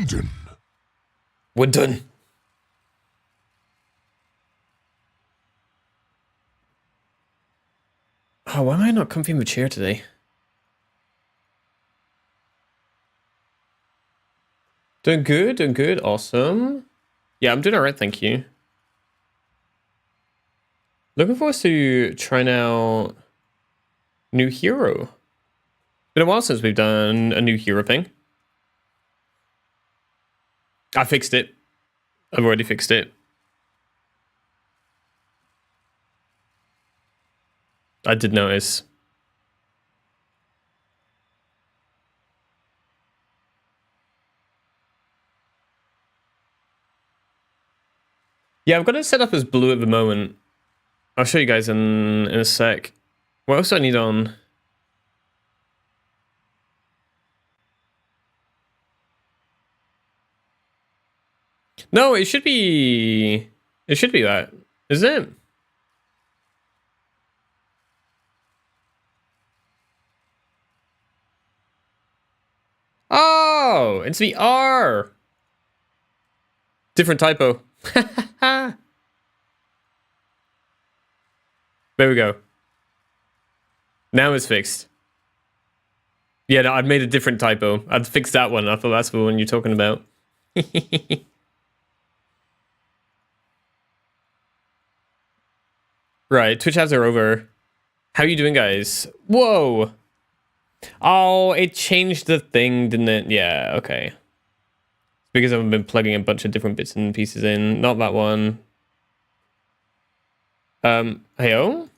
Wooden. We're done. Oh, why am I not comfy in the chair today? Doing good, awesome. Yeah, I'm doing alright, thank you. Looking forward to trying out new hero. Been a while since we've done a new hero thing. I fixed it. I've already fixed it. I did notice. Yeah, I've got it set up as blue at the moment. I'll show you guys in a sec. What else do I need on? No, it should be that. Is it? Oh, it's the R. Different typo. There we go. Now it's fixed. Yeah, no, I'd made a different typo. I'd fixed that one. I thought that's the one you're talking about. Right, Twitch ads are over. How you doing, guys? Whoa. Oh, it changed the thing, didn't it? Yeah, okay. Because I've been plugging a bunch of different bits and pieces in. Not that one. Heyo?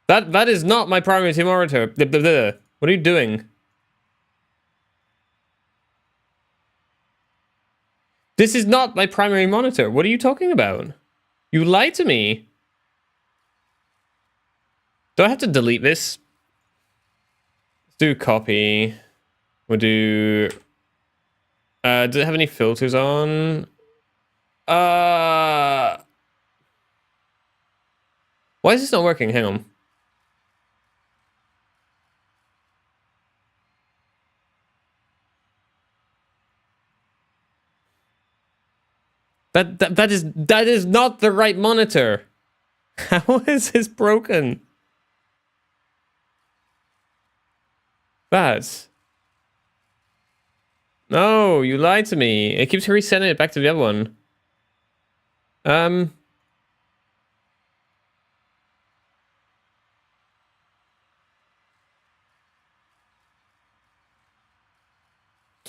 That is not my primary team monitor. What are you doing? This is not my primary monitor. What are you talking about? You lied to me. Do I have to delete this? Let's do copy. We'll do... does it have any filters on? Why is this not working? Hang on. That is not the right monitor. How is this broken? That. No, you lied to me. It keeps resetting it back to the other one.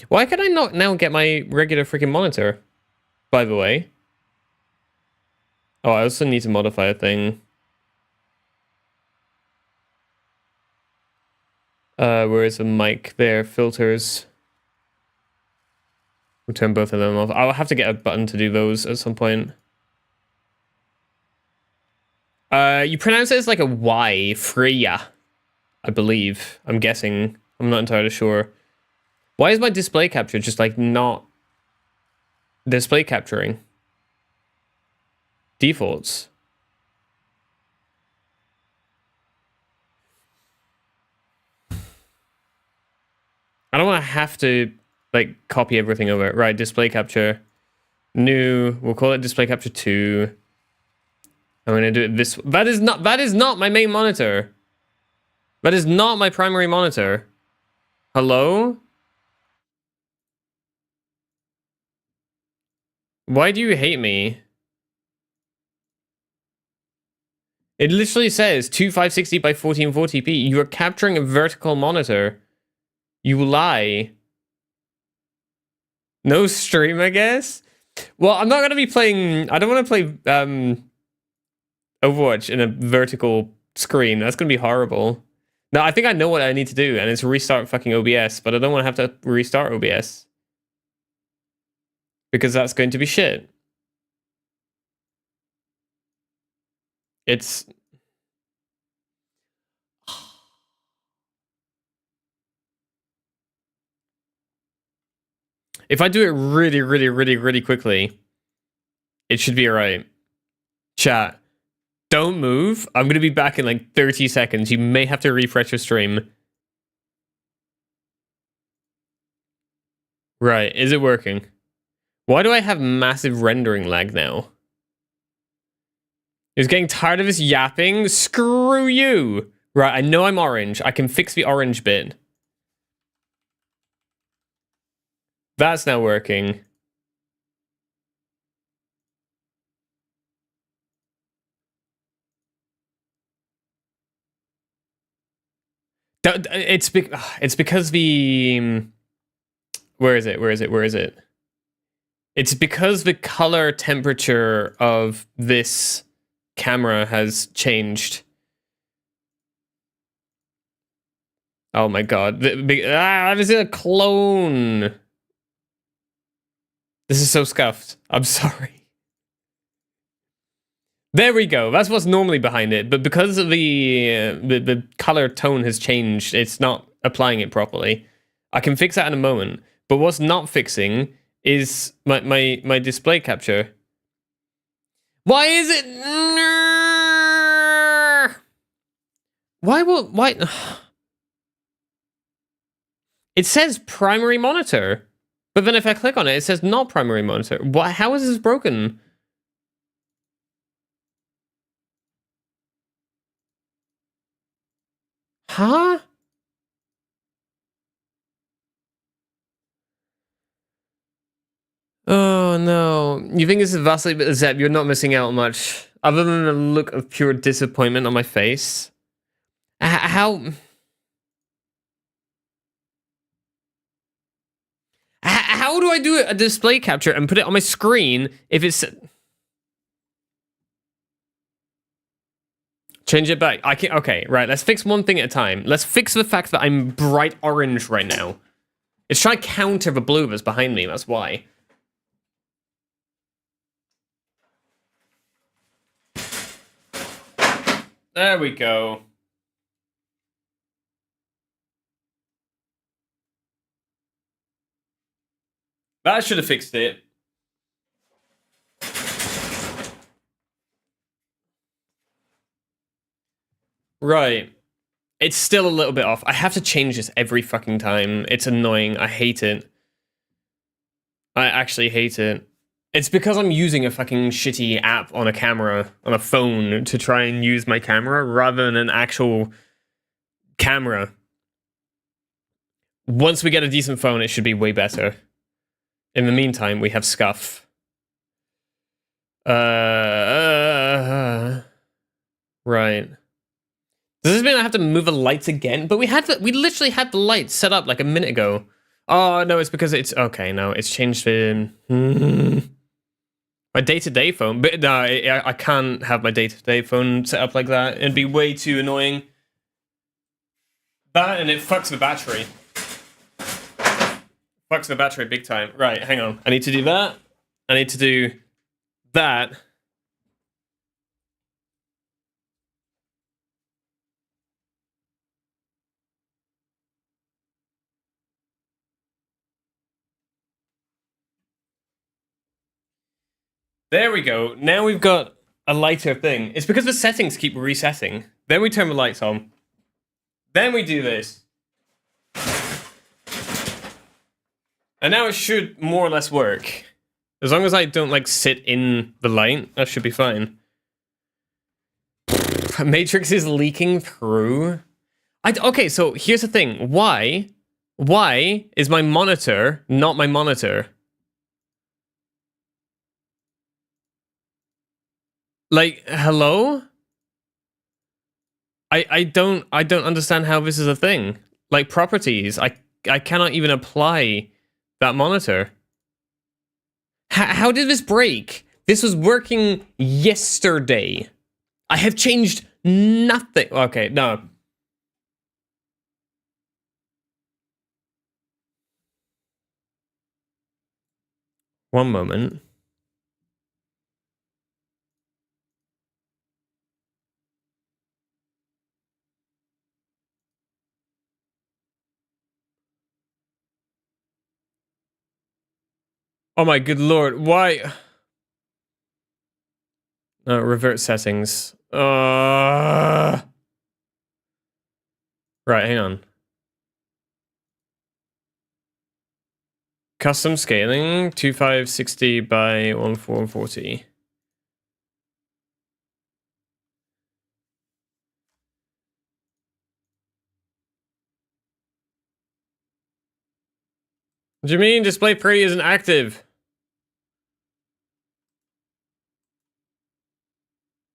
Why can I not now get my regular freaking monitor? By the way. Oh, I also need to modify a thing. Where is the mic? There, filters. We'll turn both of them off. I'll have to get a button to do those at some point. You pronounce it as like a Y, FREJA, I believe. I'm guessing. I'm not entirely sure. Why is my display capture just like not display capturing? Defaults. I don't want to have to like copy everything over. Right, display capture. New, we'll call it display capture 2. I'm gonna do it this. That is not my main monitor. That is not my primary monitor. Hello? Why do you hate me? It literally says 2560 by 1440p. You are capturing a vertical monitor. You lie. No stream, I guess? Well, I'm not gonna be playing... I don't want to play Overwatch in a vertical screen. That's gonna be horrible. No, I think I know what I need to do, and it's restart fucking OBS, but I don't want to have to restart OBS. Because that's going to be shit. It's... If I do it really quickly, it should be alright. Chat. Don't move. I'm going to be back in like 30 seconds. You may have to refresh your stream. Right. Is it working? Why do I have massive rendering lag now? He's getting tired of this yapping. Screw you. Right. I know I'm orange. I can fix the orange bit. That's now working. It's because the... Where is it? It's because the color temperature of this camera has changed. Oh my god. This is a clone. This is so scuffed. I'm sorry. There we go. That's what's normally behind it. But because of the color tone has changed, it's not applying it properly. I can fix that in a moment. But what's not fixing is my display capture. Why is it? Why? It says primary monitor. But then if I click on it, it says not primary monitor. Why? How is this broken? Huh? Oh no. You think this is vastly Zeb, you're not missing out much. Other than a look of pure disappointment on my face. How do I do a display capture and put it on my screen if it's... Change it back. I can... Okay, right. Let's fix one thing at a time. Let's fix the fact that I'm bright orange right now. It's trying to counter the blue that's behind me. That's why. There we go. That should have fixed it. Right. It's still a little bit off. I have to change this every fucking time. It's annoying. I hate it. I actually hate it. It's because I'm using a fucking shitty app on a camera, on a phone, to try and use my camera rather than an actual camera. Once we get a decent phone, it should be way better. In the meantime, we have scuff. Right. Does this mean I have to move the lights again? But we literally had the lights set up like a minute ago. Oh, no, it's because it's... Okay, no, it's changed the... My day-to-day phone. But no, I can't have my day-to-day phone set up like that. It'd be way too annoying. That, and it fucks the battery. Fucks the battery big time. Right, hang on. I need to do that. I need to do that. There we go. Now we've got a lighter thing. It's because the settings keep resetting. Then we turn the lights on. Then we do this. And now it should more or less work. As long as I don't, like, sit in the light, that should be fine. Matrix is leaking through. Okay, so here's the thing. Why is my monitor not my monitor? Like, hello? I don't understand how this is a thing. Like, properties. I cannot even apply that monitor. How did this break? This was working yesterday. I have changed nothing. Okay, no. One moment. Oh my good lord, why? Revert settings. Right, hang on. Custom scaling 2560 by 1440. What do you mean display preview isn't active?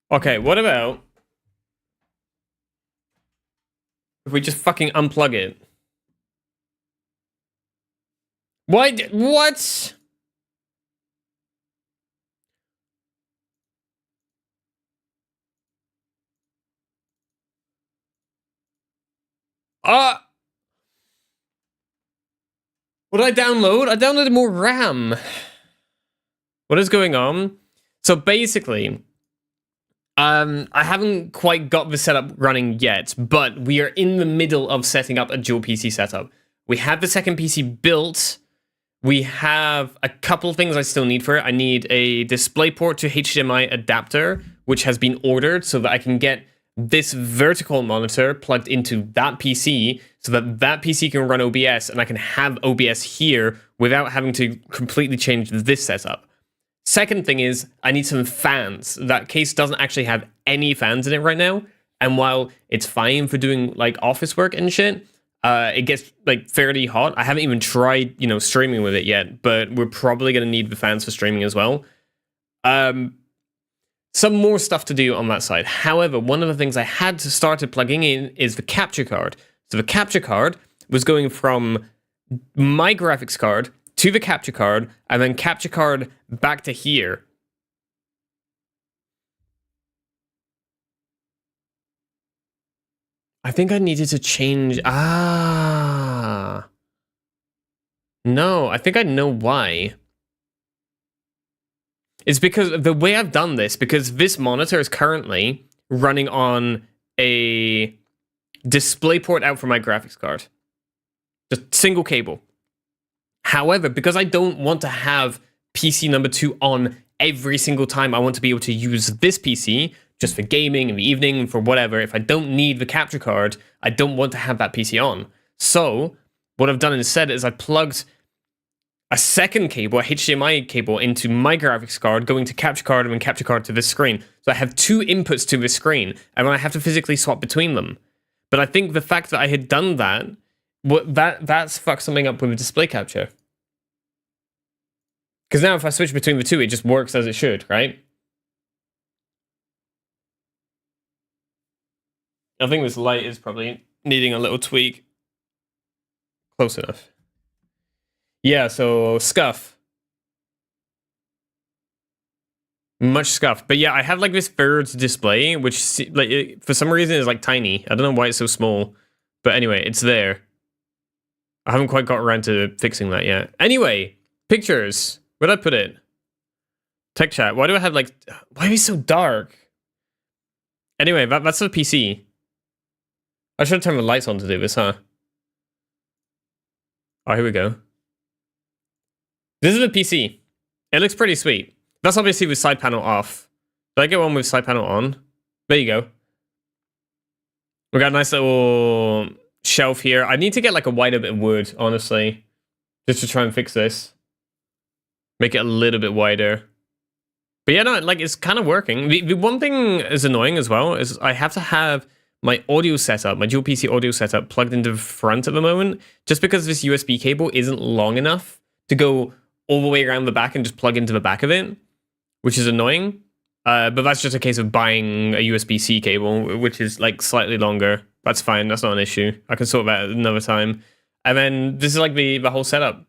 Okay, what about if we just fucking unplug it? Why? What? What did I download? I downloaded more RAM. What is going on? So basically, I haven't quite got the setup running yet, but we are in the middle of setting up a dual PC setup. We have the second PC built. We have a couple things I still need for it. I need a DisplayPort to HDMI adapter, which has been ordered so that I can get this vertical monitor plugged into that PC so that that PC can run OBS and I can have OBS here without having to completely change this setup. Second thing is I need some fans. That case doesn't actually have any fans in it right now. And while it's fine for doing like office work and shit, it gets like fairly hot. I haven't even tried, streaming with it yet, but we're probably going to need the fans for streaming as well. Some more stuff to do on that side. However, one of the things I had to start plugging in is the capture card. So the capture card was going from my graphics card to the capture card, and then capture card back to here. I think I needed to change. No, I think I know why. It's because the way I've done this, because this monitor is currently running on a DisplayPort out from my graphics card. Just single cable. However, because I don't want to have PC number 2 on every single time I want to be able to use this PC, just for gaming in the evening, for whatever, if I don't need the capture card, I don't want to have that PC on. So, what I've done instead is I plugged a second cable, a HDMI cable, into my graphics card, going to capture card and then capture card to this screen. So I have two inputs to this screen, and then I have to physically swap between them. But I think the fact that I had done that, that's fucked something up with the display capture. Because now if I switch between the two, it just works as it should, right? I think this light is probably needing a little tweak. Close enough. Yeah, so scuff. Much scuff. But yeah, I have like this third display, which like for some reason is like tiny. I don't know why it's so small. But anyway, it's there. I haven't quite got around to fixing that yet. Anyway, pictures. Where'd I put it? Tech chat. Why do I have like... Why are we so dark? Anyway, that's the PC. I should have turned the lights on to do this, huh? Oh, here we go. This is the PC. It looks pretty sweet. That's obviously with side panel off. Did I get one with side panel on? There you go. We got a nice little shelf here. I need to get like a wider bit of wood, honestly. Just to try and fix this. Make it a little bit wider. But yeah, no, like it's kind of working. The one thing is annoying as well is I have to have my audio setup, my dual PC audio setup plugged into the front at the moment, just because this USB cable isn't long enough to go all the way around the back and just plug into the back of it, which is annoying. But that's just a case of buying a USB-C cable, which is like slightly longer. That's fine. That's not an issue. I can sort that at another time. And then this is like the whole setup.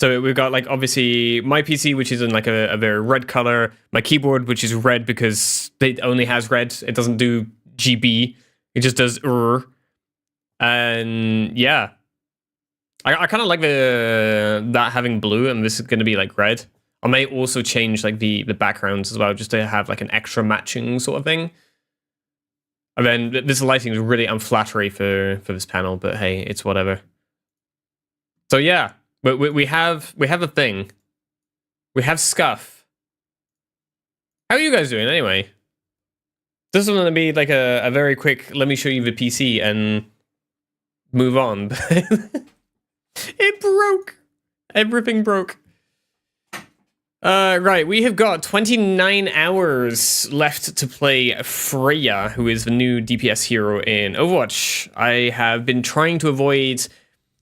So we've got like obviously my PC, which is in like a very red color. My keyboard, which is red because it only has red. It doesn't do GB. It just does And yeah. I kind of like that having blue, and this is going to be like red. I may also change like the backgrounds as well, just to have like an extra matching sort of thing. And then this lighting is really unflattering for this panel, but hey, it's whatever. So yeah, but we have a thing. We have scuff. How are you guys doing anyway? This is going to be like a very quick, let me show you the PC and move on. It broke. Everything broke. Right, we have got 29 hours left to play FREJA, who is the new DPS hero in Overwatch. I have been trying to avoid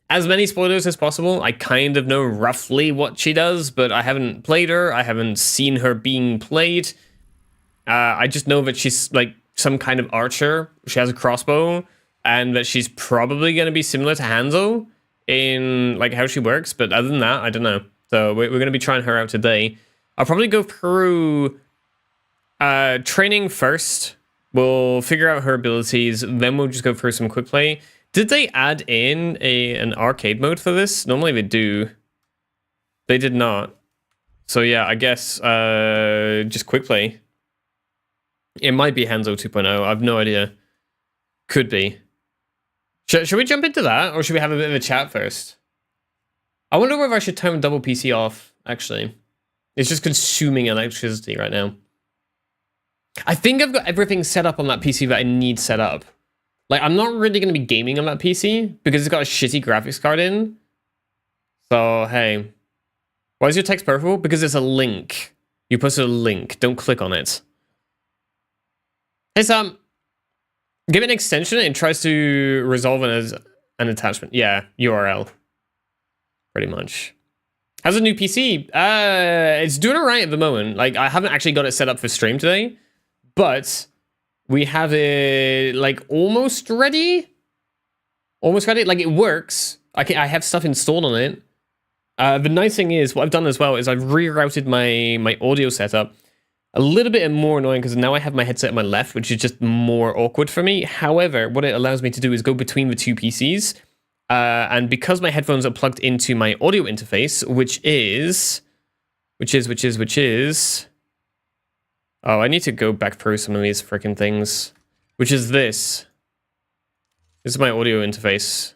as many spoilers as possible. I kind of know roughly what she does, but I haven't played her. I haven't seen her being played. I just know that she's like some kind of archer. She has a crossbow, and that she's probably going to be similar to Hanzo in like how she works. But other than that, I don't know. So we're going to be trying her out today. I'll probably go through training first. We'll figure out her abilities. Then we'll just go through some quick play. Did they add in an arcade mode for this? Normally they do. They did not. So yeah, I guess just quick play. It might be Hanzo 2.0. I have no idea. Could be. Should we jump into that? Or should we have a bit of a chat first? I wonder whether I should turn double PC off, actually. It's just consuming electricity right now. I think I've got everything set up on that PC that I need set up. Like, I'm not really going to be gaming on that PC because it's got a shitty graphics card in. So, hey. Why is your text purple? Because it's a link. You posted a link. Don't click on it. Hey, Sam. Give it an extension. It tries to resolve it as an attachment. Yeah, URL. Pretty much. How's a new PC? It's doing alright at the moment. Like, I haven't actually got it set up for stream today, but we have it like almost ready. Almost ready. Like, it works. I have stuff installed on it. The nice thing is, what I've done as well is I've rerouted my audio setup. A little bit more annoying because now I have my headset on my left, which is just more awkward for me. However, what it allows me to do is go between the two PCs. And because my headphones are plugged into my audio interface, which is... Oh, I need to go back through some of these freaking things. Which is this. This is my audio interface.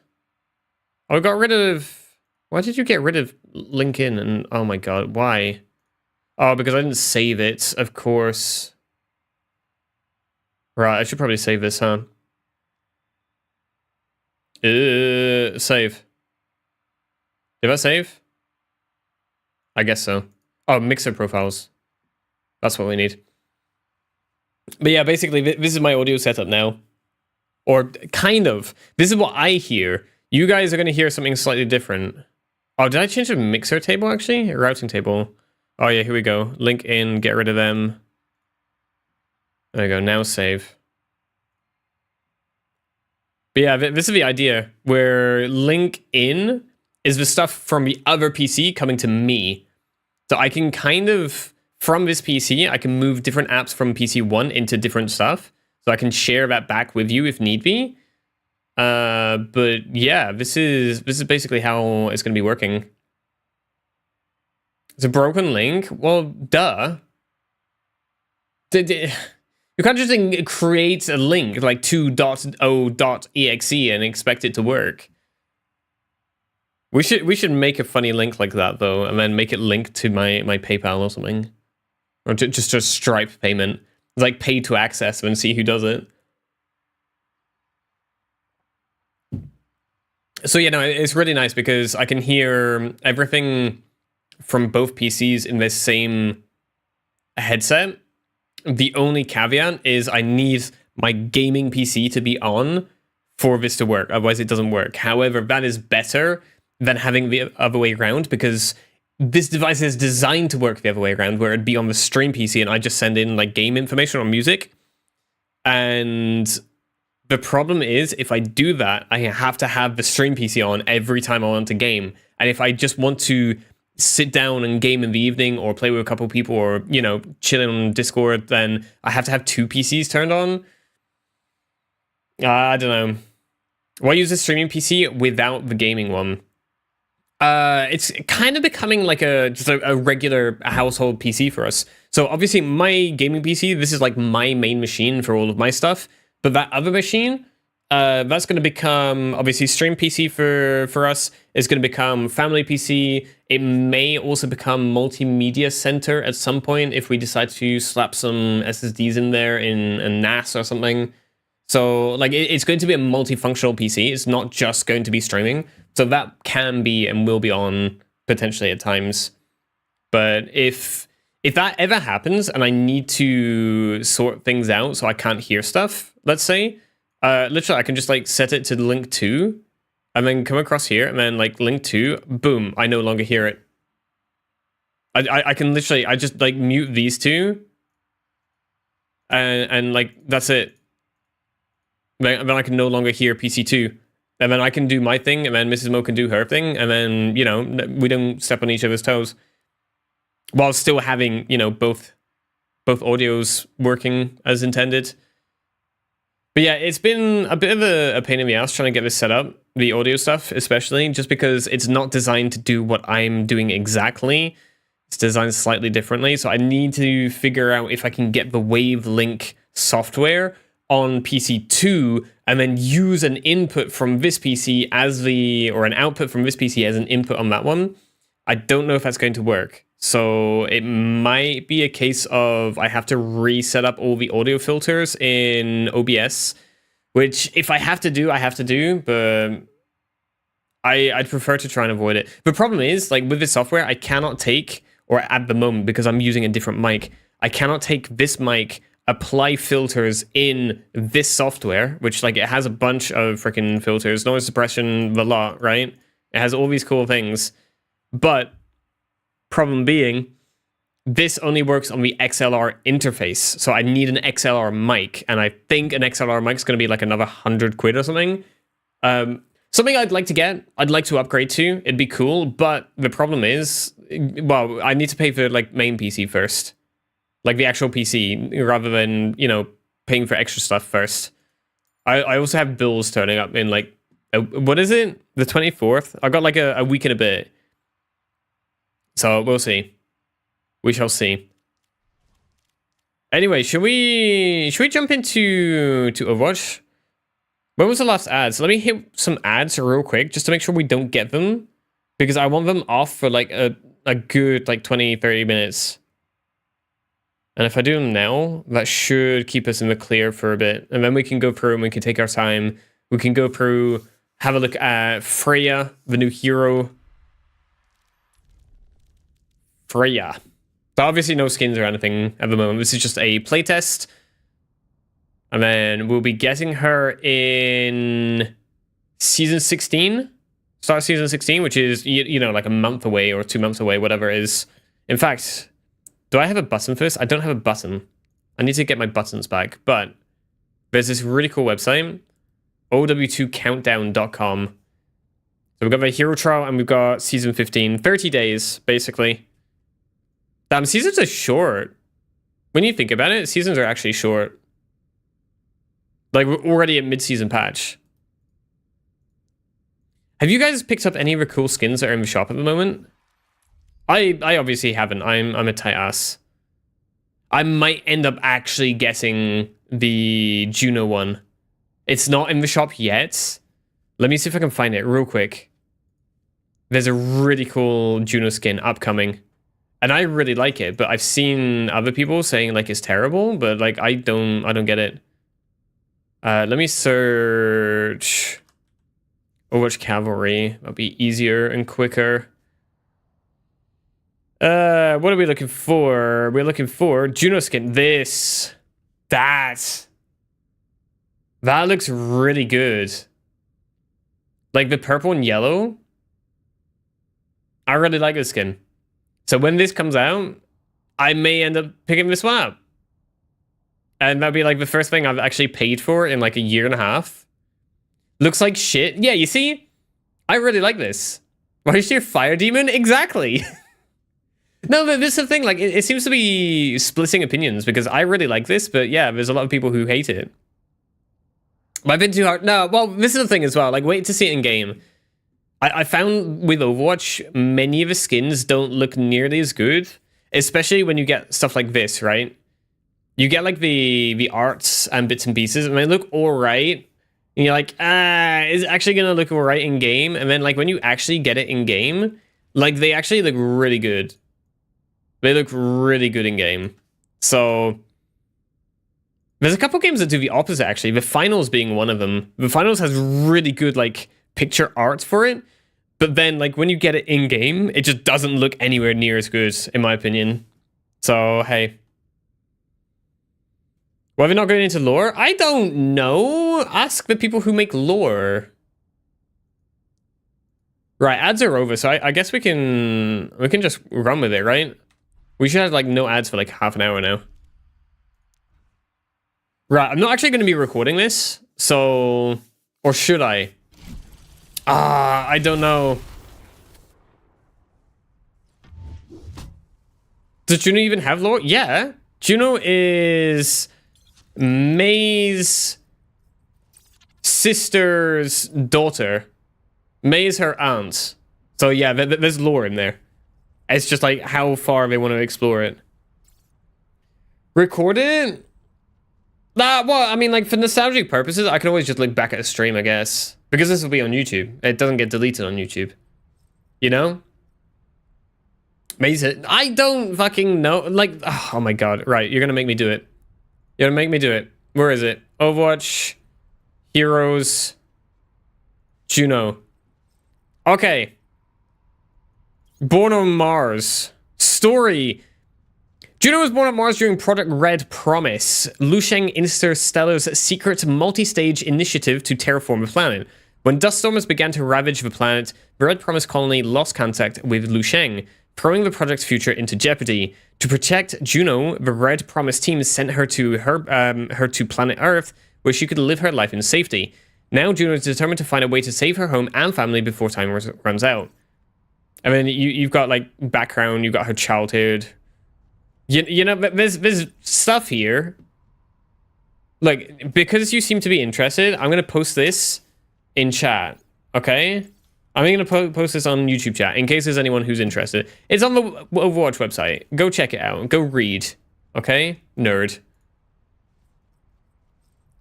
Oh, I got rid of... Why did you get rid of link in? And oh my god, why? Oh, because I didn't save it, of course. Right, I should probably save this, huh? Save. Did I save? I guess so. Oh, mixer profiles. That's what we need. But yeah, basically, this is my audio setup now. Or kind of. This is what I hear. You guys are going to hear something slightly different. Oh, did I change the mixer table, actually? A routing table. Oh, yeah, here we go. Link in, get rid of them. There we go, now save. But yeah, this is the idea, where link in is the stuff from the other PC coming to me. So I can kind of, from this PC, I can move different apps from PC 1 into different stuff. So I can share that back with you if need be. But yeah, this is basically how it's going to be working. It's a broken link? Well, duh. You can't just create a link like 2.0.exe and expect it to work. We should make a funny link like that though, and then make it link to my PayPal or something, or just a Stripe payment. It's like pay to access and see who does it. So yeah, no, it's really nice because I can hear everything from both PCs in this same headset. The only caveat is I need my gaming PC to be on for this to work. Otherwise, it doesn't work. However, that is better than having the other way around because this device is designed to work the other way around, where it'd be on the stream PC and I just send in like game information or music. And the problem is, if I do that, I have to have the stream PC on every time I want to game. And if I just want to sit down and game in the evening or play with a couple people or, you know, chilling on Discord, then I have to have two PCs turned on. I don't know. Why use a streaming PC without the gaming one? It's kind of becoming like just a regular household PC for us. So obviously my gaming PC, this is like my main machine for all of my stuff. But that other machine, That's going to become, obviously, stream PC for us is going to become family PC. It may also become multimedia center at some point if we decide to slap some SSDs in there in a NAS or something. So like it's going to be a multifunctional PC. It's not just going to be streaming. So that can be and will be on potentially at times. But if that ever happens and I need to sort things out so I can't hear stuff, let's say, literally I can just like set it to link 2 and then come across here and then like link 2, boom, I no longer hear it. I can literally, I just like mute these two and like that's it. Then I can no longer hear PC2. And then I can do my thing, and then Mrs. Mo can do her thing, and then, you know, we don't step on each other's toes. While still having, you know, both audios working as intended. But yeah, it's been a bit of a pain in the ass trying to get this set up, the audio stuff especially, just because it's not designed to do what I'm doing exactly. It's designed slightly differently, so I need to figure out if I can get the Wavelink software on PC2 and then use an input from this PC as or an output from this PC as an input on that one. I don't know if that's going to work. So it might be a case of I have to reset up all the audio filters in OBS, which if I have to do, I have to do, but I'd prefer to try and avoid it. The problem is, like with this software, I cannot take, or at the moment, because I'm using a different mic, I cannot take this mic, apply filters in this software, which like it has a bunch of freaking filters, noise suppression, the lot, right? It has all these cool things. But problem being, this only works on the XLR interface. So I need an XLR mic, and I think an XLR mic is going to be like another 100 quid or something. Something I'd like to get, I'd like to upgrade to, it'd be cool, but the problem is, well, I need to pay for like main PC first. Like the actual PC, rather than, you know, paying for extra stuff first. I also have bills turning up in like, what is it? The 24th? I got like a week and a bit. So we'll see. We shall see. Anyway, should we jump into Overwatch? When was the last ads? Let me hit some ads real quick just to make sure we don't get them, because I want them off for like a good like 20-30 minutes. And if I do them now, that should keep us in the clear for a bit. And then we can go through and we can take our time. We can go through, have a look at FREJA, the new hero. FREJA. So obviously no skins or anything at the moment. This is just a playtest. And then we'll be getting her in season 16. Start season 16, which is, you know, like a month away or 2 months away, whatever it is. In fact, do I have a button for this? I don't have a button. I need to get my buttons back. But there's this really cool website, ow2countdown.com. So we've got the hero trial and we've got season 15. 30 days, basically. Damn, seasons are short. When you think about it, seasons are actually short. Like, we're already at mid-season patch. Have you guys picked up any of the cool skins that are in the shop at the moment? I obviously haven't. I'm a tight ass. I might end up actually getting the Juno one. It's not in the shop yet. Let me see if I can find it real quick. There's a really cool Juno skin upcoming. And I really like it, but I've seen other people saying like it's terrible, but like I don't get it. Let me search Overwatch Cavalry. That'll be easier and quicker. What are we looking for? We're looking for Juno skin. That looks really good. Like the purple and yellow. I really like this skin. So when this comes out, I may end up picking this one up. And that'd be like the first thing I've actually paid for in like a year and a half. Looks like shit. Yeah, you see? I really like this. Why is she a fire demon? Exactly. No, but this is the thing. Like, it seems to be splitting opinions because I really like this, but yeah, there's a lot of people who hate it. But I've been too hard. No, well, this is the thing as well. Like, wait to see it in game. I found with Overwatch, many of the skins don't look nearly as good, especially when you get stuff like this, right? You get like the arts and bits and pieces, and they look all right. And you're like, is it actually gonna look alright in game? And then like when you actually get it in game, like they actually look really good. They look really good in game. So there's a couple games that do the opposite actually. The Finals being one of them. The Finals has really good like picture art for it, but then like when you get it in game, it just doesn't look anywhere near as good in my opinion. So hey. Why are we not going into lore? I don't know. Ask the people who make lore. Right, ads are over, so I guess we can just run with it, right? We should have like no ads for like half an hour now. Right, I'm not actually going to be recording this, so... Or should I? I don't know. Does Juno even have lore? Yeah. Juno is May's sister's daughter. May is her aunt. So yeah, there's lore in there. It's just like how far they want to explore it. Record it? Well, I mean, like for nostalgic purposes, I can always just look back at a stream, I guess. Because this will be on YouTube. It doesn't get deleted on YouTube. You know? Amazing. I don't fucking know. Like, oh my god. Right, you're gonna make me do it. You're gonna make me do it. Where is it? Overwatch. Heroes. Juno. Okay. Born on Mars. Story. Juno was born on Mars during Project Red Promise, Lusheng Interstellar's secret multi-stage initiative to terraform the planet. When dust storms began to ravage the planet, the Red Promise colony lost contact with Lusheng, throwing the project's future into jeopardy. To protect Juno, the Red Promise team sent her to her to planet Earth, where she could live her life in safety. Now Juno is determined to find a way to save her home and family before time runs out. I mean, you've got like background, you've got her childhood. You know, there's stuff here. Like, because you seem to be interested, I'm gonna post this in chat. Okay, I'm gonna post this on YouTube chat in case there's anyone who's interested. It's on the Overwatch website. Go check it out. Go read. Okay, nerd.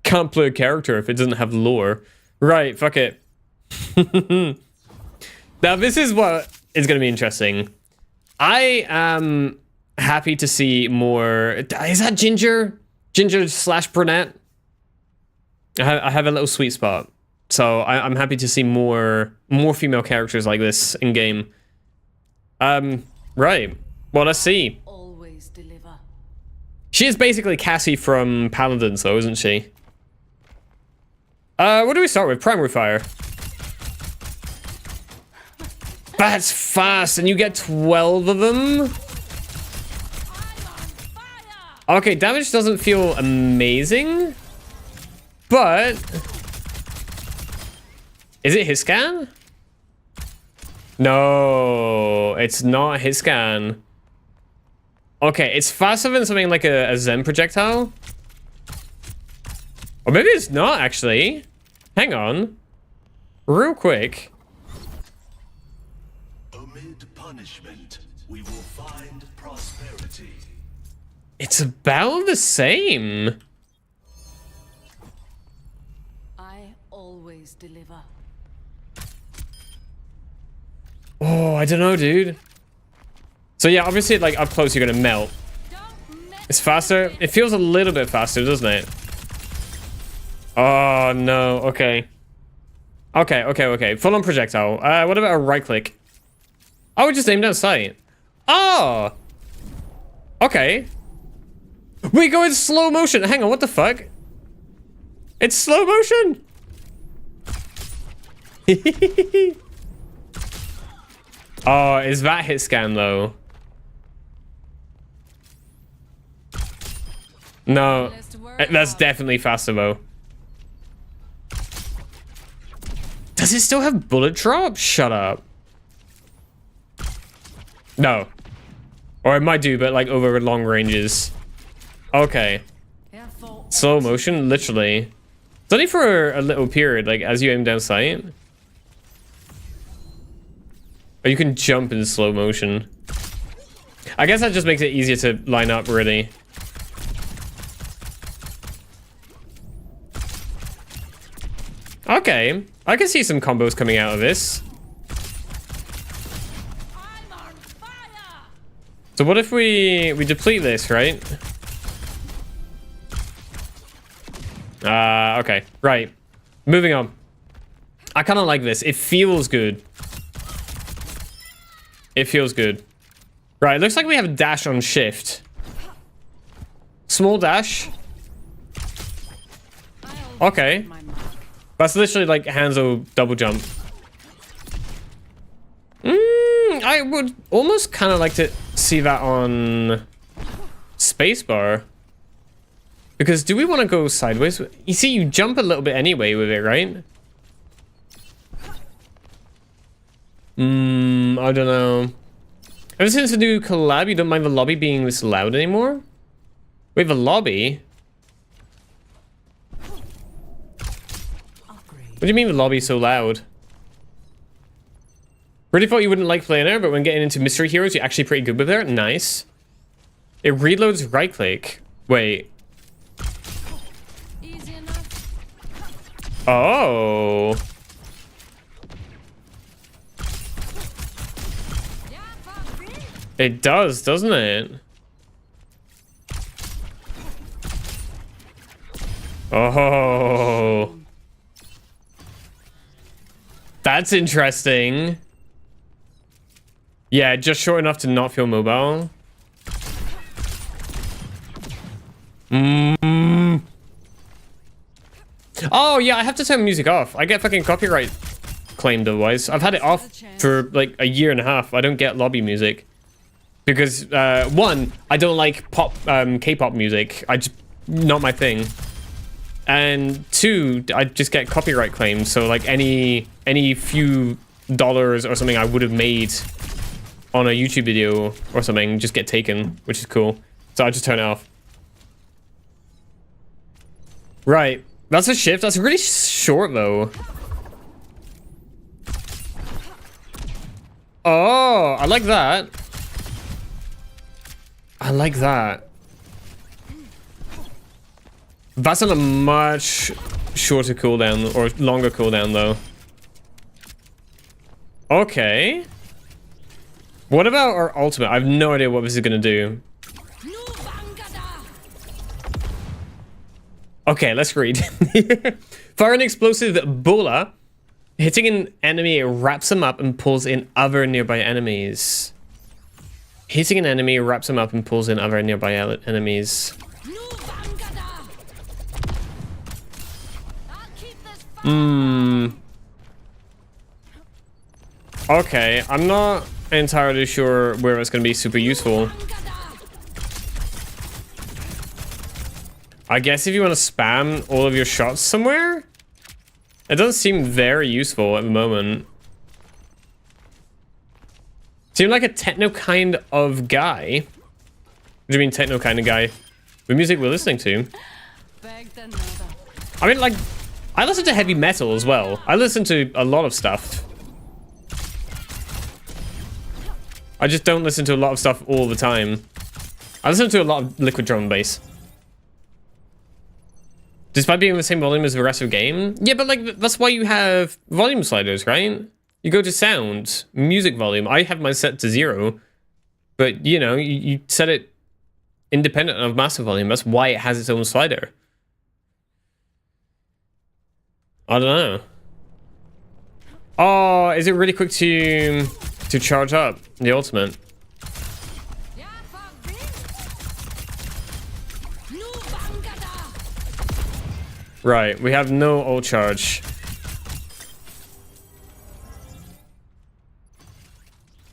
Can't play a character if it doesn't have lore. Right, fuck it. Now this is what is going to be interesting. I am happy to see more... Is that Ginger? Ginger / brunette? I have a little sweet spot. So I'm happy to see more female characters like this in game. Right. Well, let's see. Always deliver. She is basically Cassie from Paladins, though, isn't she? What do we start with? Primary fire. That's fast, and you get 12 of them? Okay, damage doesn't feel amazing, but... Is it his scan? No, it's not his scan. Okay, it's faster than something like a Zen projectile. Or maybe it's not, actually. Hang on. Real quick. Amid punishment, we will find prosperity. It's about the same. I always deliver. Oh, I don't know, dude. So yeah, obviously, like, up close, you're gonna melt. It's faster. It feels a little bit faster, doesn't it? Oh, no. Okay. Okay. Full on projectile. What about a right click? Oh, just aim down sight. Oh! Okay. We go in slow motion. Hang on, what the fuck? It's slow motion! Oh, is that hit scan, though? No. That's definitely faster, though. Does it still have bullet drop? Shut up. No. Or it might do, but like over long ranges. Okay. Slow motion, literally. It's only for a little period, like as you aim down sight. Or you can jump in slow motion. I guess that just makes it easier to line up, really. Okay, I can see some combos coming out of this. I'm on fire! So what if we deplete this, right? Okay, right. Moving on. I kind of like this. It feels good. It feels good. Right, it looks like we have a dash on shift. Small dash. Okay. My mark. That's literally like Hanzo double jump. I would almost kind of like to see that on spacebar. Because do we want to go sideways? You see, you jump a little bit anyway with it, right? I don't know. Ever since the new collab, you don't mind the lobby being this loud anymore? We have a lobby? What do you mean the lobby is so loud? Really thought you wouldn't like playing her, but when getting into mystery heroes, you're actually pretty good with her. Nice. It reloads right click. Wait. Easy enough. Oh. Yeah, for free. It does, doesn't it? Oh. That's interesting. Yeah, just short enough to not feel mobile. Oh, yeah, I have to turn music off. I get fucking copyright claimed otherwise. I've had it off for like a year and a half. I don't get lobby music. Because, one, I don't like pop, K-pop music. Not my thing. And two, I just get copyright claims. So like any few dollars or something I would have made on a YouTube video or something just get taken, which is cool. So I just turn it off. Right. That's a shift. That's really short though. Oh, I like that. I like that. That's on a much shorter cooldown, or longer cooldown though. Okay. What about our ultimate? I have no idea what this is gonna do. Okay, let's read. Fire an explosive bola. Hitting an enemy, it wraps them up and pulls in other nearby enemies. Hitting an enemy wraps them up and pulls in other nearby enemies. Okay, I'm not entirely sure where it's going to be super useful. I guess if you want to spam all of your shots somewhere, it doesn't seem very useful at the moment. Seem like a techno kind of guy. What do you mean techno kind of guy? The music we're listening to. I mean, like, I listen to heavy metal as well. I listen to a lot of stuff. I just don't listen to a lot of stuff all the time. I listen to a lot of liquid drum and bass. Despite being the same volume as the rest of the game? Yeah, but like, that's why you have volume sliders, right? You go to sound, music volume. I have mine set to 0. But, you know, you set it independent of master volume. That's why it has its own slider. I don't know. Oh, is it really quick to charge up the ultimate? Right, we have no ult charge.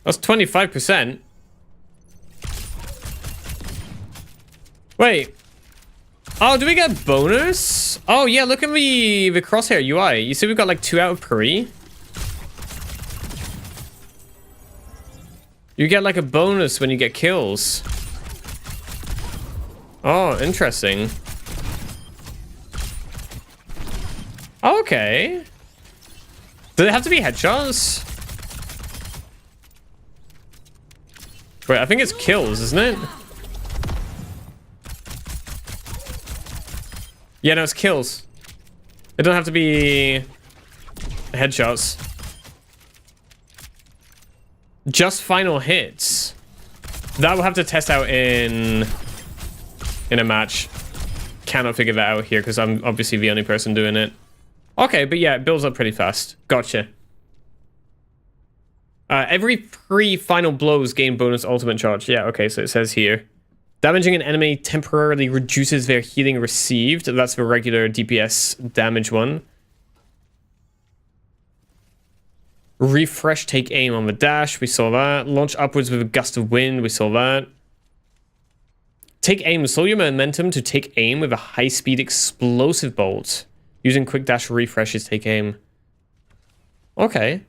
That's 25%. Wait. Oh, do we get bonus? Oh yeah, look at the crosshair UI. You see we've got like 2 out of 3. You get like a bonus when you get kills. Oh, interesting. Okay. Do they have to be headshots? Wait, I think it's kills, isn't it? Yeah, no, it's kills. It don't have to be headshots. Just final hits. That we'll have to test out in a match. Cannot figure that out here because I'm obviously the only person doing it. Okay, but yeah, it builds up pretty fast. Gotcha. Every 3 final blows gain bonus ultimate charge. Yeah, okay, so it says here. Damaging an enemy temporarily reduces their healing received. That's the regular DPS damage one. Refresh, take aim on the dash. We saw that. Launch upwards with a gust of wind. We saw that. Take aim. Slow your momentum to take aim with a high-speed explosive bolt. Using quick dash refreshes, take aim. Okay.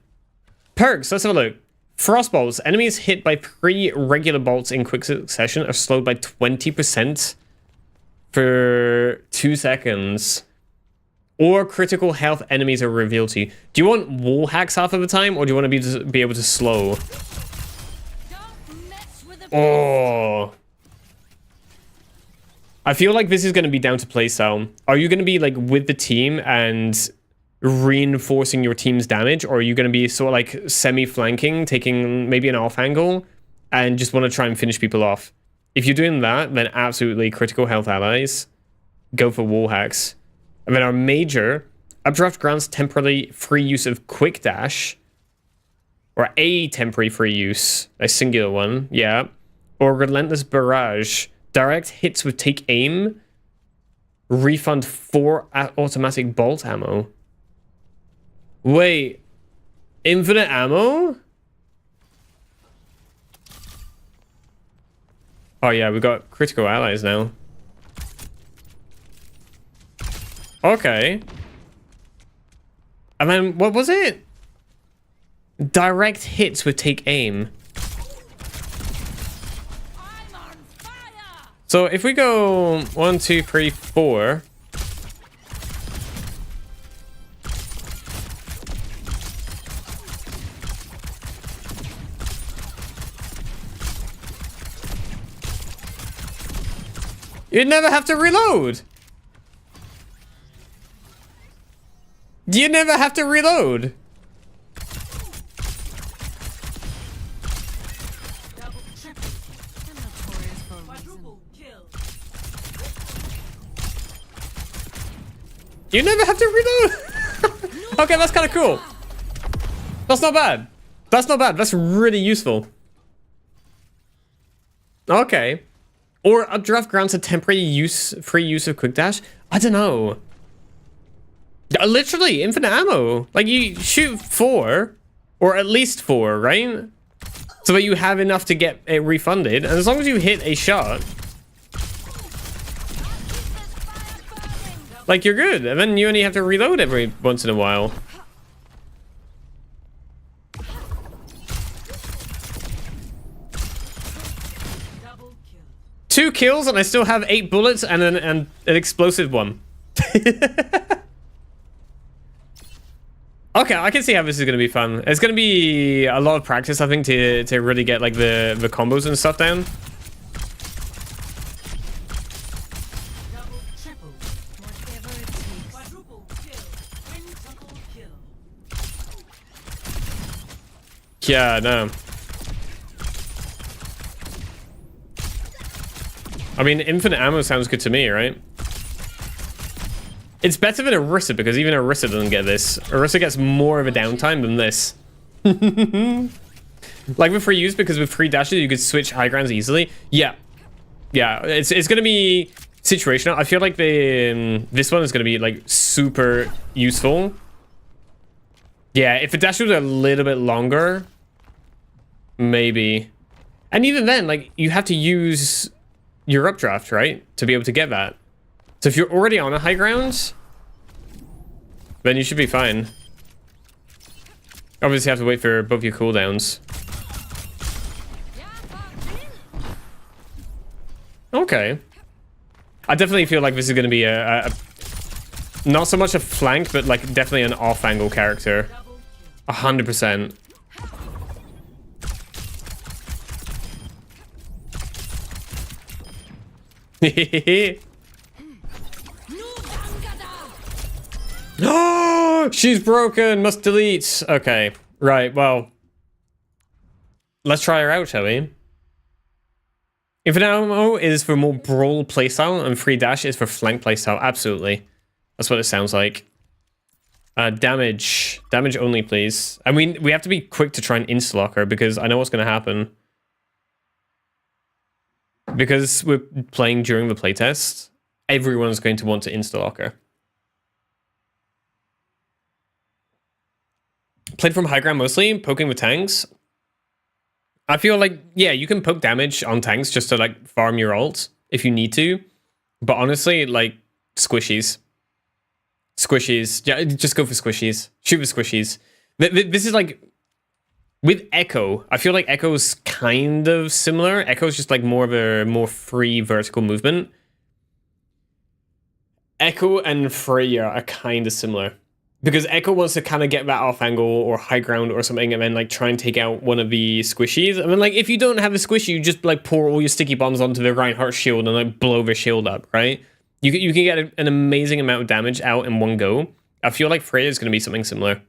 Perks. Let's have a look. Frost bolts. Enemies hit by 3 regular bolts in quick succession are slowed by 20% for 2 seconds. Or critical health enemies are revealed to you. Do you want wall hacks half of the time, or do you want to be able to slow? Don't mess with the Oh. I feel like this is going to be down to playstyle. Are you going to be like with the team and reinforcing your team's damage, or are you going to be sort of like semi-flanking, taking maybe an off angle, and just want to try and finish people off? If you're doing that, then absolutely critical health allies. Go for wall hacks. And then our major, updraft grants temporarily free use of quick dash. Or a temporary free use. A singular one, yeah. Or relentless barrage. Direct hits with take aim. Refund 4 automatic bolt ammo. Wait. Infinite ammo? Oh yeah, we got critical allies now. Okay. And then, what was it? Direct hits with take aim. I'm on fire! So if we go 1, 2, 3, 4. You'd never have to reload. You never have to reload. Double, triple. I'm notorious for a quadruple kill. You never have to reload. Okay, that's kind of cool. That's not bad. That's not bad. That's really useful. Okay. Or updraft grants a temporary free use of quick dash. I don't know. Literally infinite ammo. Like you shoot 4, or at least 4, right? So that you have enough to get it refunded. And as long as you hit a shot, like you're good. And then you only have to reload every once in a while. Double kill. 2 kills and I still have 8 bullets and an explosive one. Okay, I can see how this is going to be fun. It's going to be a lot of practice, I think, to really get like the combos and stuff down. Double, triple. Whatever it takes. Quadruple kill. Quintuple kill. Yeah, no. I mean, infinite ammo sounds good to me, right? It's better than Orisa because even Orisa doesn't get this. Orisa gets more of a downtime than this. Like with free use, because with free dashes you could switch high grounds easily. Yeah. Yeah, it's going to be situational. I feel like this one is going to be like super useful. Yeah, if the dash was a little bit longer, maybe. And even then, like, you have to use your updraft, right? To be able to get that. So if you're already on a high ground, then you should be fine. Obviously, you have to wait for both your cooldowns. Okay. I definitely feel like this is going to be a not so much a flank, but like definitely an off-angle character. 100%. Oh, she's broken. Must delete. Okay. Right. Well, let's try her out, shall we? Infinite ammo is for more brawl playstyle, and free dash is for flank playstyle. Absolutely. That's what it sounds like. Damage. Damage only, please. I mean, we have to be quick to try and insta-lock her because I know what's going to happen. Because we're playing during the playtest, everyone's going to want to insta-lock her. Played from high ground mostly, poking with tanks. I feel like, yeah, you can poke damage on tanks just to like farm your ult if you need to. But honestly, like squishies. Squishies. Yeah, just go for squishies. Shoot for squishies. This is like, with Echo, I feel like Echo's kind of similar. Echo's just like more of a more free vertical movement. Echo and FREJA are kind of similar. Because Echo wants to kind of get that off angle or high ground or something and then like try and take out one of the squishies. And then like if you don't have a squishy, you just like pour all your sticky bombs onto the Reinhardt shield and like blow the shield up, right? You can get an amazing amount of damage out in one go. I feel like FREJA is going to be something similar.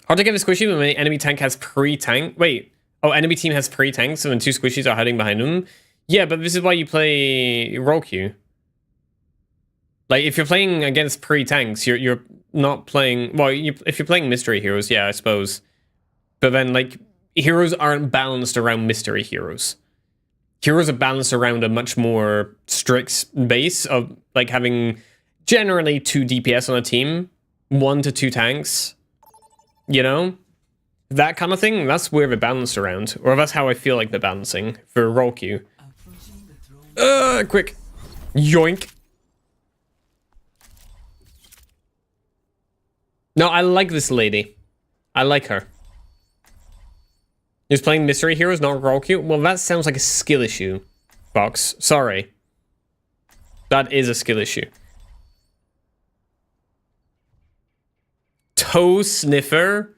Hard to get a squishy when the enemy tank has pre-tank. Wait. Oh, enemy team has pre-tanks and then two squishies are hiding behind them. Yeah, but this is why you play role queue. Like, if you're playing against pre-tanks, you're not playing... Well, if you're playing mystery heroes, yeah, I suppose. But then, like, heroes aren't balanced around mystery heroes. Heroes are balanced around a much more strict base of, like, having generally 2 DPS on a team. 1 to 2 tanks. You know? That kind of thing, that's where they're balanced around. Or that's how I feel like they're balancing for role queue. Quick. Yoink. No, I like this lady. I like her. He's playing mystery heroes, not role queue? Well, that sounds like a skill issue, Box. Sorry. That is a skill issue. Toe sniffer?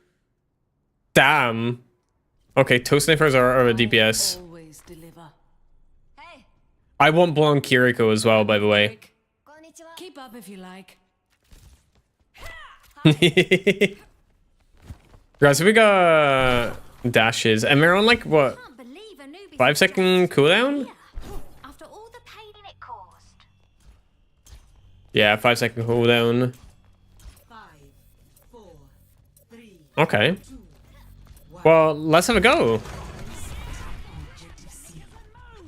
Damn. Okay, toe sniffers are a DPS. Always deliver. Hey, I want blonde Kiriko as well, by the way. keep up if you like. Right, so we got dashes, and we're on like what? 5-second cooldown? After all the pain it caused. Yeah, 5-second cooldown. 5, 4, 3. Okay. Well, let's have a go.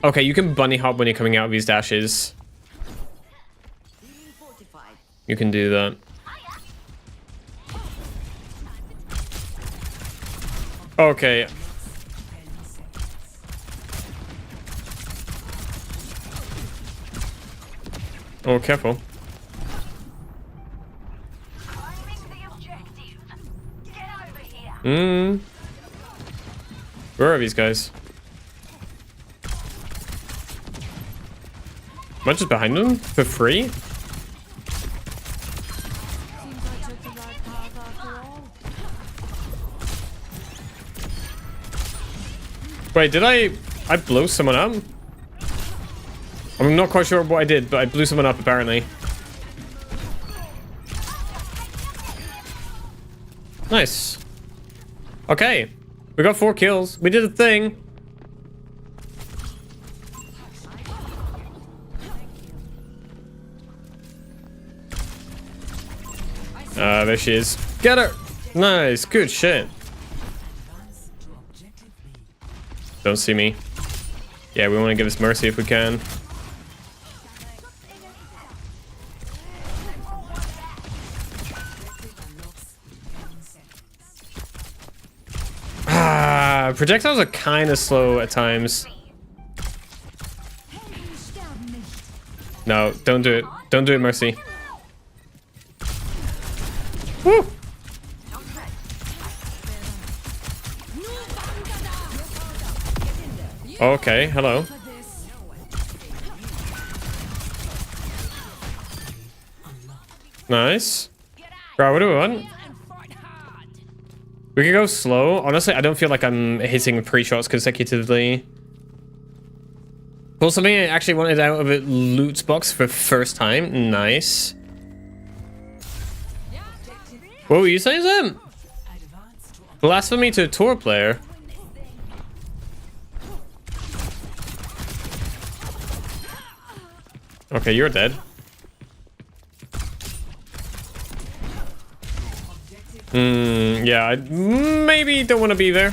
Okay, you can bunny hop when you're coming out of these dashes. You can do that. Okay. Oh, careful. Where are these guys? Am I just behind them for free? Seems I took the right path after all. Wait, did I blow someone up? I'm not quite sure what I did, but I blew someone up apparently. Nice. Okay. We got 4 kills. We did a thing. There she is. Get her! Nice. Good shit. Don't see me. Yeah, we want to give us mercy if we can. Projectiles are kind of slow at times. No, don't do it. Don't do it, Mercy. Woo! Okay, hello. Nice. Bro, what do we want? We can go slow. Honestly, I don't feel like I'm hitting pre-shots consecutively. Well, something I actually wanted out of a loot box for the first time. Nice. What were you saying, Sam? Blasphemy to a tour player. Okay, you're dead. Yeah, I maybe don't want to be there.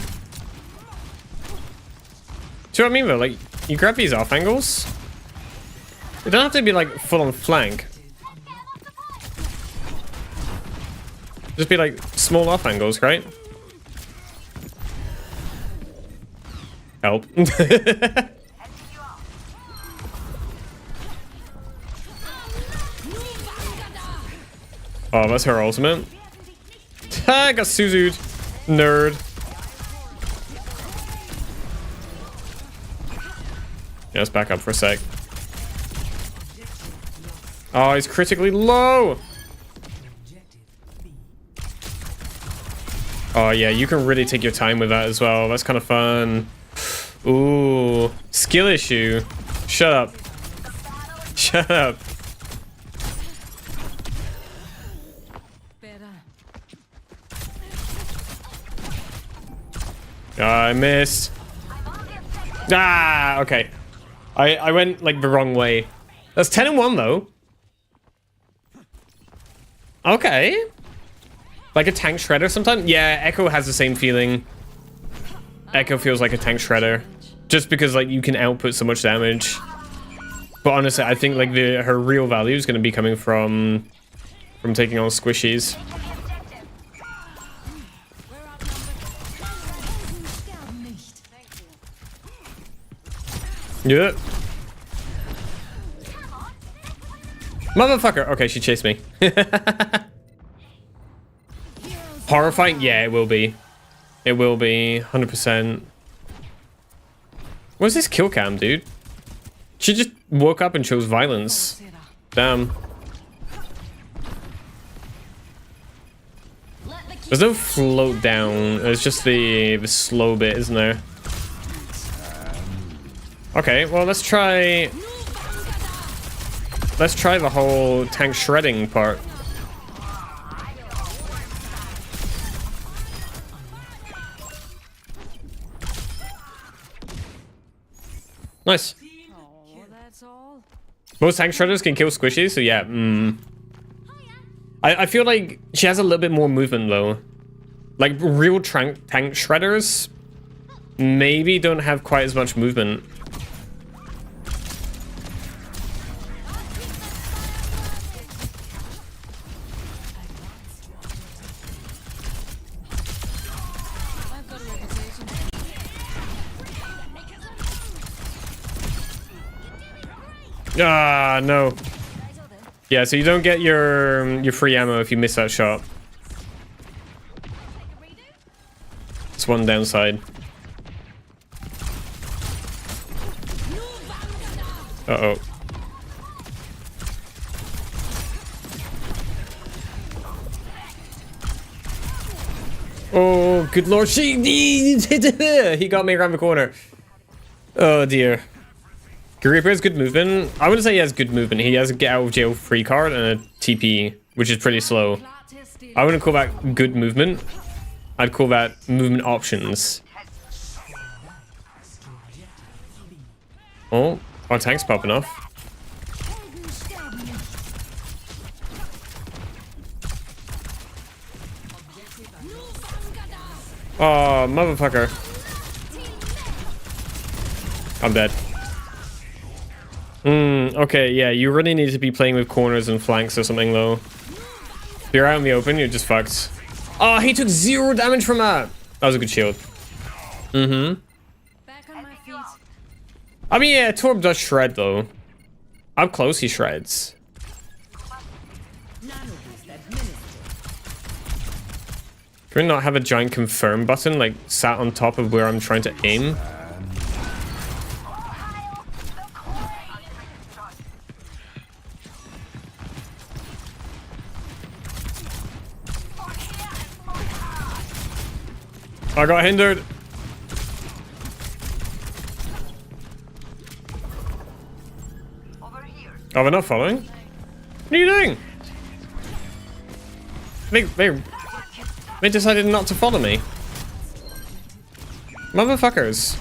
See what I mean though? Like, you grab these off angles. It don't have to be like full on flank. Just be like small off angles, right? Help. Oh, that's her ultimate. I got Suzu'd. Nerd. Yeah, let's back up for a sec. Oh, he's critically low. Oh, yeah, you can really take your time with that as well. That's kind of fun. Ooh, skill issue. Shut up. Shut up. I missed. Ah, okay. I went like the wrong way. That's 10 and 1 though. Okay. Like a tank shredder sometimes? Yeah, Echo has the same feeling. Echo feels like a tank shredder. Just because like you can output so much damage. But honestly, I think like her real value is going to be coming from taking on squishies. Yeah. Motherfucker. Okay, she chased me. Horrifying? Yeah, it will be. It will be. 100%. What's this kill cam, dude? She just woke up and chose violence. Damn. There's no float down. It's just the slow bit, isn't there? Okay, well, let's try the whole tank shredding part. Nice. Oh, that's all. Most tank shredders can kill squishies, so yeah. I feel like she has a little bit more movement though. Like real tank shredders maybe don't have quite as much movement. Ah, no. Yeah, so you don't get your free ammo if you miss that shot. It's one downside. Uh-oh. Oh, good lord. He got me around the corner. Oh, dear. Reaper has good movement. I wouldn't say he has good movement. He has a get out of jail free card and a TP, which is pretty slow. I wouldn't call that good movement. I'd call that movement options. Oh, our tank's popping off. Oh, motherfucker. I'm dead. Okay, yeah, you really need to be playing with corners and flanks or something, though. If you're out in the open, you're just fucked. Oh, he took 0 damage from that! That was a good shield. Back on my feet. I mean, yeah, Torb does shred, though. Up close, he shreds. Can we not have a giant confirm button, like, sat on top of where I'm trying to aim? I got hindered. Oh, we're not following? What are you doing? They decided not to follow me. Motherfuckers.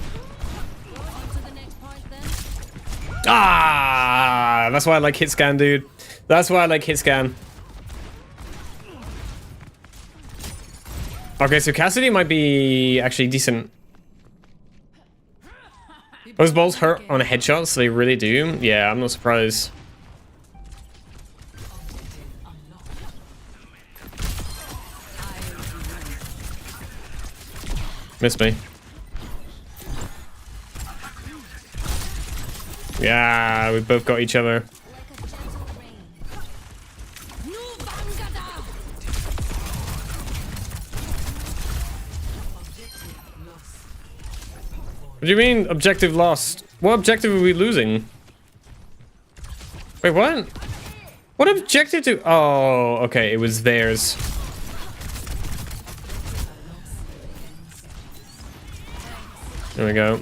Ah, that's why I like hit scan, dude. That's why I like hit scan. Okay, so Cassidy might be actually decent. Those balls hurt on headshots, they really do. Yeah, I'm not surprised. Missed me. Yeah, we both got each other. What do you mean, objective lost? What objective are we losing? Wait, what? What objective do... Oh, okay, it was theirs. There we go.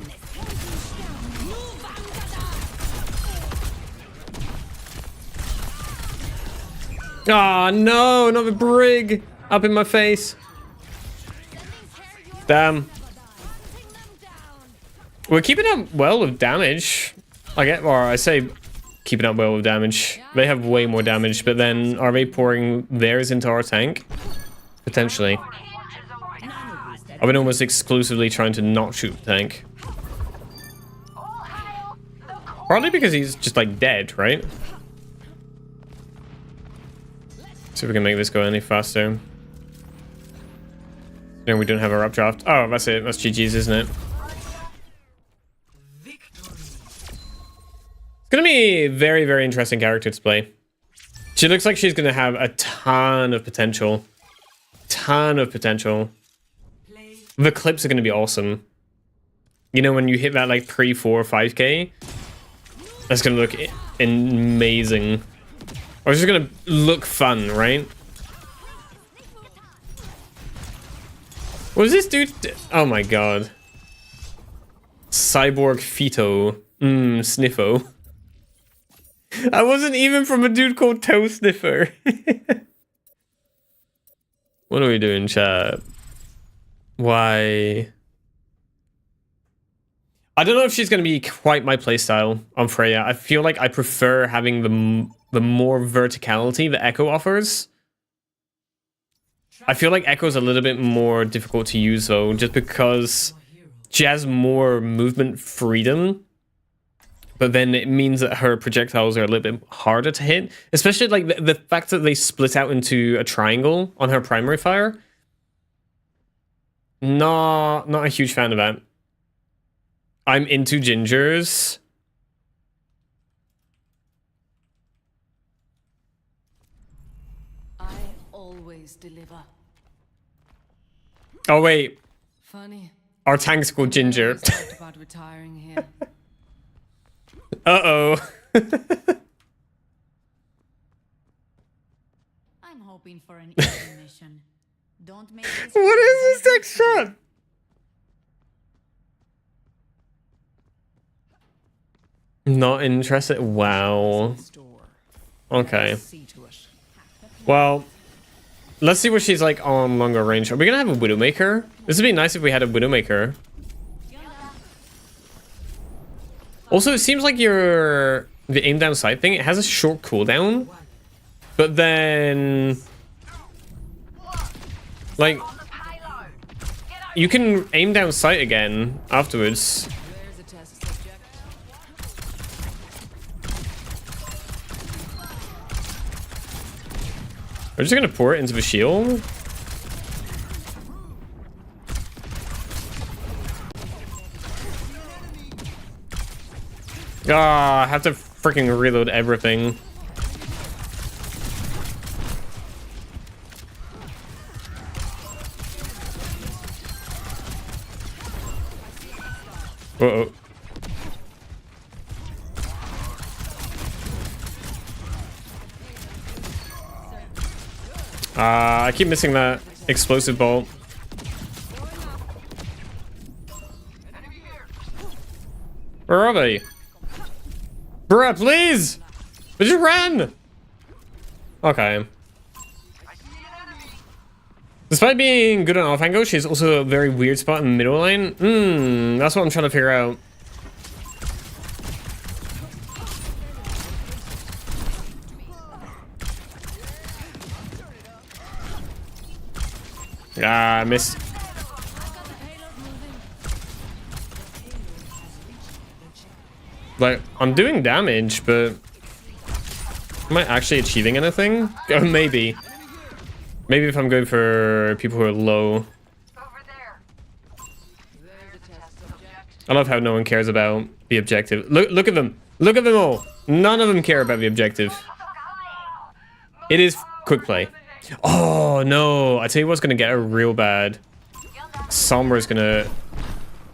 Ah, no, not the brig up in my face. Damn. We're keeping up well with damage. I say keeping up well with damage. They have way more damage, but then are they pouring theirs into our tank? Potentially. I've been almost exclusively trying to not shoot the tank. Partly because he's just like dead, right? See if we can make this go any faster. No, we don't have our updraft. Oh, that's it. That's GG's, isn't it? It's gonna be a very, very interesting character to play. She looks like she's gonna have a ton of potential. Ton of potential. The clips are gonna be awesome. You know, when you hit that like 3, 4, 5k, that's gonna look amazing. Or it's just gonna look fun, right? What is this dude? Oh my god. Cyborg Fito. Sniffo. I wasn't even from a dude called Toe Sniffer. What are we doing, chat? Why? I don't know if she's going to be quite my playstyle on FREJA. I feel like I prefer having the more verticality that Echo offers. I feel like Echo's a little bit more difficult to use though, just because she has more movement freedom. But then it means that her projectiles are a little bit harder to hit. Especially like the fact that they split out into a triangle on her primary fire. Not a huge fan of that. I'm into gingers. I always deliver. Oh wait, Funny. our tank's called Ginger. I talked about retiring here. Uh-oh. I'm hoping for an easy mission. Don't make this. What is this next shot? Not interested. Wow. Okay. Well, let's see what she's like on longer range. Are we gonna have a Widowmaker? This would be nice if we had a Widowmaker. Also, it seems like the aim down sight thing, it has a short cooldown, but then like you can aim down sight again afterwards. Where's the test subject? We're just gonna pour it into the shield. Ah, I have to freaking reload everything. Uh-oh. I keep missing that explosive bolt. Where are they? Bruh, please! They just ran! Okay. Despite being good on off angle, she's also a very weird spot in the middle lane. That's what I'm trying to figure out. Ah, I missed. Like, I'm doing damage, but am I actually achieving anything? Oh, maybe. Maybe if I'm going for people who are low. I love how no one cares about the objective. Look at them. Look at them all. None of them care about the objective. It is quick play. Oh, no. I tell you what's going to get her real bad. Sombra's going to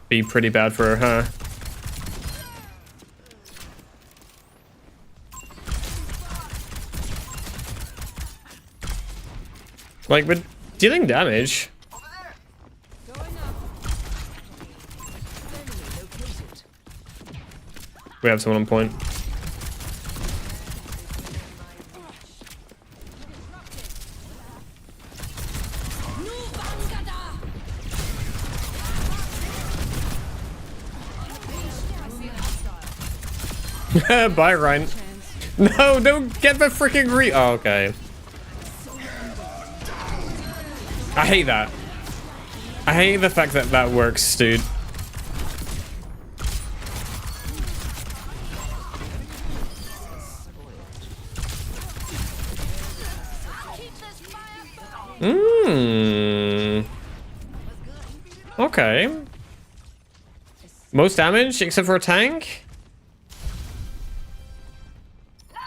be pretty bad for her, huh? Like, we're dealing damage. We have someone on point. Bye, Ryan. No, don't get the freaking oh, okay. I hate that. I hate the fact that that works, dude. Okay. Most damage except for a tank?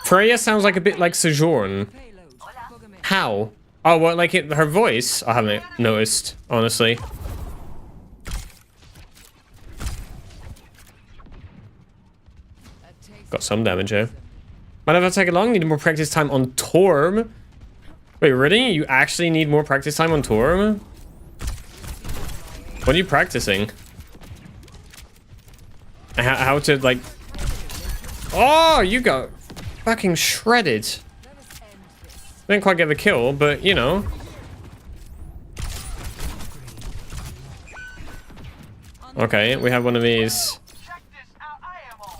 FREJA sounds like a bit like Sojourn. How? Oh, well, like her voice? I haven't noticed, honestly. Got some damage here. Might have to take it long. Need more practice time on Torm. Wait, really? You actually need more practice time on Torm? What are you practicing? How to, like... Oh, you got fucking shredded. Didn't quite get the kill, but, you know. Okay, we have one of these.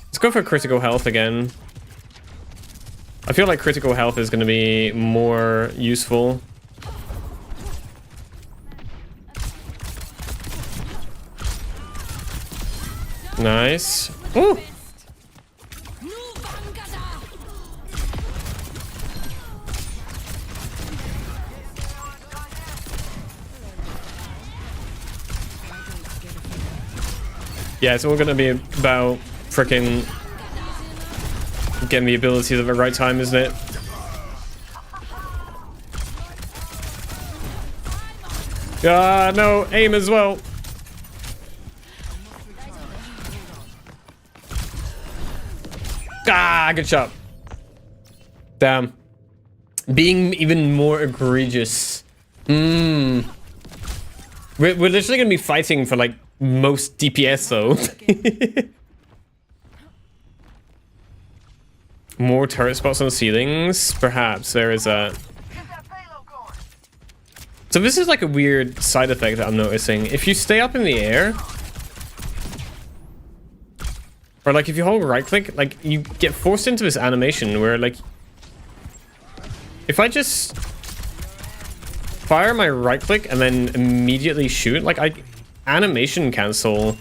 Let's go for critical health again. I feel like critical health is going to be more useful. Nice. Ooh. Yeah, it's all going to be about freaking getting the abilities at the right time, isn't it? Ah, no, aim as well. Ah, good shot. Damn. Being even more egregious. We're literally gonna be fighting for like most DPS though. More turret spots on the ceilings? Perhaps there is a... So this is like a weird side effect that I'm noticing. If you stay up in the air, or like if you hold right click, like you get forced into this animation where like, if I just fire my right click and then immediately shoot, like I animation cancel.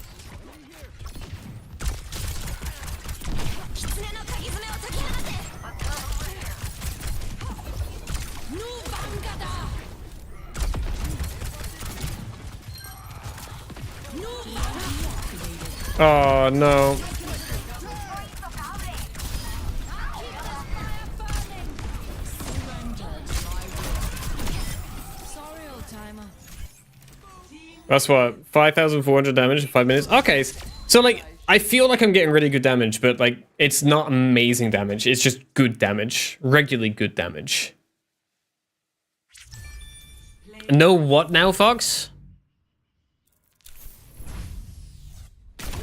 Oh no. That's what, 5,400 damage in 5 minutes? Okay, so like, I feel like I'm getting really good damage, but like, it's not amazing damage. It's just good damage. Regularly good damage. No what now, Fox?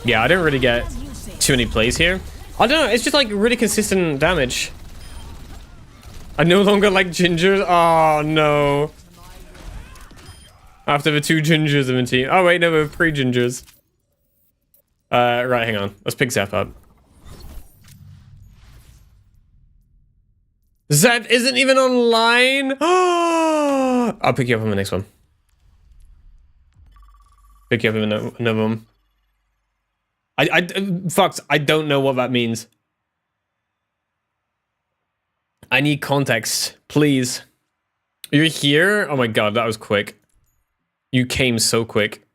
Yeah, I didn't really get too many plays here. I don't know, it's just like really consistent damage. I no longer like gingers. Oh no. After the 2 gingers in the team. Oh wait, no, we're 3 gingers. Right, hang on. Let's pick Zep up. Zep isn't even online. I'll pick you up on the next one. Pick you up in another one. Fox, I don't know what that means. I need context, please. You're here? Oh my god, that was quick. You came so quick.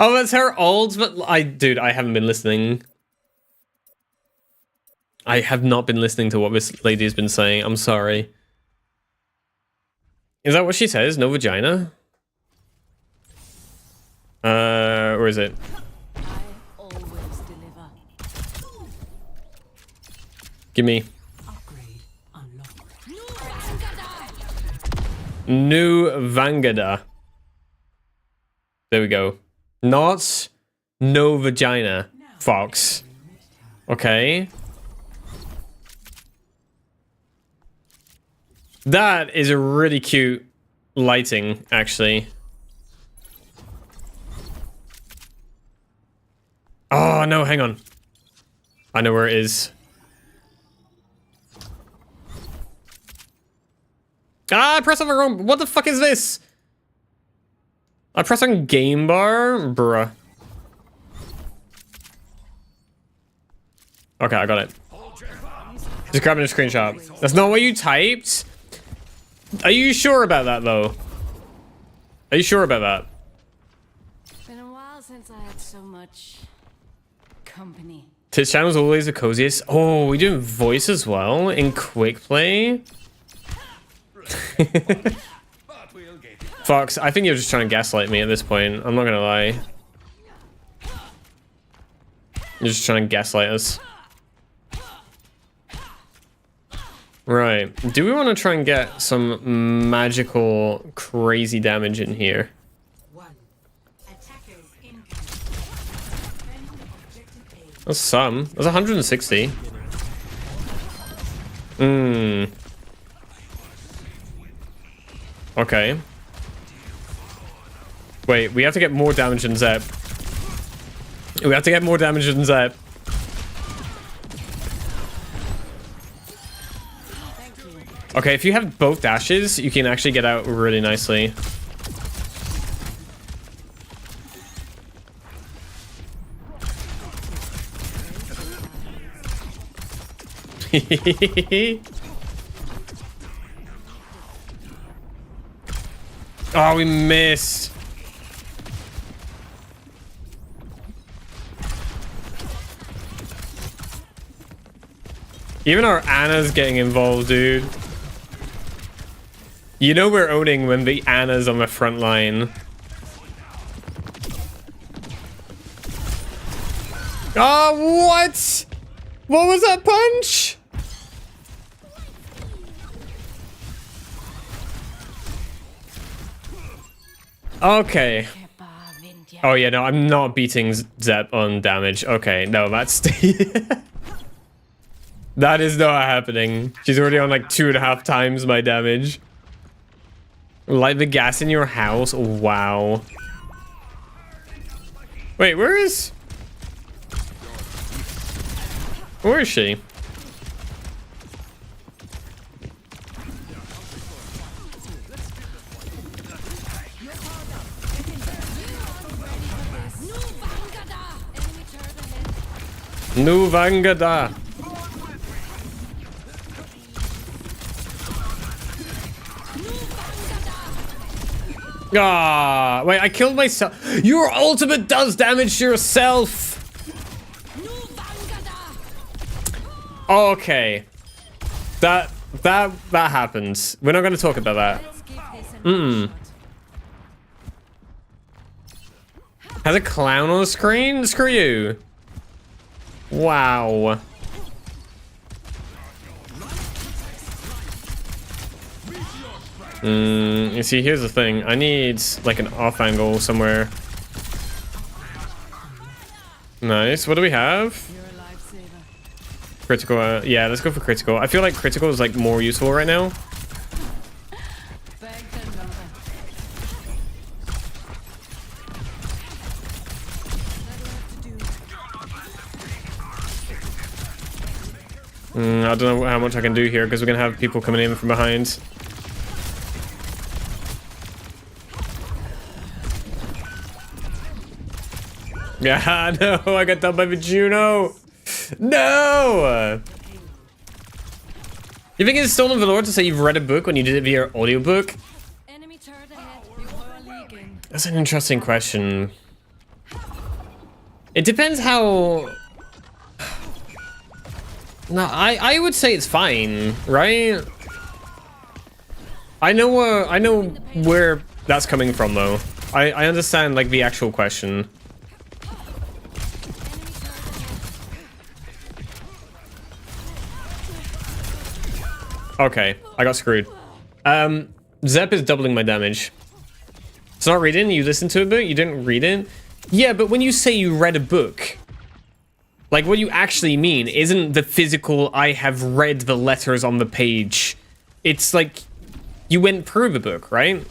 Oh, that's her old, but dude, I haven't been listening. I have not been listening to what this lady has been saying. I'm sorry. Is that what she says? No vagina? Where is it? I always deliver. Give me. Upgrade unlocked. New Vangada. There we go. Not no vagina, Fox. Okay. That is a really cute lighting, actually. Oh, no, hang on. I know where it is. Ah, I pressed on the wrong... What the fuck is this? I pressed on game bar? Bruh. Okay, I got it. Just grabbing a screenshot. That's not what you typed? Are you sure about that, though? Are you sure about that? Been a while since I had so much company. Twitch channel's always the coziest. Oh, we doing voice as well in quick play? Fox, I think you're just trying to gaslight me at this point. I'm not gonna lie. You're just trying to gaslight us. Right. Do we want to try and get some magical, crazy damage in here? That's some. That's 160. Okay. Wait, we have to get more damage than Zep. We have to get more damage than Zep. Okay, if you have both dashes, you can actually get out really nicely. Oh, we missed. Even our Anna's getting involved, dude. You know we're owning when the Anna's on the front line. Oh, what? What was that punch? Okay. Oh yeah, no, I'm not beating Zep on damage. Okay, no, that's... That is not happening. She's already on like 2.5 times my damage. Light the gas in your house? Wow. Wait, where is... Where is she? Nu Vangada. Ah, wait, I killed myself. Your ultimate does damage to yourself. Okay. That happens. We're not going to talk about that. Has a clown on the screen? Screw you. Wow. You see, here's the thing. I need like an off angle somewhere. Nice. What do we have? You're a lifesaver. Critical. Yeah, let's go for critical. I feel like critical is like more useful right now. Bagged another. I don't know how much I can do here because we're gonna have people coming in from behind. Yeah, no, I got done by the Juno. No. You think it's stolen valor to say you've read a book when you did it via audiobook? Enemy turret ahead. You are leaking. That's an interesting question. It depends how. No, I would say it's fine, right? I know where that's coming from though. I understand like the actual question. Okay, I got screwed. Zep is doubling my damage. It's not reading, you listened to a book, you didn't read it? Yeah, but when you say you read a book, like what you actually mean isn't the physical, I have read the letters on the page. It's like, you went through the book, right?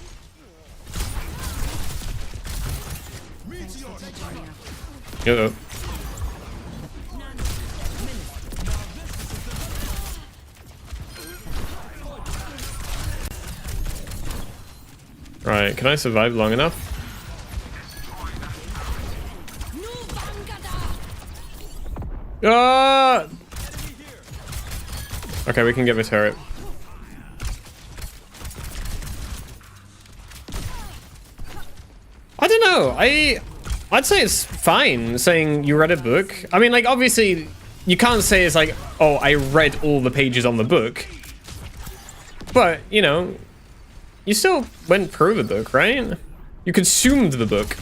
Uh-oh. Right, can I survive long enough? Ah! Okay, we can get the turret. I don't know. I'd say it's fine saying you read a book. I mean, like, obviously, you can't say it's like, oh, I read all the pages on the book. But, you know, you still went through the book, right? You consumed the book.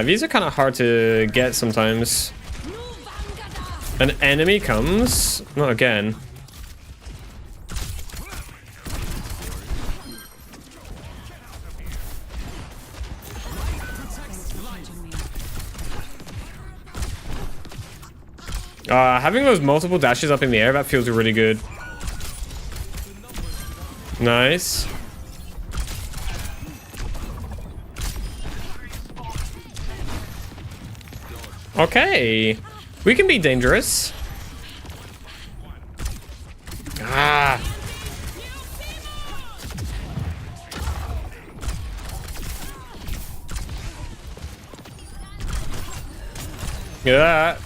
These are kind of hard to get sometimes. An enemy comes. Not again. Having those multiple dashes up in the air, that feels really good. Nice. Okay. We can be dangerous. Ah. Yeah.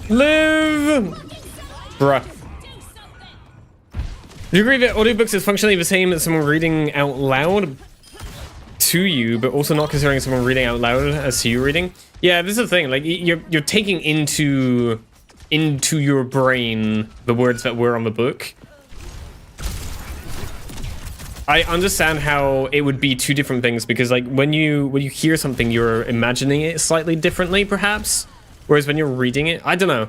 Live! Bruh. Do you agree that audiobooks is functionally the same as someone reading out loud to you, but also not considering someone reading out loud as to you reading? Yeah, this is the thing. Like, you're taking into your brain the words that were on the book. I understand how it would be two different things because, like, when you hear something, you're imagining it slightly differently, perhaps. Whereas when you're reading it, I don't know.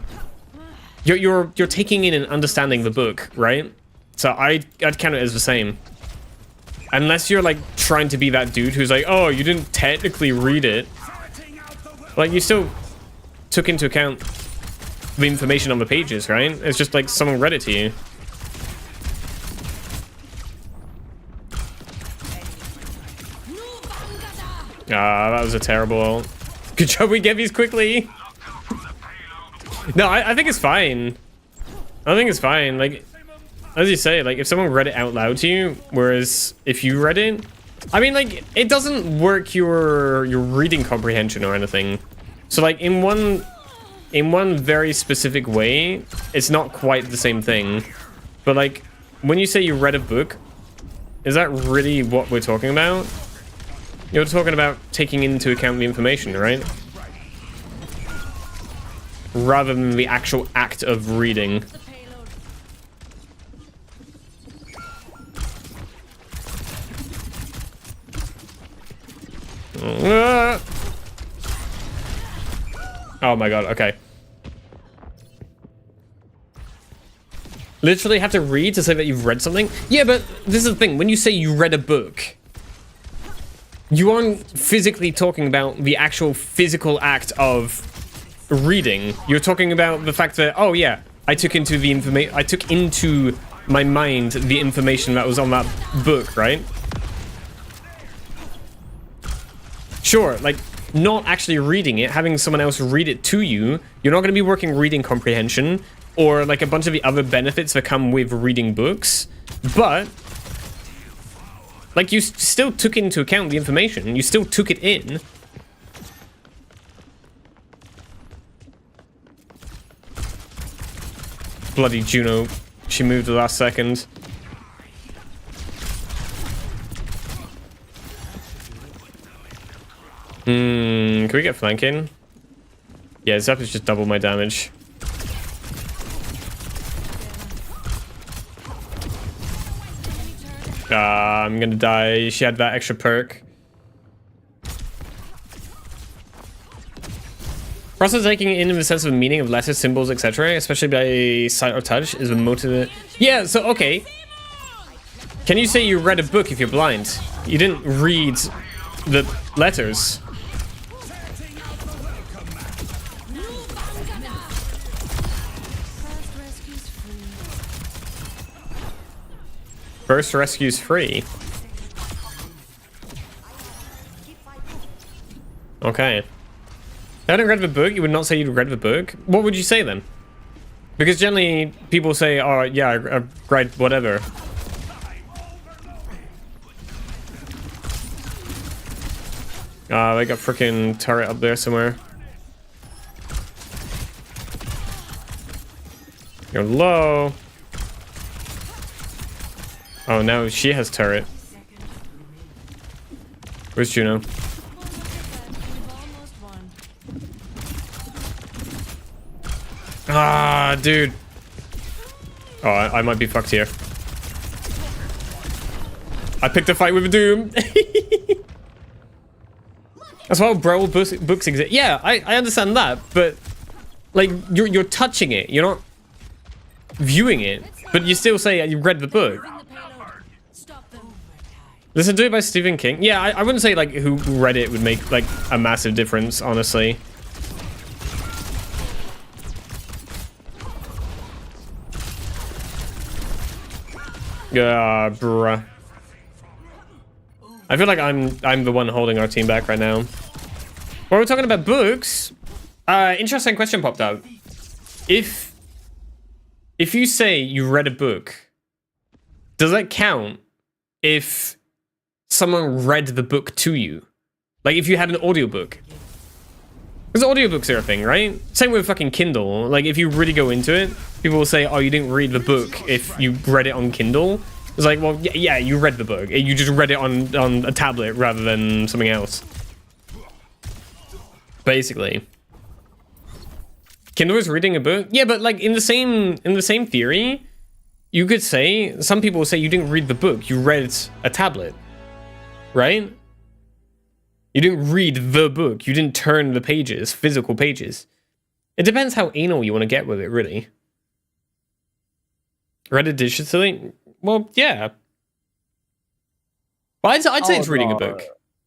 You're taking in and understanding the book, right? So I'd count it as the same. Unless you're like trying to be that dude who's like, oh, you didn't technically read it. Like you still took into account the information on the pages, right? It's just like someone read it to you. Ah, that was a terrible ult. Good job we get these quickly. No, I think it's fine. I think it's fine. Like, as you say, like, if someone read it out loud to you, whereas if you read it, I mean, like, it doesn't work your reading comprehension or anything. So, like, in one very specific way, it's not quite the same thing. But, like, when you say you read a book, is that really what we're talking about? You're talking about taking into account the information, right? Rather than the actual act of reading. Oh my god, okay. Literally have to read to say that you've read something? Yeah, but this is the thing. When you say you read a book, You aren't physically talking about the actual physical act of reading. You're talking about the fact that, oh yeah, I took into my mind the information that was on that book, right? Sure, like, not actually reading it, having someone else read it to you, you're not going to be working reading comprehension or like a bunch of the other benefits that come with reading books, but like you still took into account the information, you still took it in. Bloody Juno, she moved the last second. Can we get flanking? Yeah, Zap is just double my damage. I'm gonna die. She had that extra perk. Process taking in the sense of the meaning of letters, symbols, etc., especially by sight or touch, is the motive. Yeah, so okay. Can you say you read a book if you're blind? You didn't read the letters. First rescue's free. Okay. If I hadn't read the book, you would not say you'd read the book. What would you say then? Because generally people say, oh yeah, I read whatever. They got freaking turret up there somewhere. You're low. Oh, now she has turret. Where's Juno? Ah, dude. Oh, I might be fucked here. I picked a fight with Doom. That's why Brawl books exist. Yeah, I understand that, but like you're touching it. You're not viewing it, but you still say you read the book. Listen to it by Stephen King. Yeah, I wouldn't say like who read it would make like a massive difference, honestly. Bruh. I feel like I'm the one holding our team back right now. While we're talking about books, interesting question popped up. If you say you read a book, does that count if someone read the book to you? Like if you had an audiobook. Because audiobooks are a thing, right? Same with fucking Kindle. Like if you really go into it, people will say, oh, you didn't read the book if you read it on Kindle. It's like, well, yeah, you read the book. You just read it on a tablet rather than something else. Basically. Kindle is reading a book? Yeah, but like in the same theory, you could say, some people will say you didn't read the book, you read a tablet. Right? You didn't read the book, you didn't turn the pages, physical pages. It depends how anal you want to get with it, really. Read it digitally? Well, yeah. Well, I'd say it's reading a book.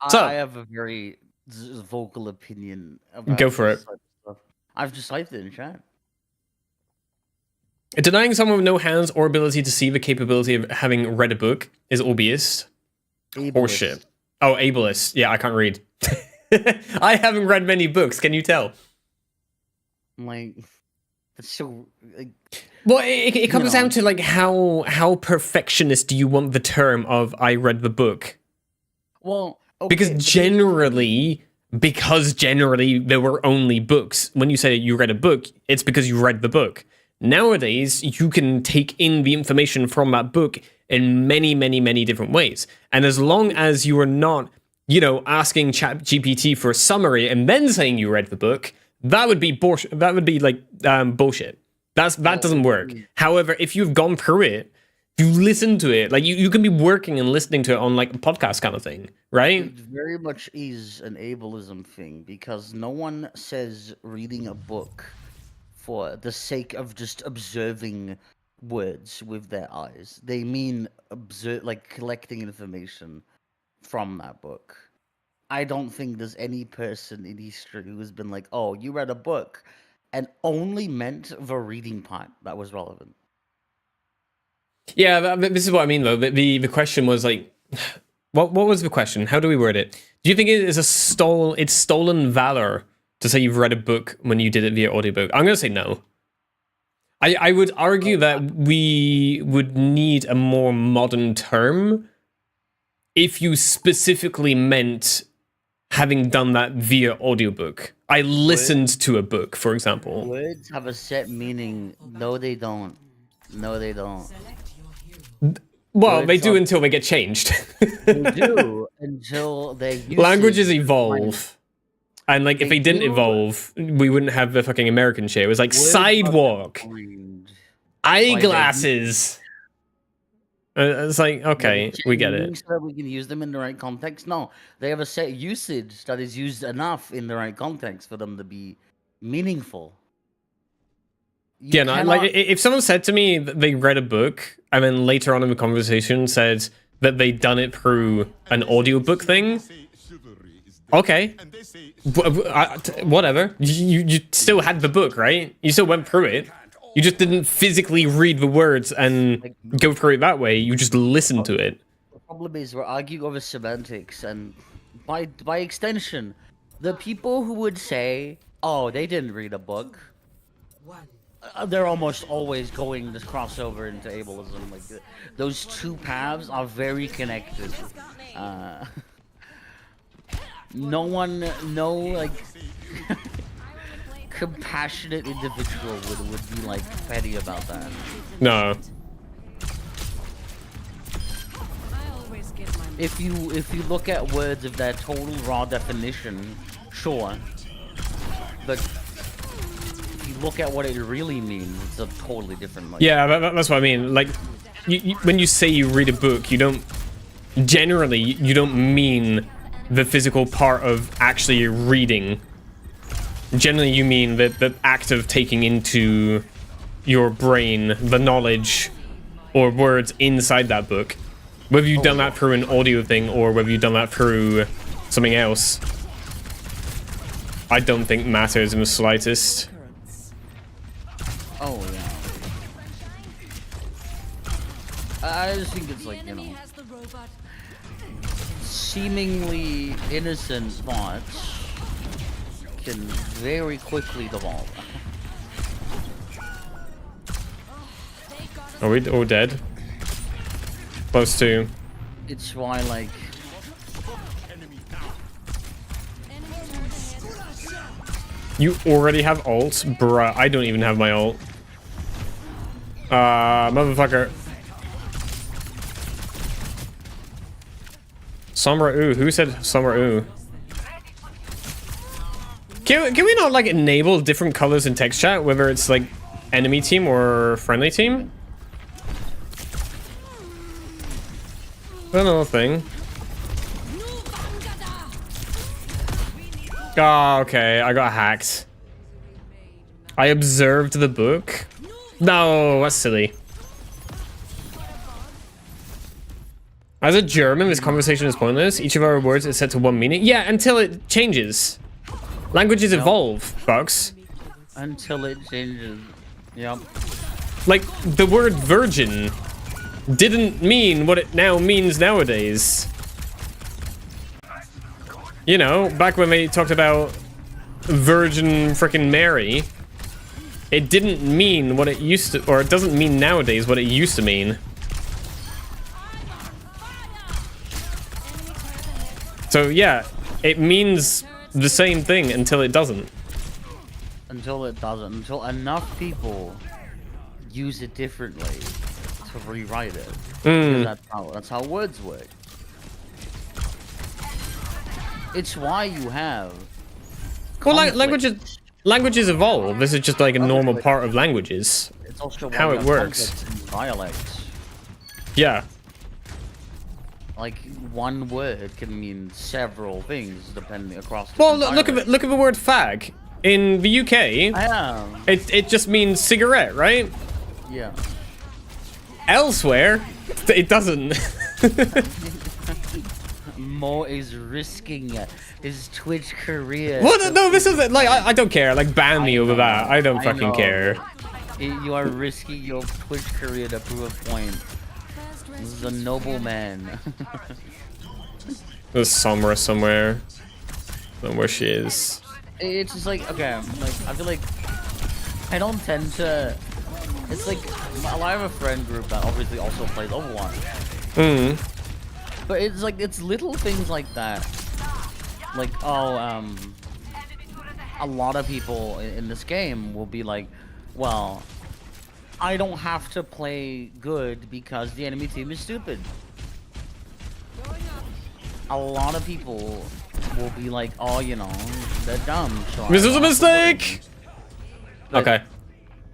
So, I have a very vocal opinion about go for it. type of stuff. I've just typed it in chat. Denying someone with no hands or ability to see the capability of having read a book is obvious. Horseshit. Oh, ableist. Yeah, I can't read. I haven't read many books. Can you tell? Like, that's so. Like, well, it comes down to like how perfectionist do you want the term of I read the book? Well, okay, because generally there were only books. When you say you read a book, it's because you read the book. Nowadays, you can take in the information from that book in many, many, many different ways. And as long as you are not, asking ChatGPT for a summary and then saying you read the book, that would be bullshit. That would be like bullshit. That doesn't work. However, if you've gone through it, you listen to it, like you can be working and listening to it on like a podcast kind of thing, right? It very much is an ableism thing because no one says reading a book for the sake of just observing words with their eyes. They mean collecting information from that book. I don't think there's any person in history who's been like, "Oh, you read a book," and only meant the reading part that was relevant. Yeah, this is what I mean though. The question was like, what was the question? How do we word it? Do you think it is it's stolen valor to say you've read a book when you did it via audiobook? I'm gonna say no. I would argue that we would need a more modern term if you specifically meant having done that via audiobook. I listened to a book, for example. Words have a set meaning. No, they don't. No, they don't. Well, Words they do are- until they get changed. They do until they Languages evolve. And like, if They they didn't do. evolve, we wouldn't have the fucking American shit. It was like Words are sidewalk, defined. eyeglasses. It's like, okay, we get it. So that we can use them in the right context. No, they have a set usage that is used enough in the right context for them to be meaningful. You Yeah, no, like cannot- if someone said to me that they read a book and then later on in the conversation said that they'd done it through an audiobook thing, okay, whatever. You still had the book, right? You still went through it. You just didn't physically read the words and go through it that way. You just listened to it. The problem is we're arguing over semantics, and by extension, the people who would say, "Oh, they didn't read a book," they're almost always going to cross over into ableism. Like those two paths are very connected. No like compassionate individual would be like petty about that. No. I always get my If you look at words of their total raw definition, sure. But if you look at what it really means, it's a totally different. Like, Yeah, that's what I mean. Like, when you say you read a book, you don't mean the physical part of actually reading. Generally, you mean the act of taking into your brain the knowledge or words inside that book. Whether you've done that through an audio thing or whether you've done that through something else, I don't think matters in the slightest. Oh yeah. I just think it's like, you enemy know, has the robot. seemingly innocent thoughts can very quickly devolve. Are we all dead? Close to. It's why, like, You already have ult? Bruh, I don't even have my ult. Motherfucker. Sombra ooh. Who said Sombra ooh? Can we not, like, enable different colors in text chat, whether it's, like, enemy team or friendly team? Another thing. Oh, okay. I got hacked. I observed the book. No, that's silly. As a German, this conversation is pointless. Each of our words is set to one meaning. Yeah, until it changes. Languages evolve, Bucks. until it changes. Yep. Like, the word virgin didn't mean what it now means nowadays. You know, back when they talked about Virgin frickin' Mary, it didn't mean what it used to, or it doesn't mean nowadays what it used to mean. So yeah, it means the same thing until it doesn't. Until it doesn't. Until enough people use it differently to rewrite it. Because that's how words work. It's why you have Well, conflict. languages evolve. This is just like a normal part of languages. It's also why how you it have works. conflicts in dialects. Yeah. Like one word can mean several things depending across. Well, different look at the word fag. In the UK, dialects. it just means cigarette, right? Yeah. Mo is risking his Twitch career. What? No, this is like I don't care. Like ban me over that. I don't fucking care. You are risking your Twitch career to prove a point. This is a noble man. There's Samra somewhere. I don't know where she is. It's just like, okay, like I feel like I don't tend to. It's like I have a friend group that obviously also plays Overwatch. But it's like it's little things like that. Like a lot of people in this game will be like, well, I don't have to play good because the enemy team is stupid. A lot of people will be like, oh, you know, they're dumb. So This is a mistake! Okay.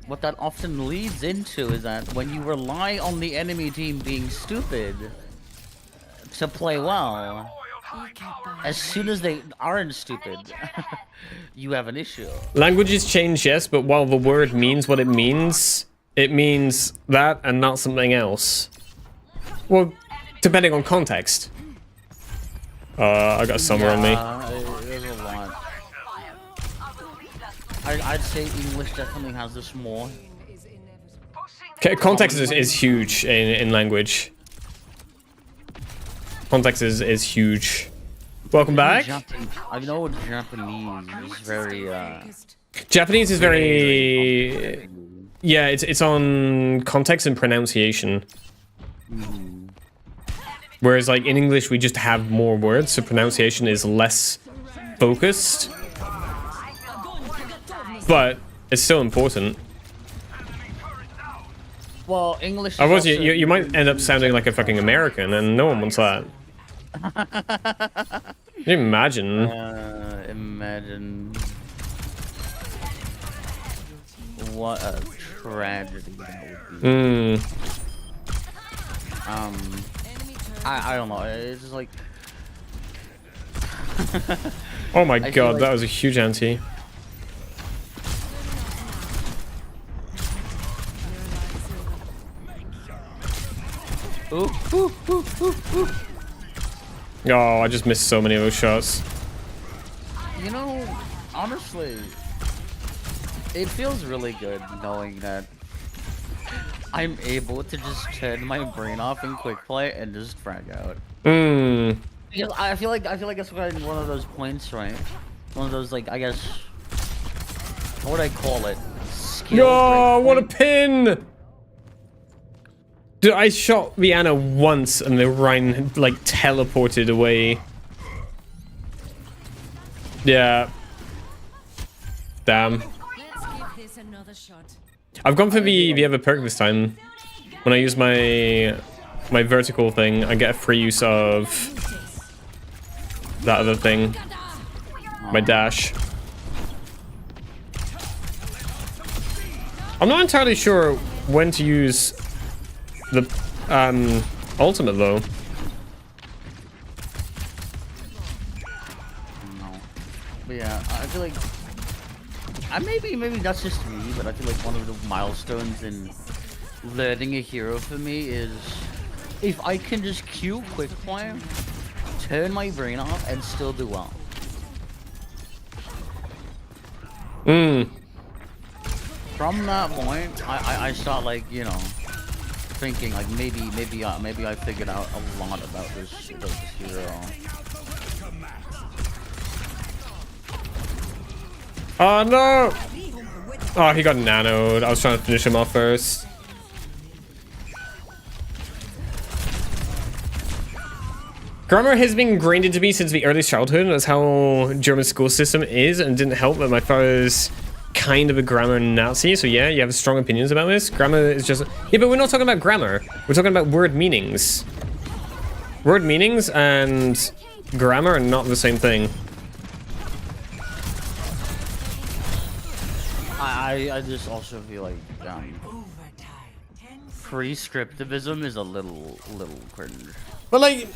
What that often leads into is that when you rely on the enemy team being stupid to play well, as soon as they aren't stupid, you have an issue. Languages change, yes, but while the word means what it means that and not something else. Well, depending on context. I got somewhere on me. There's a lot. I'd say English definitely has this more. Okay, context is huge in language. Context is huge. Welcome back. I know Japanese is very Japanese is very yeah, it's on context and pronunciation. Whereas like in English we just have more words, so pronunciation is less focused. But it's still important. well, English. Otherwise, you might end up sounding like a fucking American, and no one wants that. Can you imagine? Imagine what a tragedy that would be. I don't know. It's just like. Oh my god, that was a huge anti. Oh, I just missed so many of those shots. You know, honestly, it feels really good knowing that I'm able to just turn my brain off in quick play and just frag out. Because I feel like that's one of those points, right? One of those, like, I guess, what would I call it? Skill Oh, break what a point? pin! Dude, I shot Rihanna once and the Rhine like teleported away. Yeah. Damn. Let's give this another shot. I've gone for the other perk this time. When I use my vertical thing, I get a free use of that other thing. My dash. I'm not entirely sure when to use the ultimate though. No. But yeah, I feel like maybe that's just me, but I feel like one of the milestones in learning a hero for me is if I can just Q quick play, turn my brain off, and still do well. From that point, I start, like, you know, thinking like maybe I figured out a lot about this hero. Oh no! Oh, he got nanoed. I was trying to finish him off first. Grammar has been ingrained into me since the earliest childhood. That's how German school system is, and it didn't help that my father's kind of a grammar Nazi. So yeah, you have strong opinions about this. Grammar is just... Yeah, but we're not talking about grammar. We're talking about word meanings. Word meanings and grammar are not the same thing. I just also feel like prescriptivism is a little cringe. But like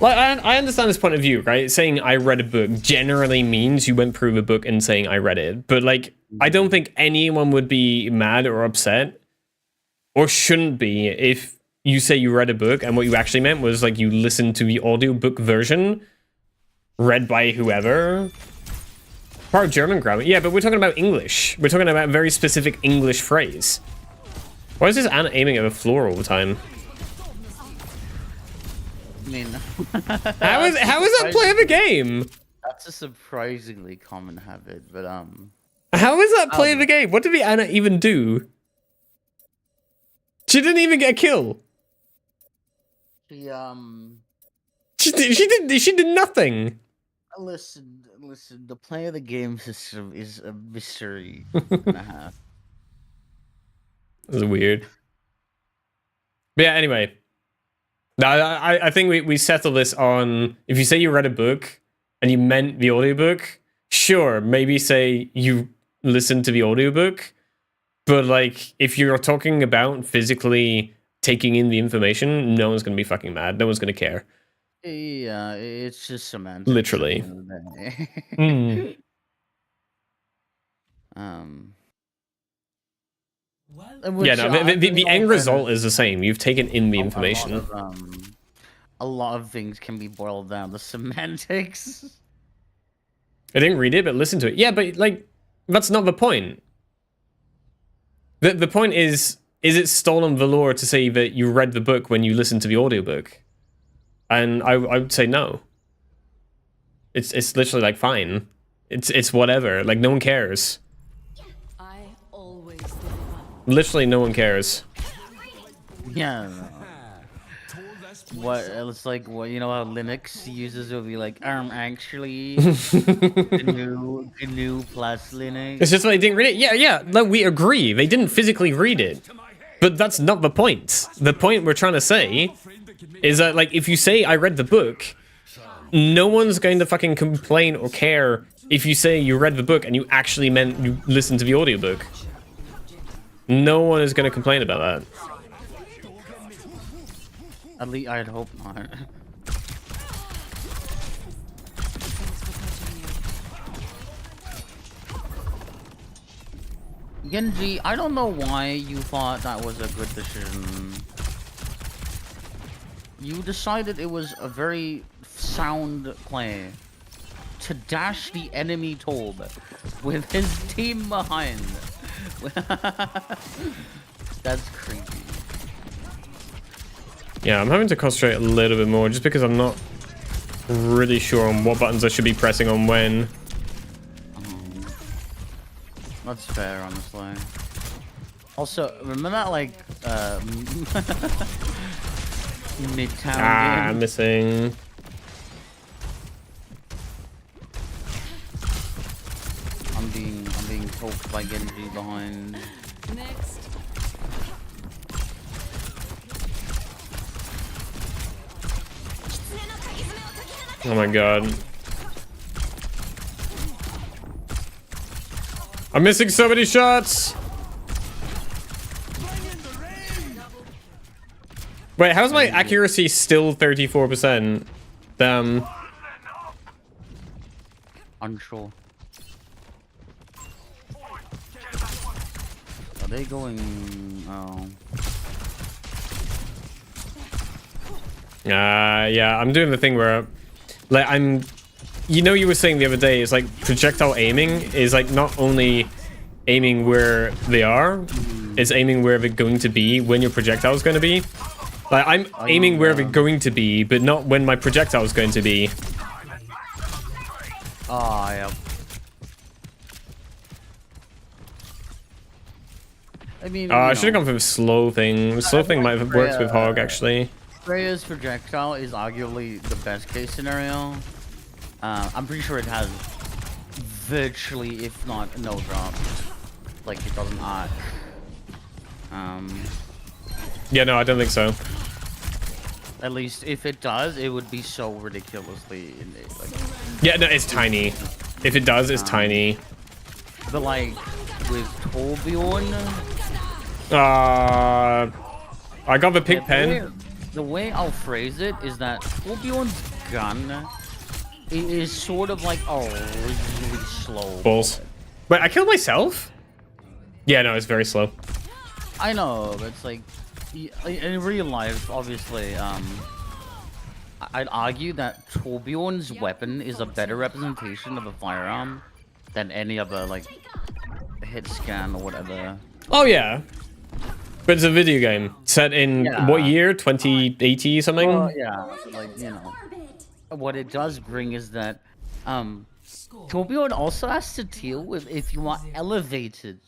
I understand this point of view, right? Saying I read a book generally means you went through the book and saying I read it. But like, I don't think anyone would be mad or upset or shouldn't be if you say you read a book and what you actually meant was like you listened to the audiobook version read by whoever. Part of German grammar. Yeah, but we're talking about English. We're talking about a very specific English phrase. Why is this Anna aiming at the floor all the time? I mean, How is that play of the game? that's a surprisingly common habit, but How is that play of the game? What did the Anna even do? She didn't even get a kill. she She did nothing. listen, the play of the game system is a mystery and a half. That was weird. But yeah, anyway. No, I think we settle this on, if you say you read a book and you meant the audiobook, sure, maybe say you listened to the audiobook, but like if you're talking about physically taking in the information, no one's gonna be fucking mad. No one's gonna care. Yeah, it's just semantics. Literally. at the end of the day. Mm. Yeah, no, the end result is the same. You've taken in the information. A lot of things can be boiled down to semantics. I didn't read it, but listen to it. Yeah, but like, that's not the point. The point is it stolen valor to say that you read the book when you listened to the audiobook? And I would say no. It's literally like fine. It's whatever. Like no one cares. I always did well. Literally no one cares. Yeah. What it's like? What you know how Linux uses will be like actually GNU plus Linux. It's just like they didn't read it. Yeah. No, we agree. They didn't physically read it. But that's not the point. The point we're trying to say is that like if you say I read the book, no one's going to fucking complain or care if you say you read the book and you actually meant you listened to the audiobook. No one is going to complain about that. At least I'd hope not. Genji, I don't know why you thought that was a good decision. You decided it was a very sound play to dash the enemy Tob with his team behind. That's creepy. Yeah, I'm having to concentrate a little bit more just because I'm not really sure on what buttons I should be pressing on when. That's fair, honestly. Also, remember that, like, Midtown game? Missing. I'm being poked by Genji behind. Next. Oh my god. I'm missing so many shots! Wait, how's my accuracy still 34%? Damn. Unsure. Are they going... Oh. Yeah, I'm doing the thing where... Like, I'm... You know, you were saying the other day, is like projectile aiming is like not only aiming where they are, it's aiming where they're going to be when your projectile is going to be. Like, I'm aiming where they're going to be, but not when my projectile is going to be. Oh, yeah. I mean, I should have gone for the slow thing. The slow thing might have worked with Hog, actually. FREJA's projectile is arguably the best case scenario. I'm pretty sure it has virtually, if not no drop. Like, it doesn't arc. Yeah, no, I don't think so. At least if it does, it would be so ridiculously like. Yeah, no, it's tiny. If it does, it's tiny. But like with Torbjorn, I got the pig pen. The way I'll phrase it is that Torbjorn's gun is sort of like a really slow Balls. Wait, I killed myself? Yeah, no, it's very slow. I know, but it's like in real life, obviously, I'd argue that Torbjorn's weapon is a better representation of a firearm than any other, like, hit scan or whatever. Oh yeah, but it's a video game set in what Yeah. year? 2080 something. Well, yeah, like, you know, what it does bring is that, Torbjorn also has to deal with if you are elevated,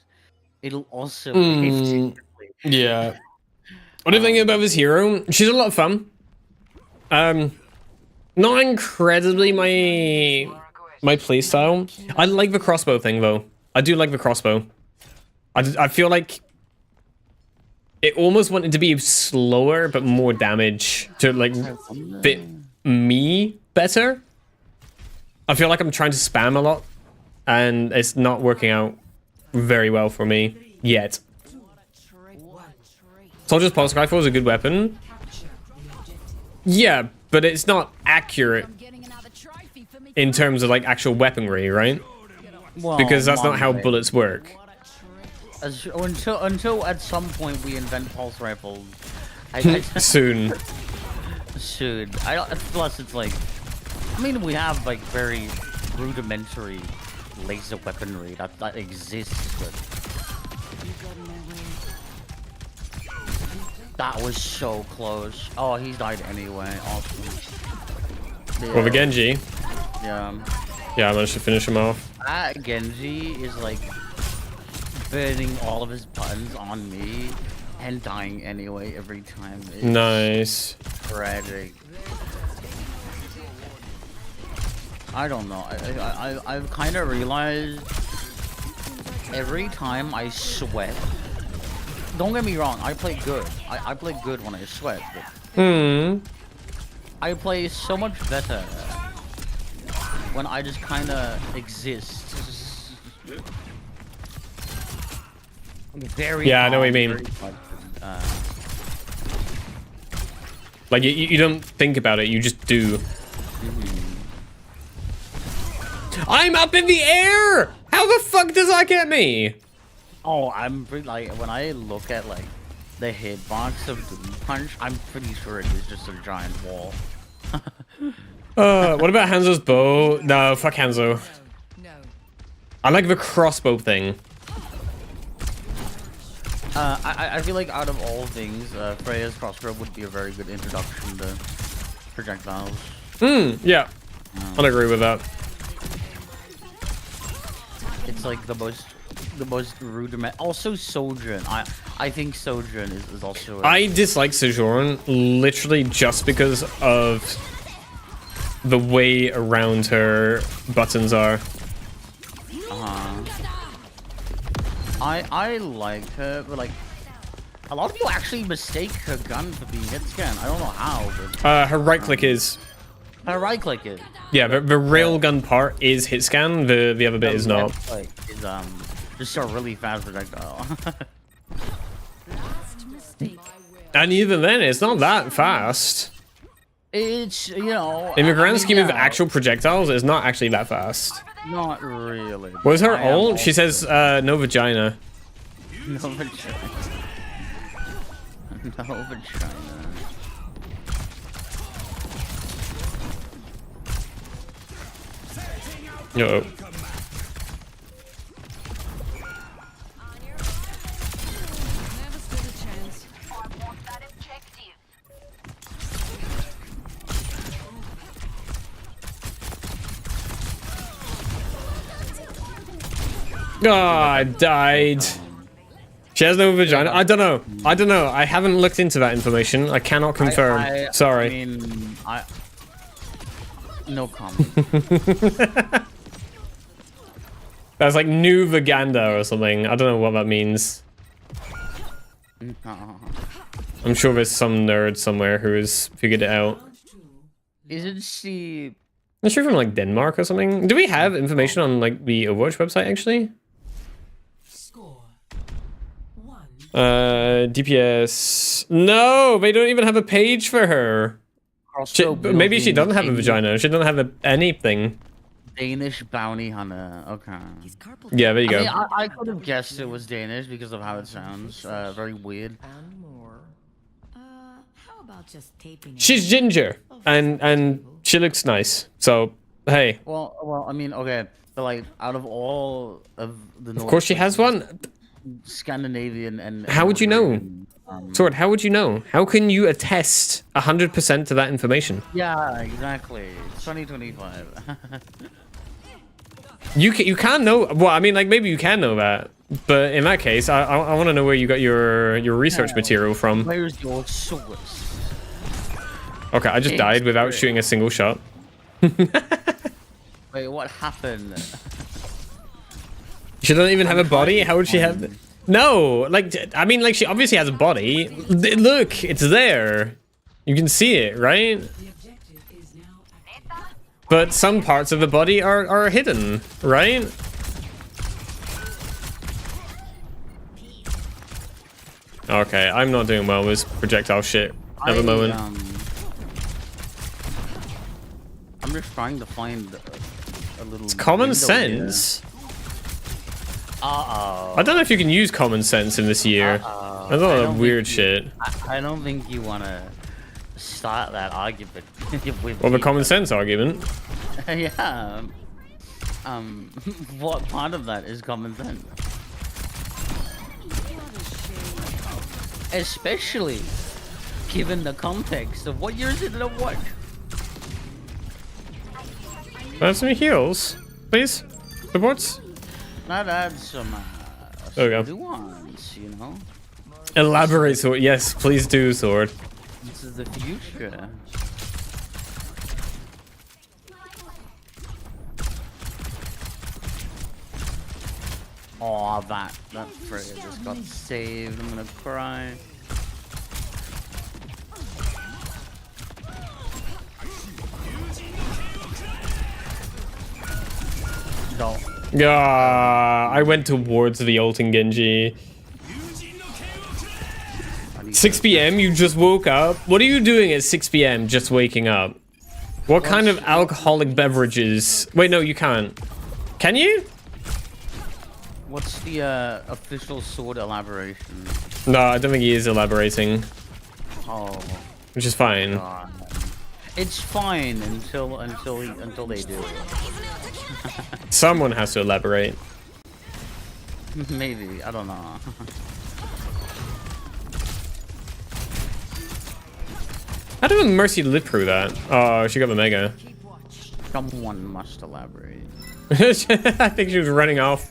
it'll also behave differently. Yeah. What do you think about this hero? She's a lot of fun. Not incredibly my playstyle. I like the crossbow thing though. I do like the crossbow. I feel like it almost wanted to be slower but more damage to like fit me better. I feel like I'm trying to spam a lot and it's not working out very well for me yet. Soldier's Pulse Rifle is a good weapon. Yeah, but it's not accurate in terms of like actual weaponry, right? Well, Because that's not how one way. bullets work. Until at some point we invent pulse rifles. I Soon. should. I don't. Plus, it's like, I mean, we have like very rudimentary laser weaponry that exists, but that was so close. Oh, he died anyway. Awesome. Yeah. Well, the Genji. Yeah. Yeah, I managed to finish him off. That Genji is like burning all of his buttons on me and dying anyway every time. It's Nice. tragic. I don't know. I've kind of realized every time I sweat. Don't get me wrong. I play good. I play good when I sweat. But I play so much better when I just kind of exist. Very. Yeah, I know what you calm, mean. very collected, Like, you don't think about it, you just do. I'm up in the air! How the fuck does that get me? Oh, I'm pretty, like, when I look at like the hitbox of Doom Punch, I'm pretty sure it is just a giant wall. What about Hanzo's bow? No, fuck Hanzo. No. I like the crossbow thing. I feel like out of all things, Freya's crossbow would be a very good introduction to projectiles. Yeah. I'd agree with that. It's like the most rudiment. Also, Sojourn. I think Sojourn is also. I dislike Sojourn literally just because of the way around her buttons are. I like her, but like a lot of people actually mistake her gun for being hit scan. I don't know how, but Her right click is. her right click is. Yeah, the railgun part is hit scan, the other bit is not. Left click is just a really fast projectile. Last mistake. And even then, it's not that fast. It's, you know, In the grand I mean, scheme of yeah, actual projectiles, it's not actually that fast. not really. What was her I am ult? She also- says, no vagina. no vagina. No vagina. Uh-oh. Never stood a chance. Oh, I died. She has no vagina. I don't know. I don't know. I haven't looked into that information. I cannot confirm. Sorry. I mean, no comment. That's like new Vaganda or something. I don't know what that means. I'm sure there's some nerd somewhere who has figured it out. Isn't she? I'm sure from like Denmark or something. Do we have information on like the Overwatch website actually? Score. 1. DPS. No, they don't even have a page for her. Maybe she doesn't have a vagina. She doesn't have anything. Danish bounty hunter. Okay. He's carpal Yeah, there you I go. mean, I could have guessed it was Danish because of how it sounds. Very weird. and more. about just taping it? She's ginger, and she looks nice. So hey, Well, I mean, okay, but like out of all of the of course she has one. Scandinavian and How would you know? Norwegian, Sword, how would you know? How can you attest 100% to that information? Yeah, exactly. It's 2025. You can't know. Well, I mean, like maybe you can know that, but in that case, I want to know where you got your research material from. Where's your source? Okay, I just died without shooting a single shot. Wait, what happened? She doesn't even have a body. How would she have? No, like I mean, like she obviously has a body. Look, it's there. You can see it, right? But some parts of the body are hidden, right? Okay, I'm not doing well with projectile shit at the moment. I'm just trying to find a little. It's common window sense. Here. Uh-oh. I don't know if you can use common sense in this year. That's a lot of weird shit. I don't think you want to start that argument with Well, the me. common sense argument. Yeah. What part of that is common sense? Especially given the context of what year is it and what? Have some heals, please. Supports. Not add some, There we go. nuance, you know? Elaborate, sword. Yes, please do, sword. This is the future. Oh, that FREJA just got saved. I'm gonna cry. No. Yeah, I went towards the ult in Genji. 6 p.m. You just woke up. What are you doing at 6 p.m. just waking up? What kind of alcoholic beverages? Wait, no, you can't. Can you? What's the official sword elaboration? No, I don't think he is elaborating, Oh, which is fine. God. It's fine until they do. Someone has to elaborate. Maybe, I don't know. How did Mercy live through that? Oh, she got the mega. Someone must elaborate. I think she was running off.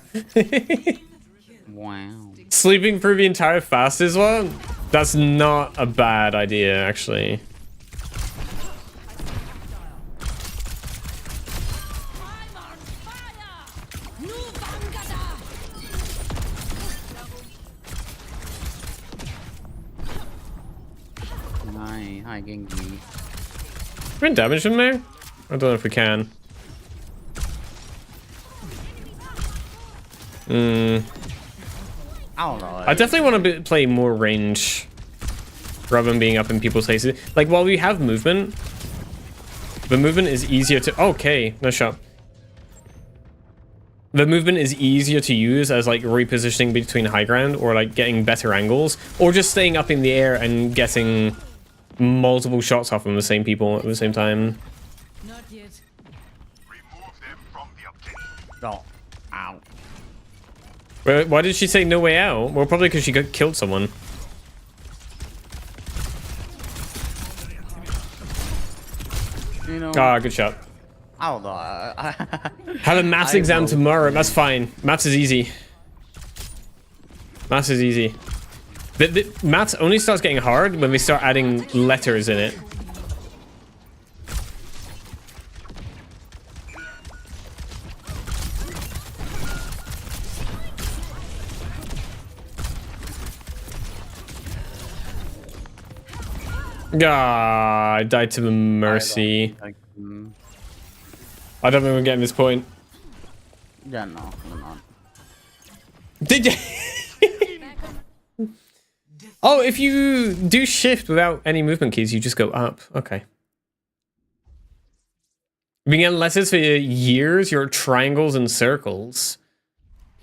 Wow. Sleeping through the entire fast as well? That's not a bad idea, actually. Hi, Genji. Can we damage him there? I don't know if we can. I don't know. I definitely want to play more range rather than being up in people's faces. Like, while we have movement, the movement is easier to... Okay, no shot. The movement is easier to use as, like, repositioning between high ground or, like, getting better angles. Or just staying up in the air and getting multiple shots off from the same people at the same time. Not yet. No. Ow. Why did she say no way out? Well, probably because she got killed someone. You know. Ah, good shot. I don't know. Have a maths exam tomorrow. That's fine. Maths is easy. Maths is easy. The maths only starts getting hard when we start adding letters in it. Ah, I died to the Mercy. I don't think we're getting this point. Yeah, no, we're not. Did you? Oh, if you do shift without any movement keys, you just go up. Okay. Being getting letters for years, your triangles and circles.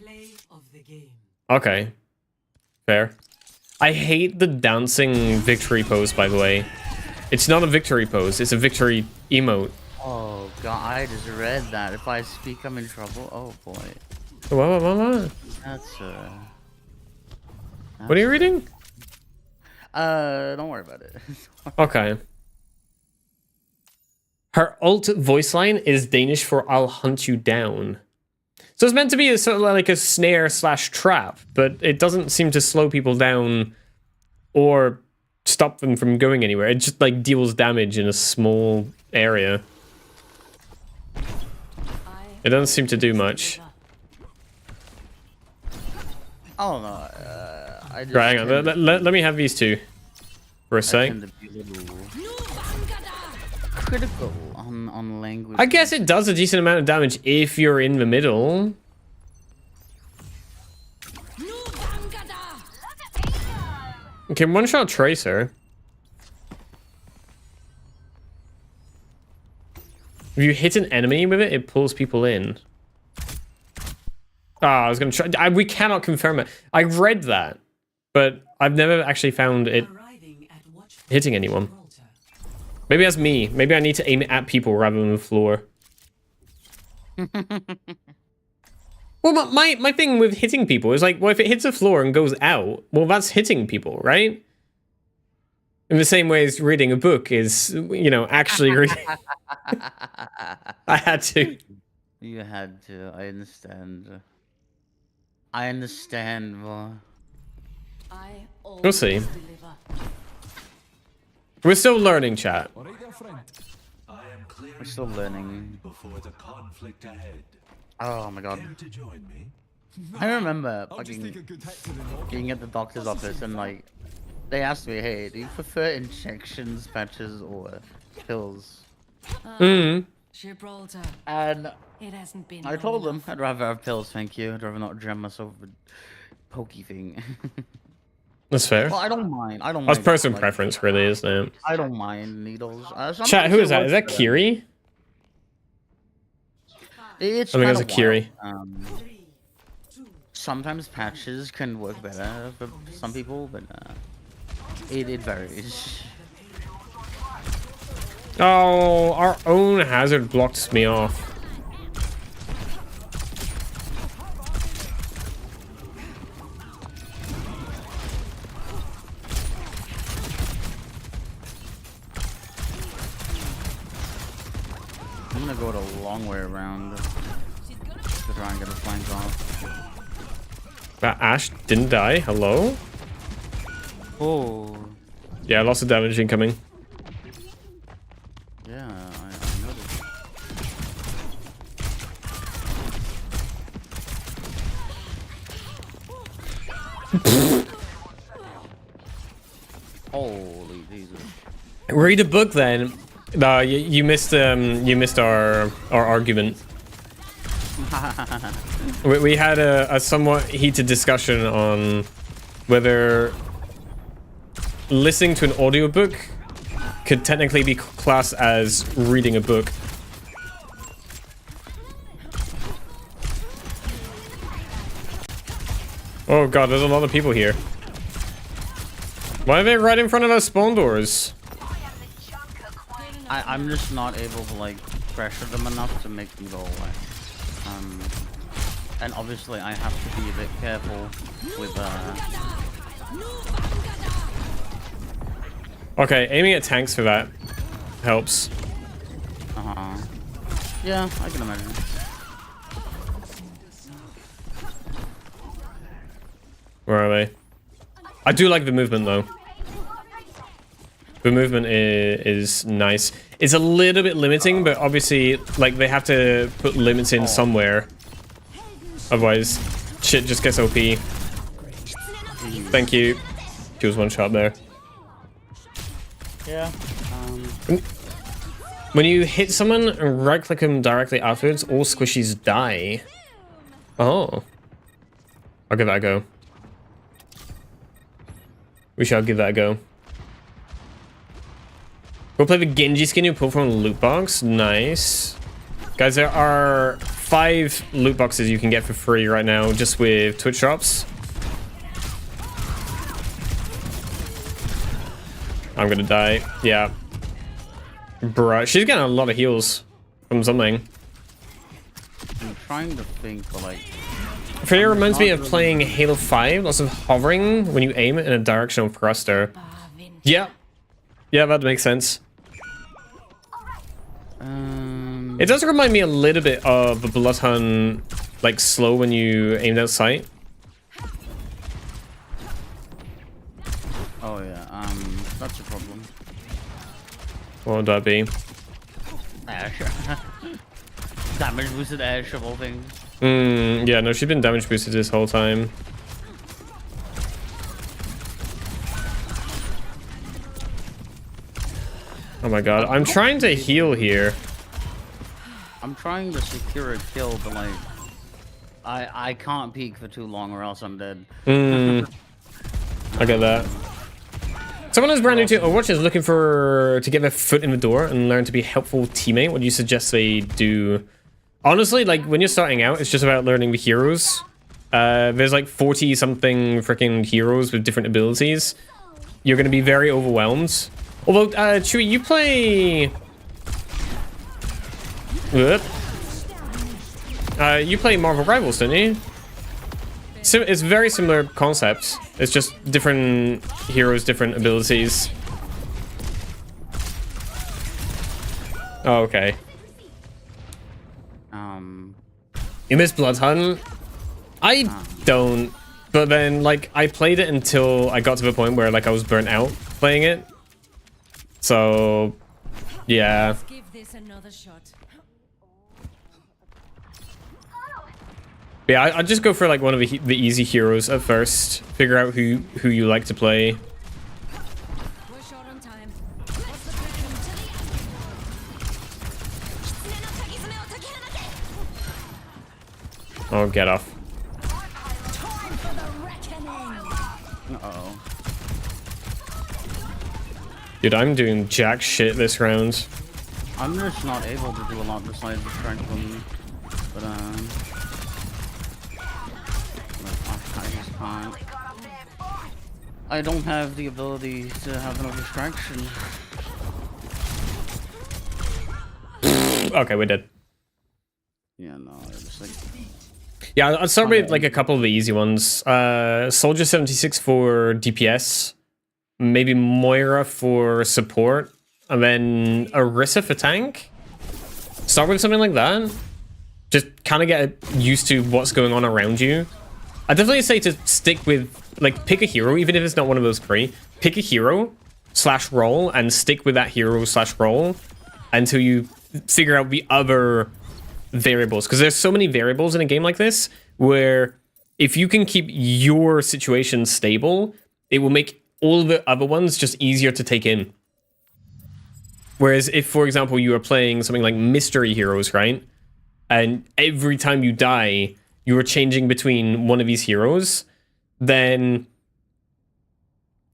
Play of the game. Okay. Fair. I hate the dancing victory pose, by the way. It's not a victory pose. It's a victory emote. Oh god, I just read that. If I speak, I'm in trouble. Oh boy. What? That's What are you reading? Don't worry about it. Okay. Her alt voice line is Danish for "I'll hunt you down." So it's meant to be a sort of like a snare / trap, but it doesn't seem to slow people down or stop them from going anywhere. It just like deals damage in a small area. It doesn't seem to do much. Oh no, I just Right, hang on. tend to- Let me have these two for a I sec. tend to be a little critical on language. I guess it does a decent amount of damage if you're in the middle. Okay, one-shot Tracer. If you hit an enemy with it, it pulls people in. Ah, I was gonna try. We cannot confirm it. I read that, but I've never actually found it hitting anyone. Maybe that's me. Maybe I need to aim it at people rather than the floor. Well, my thing with hitting people is like, well, if it hits the floor and goes out, well, that's hitting people, right? In the same way as reading a book is, you know, actually reading. I had to. You had to. I understand. I understand. We'll see. We're still learning, chat. I am clearing We're still learning. before the conflict ahead. Oh my god. Care to join me? I remember fucking being at the doctor's office and like they asked me, hey, do you prefer injections, patches, or pills? Gibraltar. And It hasn't been. I long told them enough. I'd rather have pills, thank you. I'd rather not jam myself with a pokey thing. That's fair. Well, I don't mind. I don't That's mind. personal like, preference, really, isn't it? I don't mind needles. Chat, who is that? Is that Kiri? Kiri? It's I think it's kinda a Kiri. wild. Sometimes patches can work better for some people, but it varies. Oh, our own hazard blocked me off. I'm gonna go the long way around to try and get a flank off. That Ash didn't die. Hello? Oh, Yeah, lots of damage incoming. yeah, I noticed. Holy Jesus. Read a book then. No, you missed our argument. We had a somewhat heated discussion on whether listening to an audiobook could technically be classed as reading a book. Oh god, there's a lot of people here. Why are they right in front of our spawn doors? I'm just not able to like pressure them enough to make them go away. And obviously I have to be a bit careful with Okay, aiming at tanks for that helps. yeah, I can imagine. Where are they? I do like the movement though. The movement is nice. It's a little bit limiting, but obviously, like, they have to put limits in somewhere. Otherwise, shit just gets OP. Thank you. She was one shot there. Yeah. When you hit someone and right-click them directly afterwards, all squishies die. Oh. I'll give that a go. We shall give that a go. We'll play the Genji skin you pull from a loot box. Nice. Guys, there are 5 loot boxes you can get for free right now just with Twitch shops. I'm gonna die. Yeah. Bruh, she's getting a lot of heals from something. I'm trying to think, but like... Freya reminds me of playing Halo 5, lots of hovering when you aim in a directional thruster. Yeah. Yeah, that makes sense. It does remind me a little bit of the Bloodhound, like slow when you aim at sight. Oh yeah, that's a problem. What would that be? Ash. Damage boosted Ash of all things. Yeah, no, she's been damage boosted this whole time. Oh my god, I'm trying to heal here. I'm trying to secure a kill, but like, I can't peek for too long or else I'm dead. I get that. Someone who's brand new to Overwatch is looking to get their foot in the door and learn to be a helpful teammate. What do you suggest they do? Honestly, like when you're starting out, it's just about learning the heroes. There's like 40 something freaking heroes with different abilities. You're going to be very overwhelmed. Although, Chewie, you play... you play Marvel Rivals, don't you? It's very similar concepts. It's just different heroes, different abilities. Oh, okay. You miss Bloodhound? I don't. But then, like, I played it until I got to the point where, like, I was burnt out playing it. So, yeah. Let's give this another shot. Yeah, I'd just go for like one of the easy heroes at first. Figure out who you like to play. We're short on time. What's the Oh, get off. Uh-oh. Dude, I'm doing jack shit this round. I'm just not able to do a lot besides distract them. But, I just can't. I don't have the ability to have no distraction. Okay, we're dead. Yeah, no, it's just like... Yeah, I'll start with like a couple of the easy ones. Soldier 76 for DPS. Maybe Moira for support. And then Orisa for tank. Start with something like that. Just kind of get used to what's going on around you. I definitely say to stick with, like, pick a hero, even if it's not one of those three. Pick a hero / role and stick with that hero / role until you figure out the other variables. Because there's so many variables in a game like this where if you can keep your situation stable, it will make all the other ones just easier to take in. Whereas if, for example, you are playing something like Mystery Heroes, right? And every time you die, you are changing between one of these heroes, then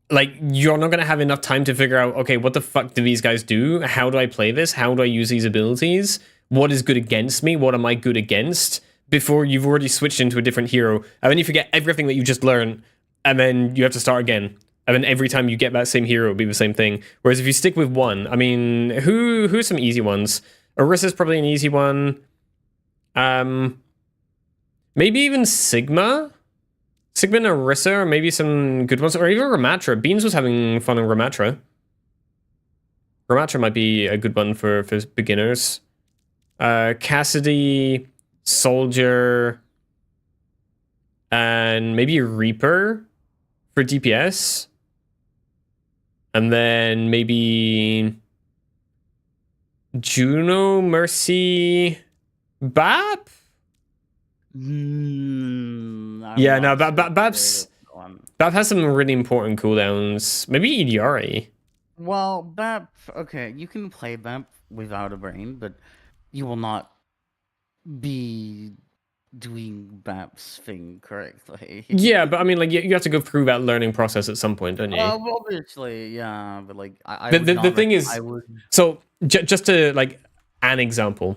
like you're not going to have enough time to figure out, okay, what the fuck do these guys do? How do I play this? How do I use these abilities? What is good against me? What am I good against? Before you've already switched into a different hero. And then you forget everything that you just learned, and then you have to start again. And then every time you get that same hero, it'll be the same thing. Whereas if you stick with one, I mean, who's some easy ones? Orisa's probably an easy one. Maybe even Sigma? Sigma and Orisa, or maybe some good ones. Or even Ramatra. Beans was having fun on Ramatra. Ramatra might be a good one for beginners. Cassidy, Soldier, and maybe Reaper for DPS. And then maybe Juno, Mercy, Bap? Yeah, no, Bap has some really important cooldowns. Maybe Idiari. Well, BAP, okay, you can play BAP without a brain, but you will not be doing BAP's thing correctly. Yeah, but I mean, like, you have to go through that learning process at some point, don't you? Obviously, yeah, but like, The thing is, so just to, like, an example.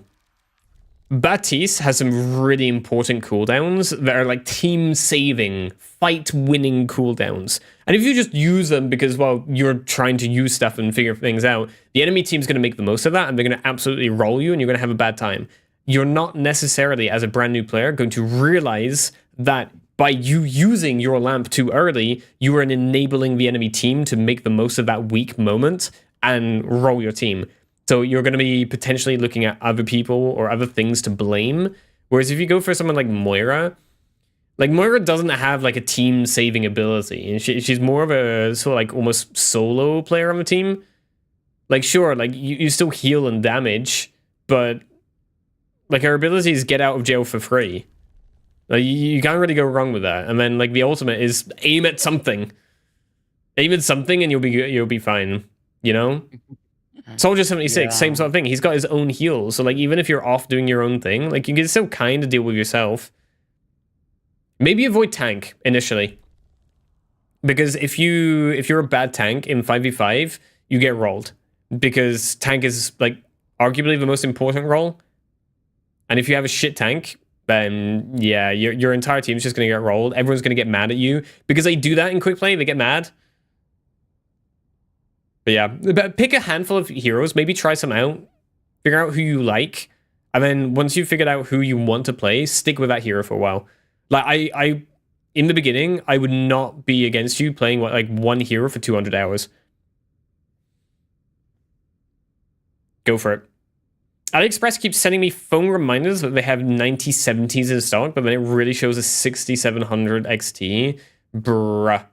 Baptiste has some really important cooldowns that are like team saving, fight winning cooldowns. And if you just use them because, well, you're trying to use stuff and figure things out, the enemy team's going to make the most of that and they're going to absolutely roll you and you're going to have a bad time. You're not necessarily, as a brand new player, going to realize that by you using your lamp too early, you are enabling the enemy team to make the most of that weak moment and roll your team. So you're going to be potentially looking at other people or other things to blame. Whereas if you go for someone like Moira doesn't have like a team saving ability. And she's more of a sort of like almost solo player on the team. Like, sure, like you still heal and damage, but like her ability is get out of jail for free. Like you can't really go wrong with that. And then like the ultimate is aim at something. Aim at something and you'll be fine, you know? Soldier 76, same sort of thing. He's got his own heals. So like even if you're off doing your own thing, like you can still kind of deal with yourself. Maybe avoid tank initially. Because if you're a bad tank in 5v5, you get rolled. Because tank is like arguably the most important role. And if you have a shit tank, then yeah, your entire team's just gonna get rolled. Everyone's gonna get mad at you. Because they do that in quick play, they get mad. But yeah, pick a handful of heroes, maybe try some out, figure out who you like, and then once you've figured out who you want to play, stick with that hero for a while. Like I in the beginning, I would not be against you playing like one hero for 200 hours. Go for it. AliExpress keeps sending me phone reminders that they have 9070s in stock, but then it really shows a 6700 XT. Bruh.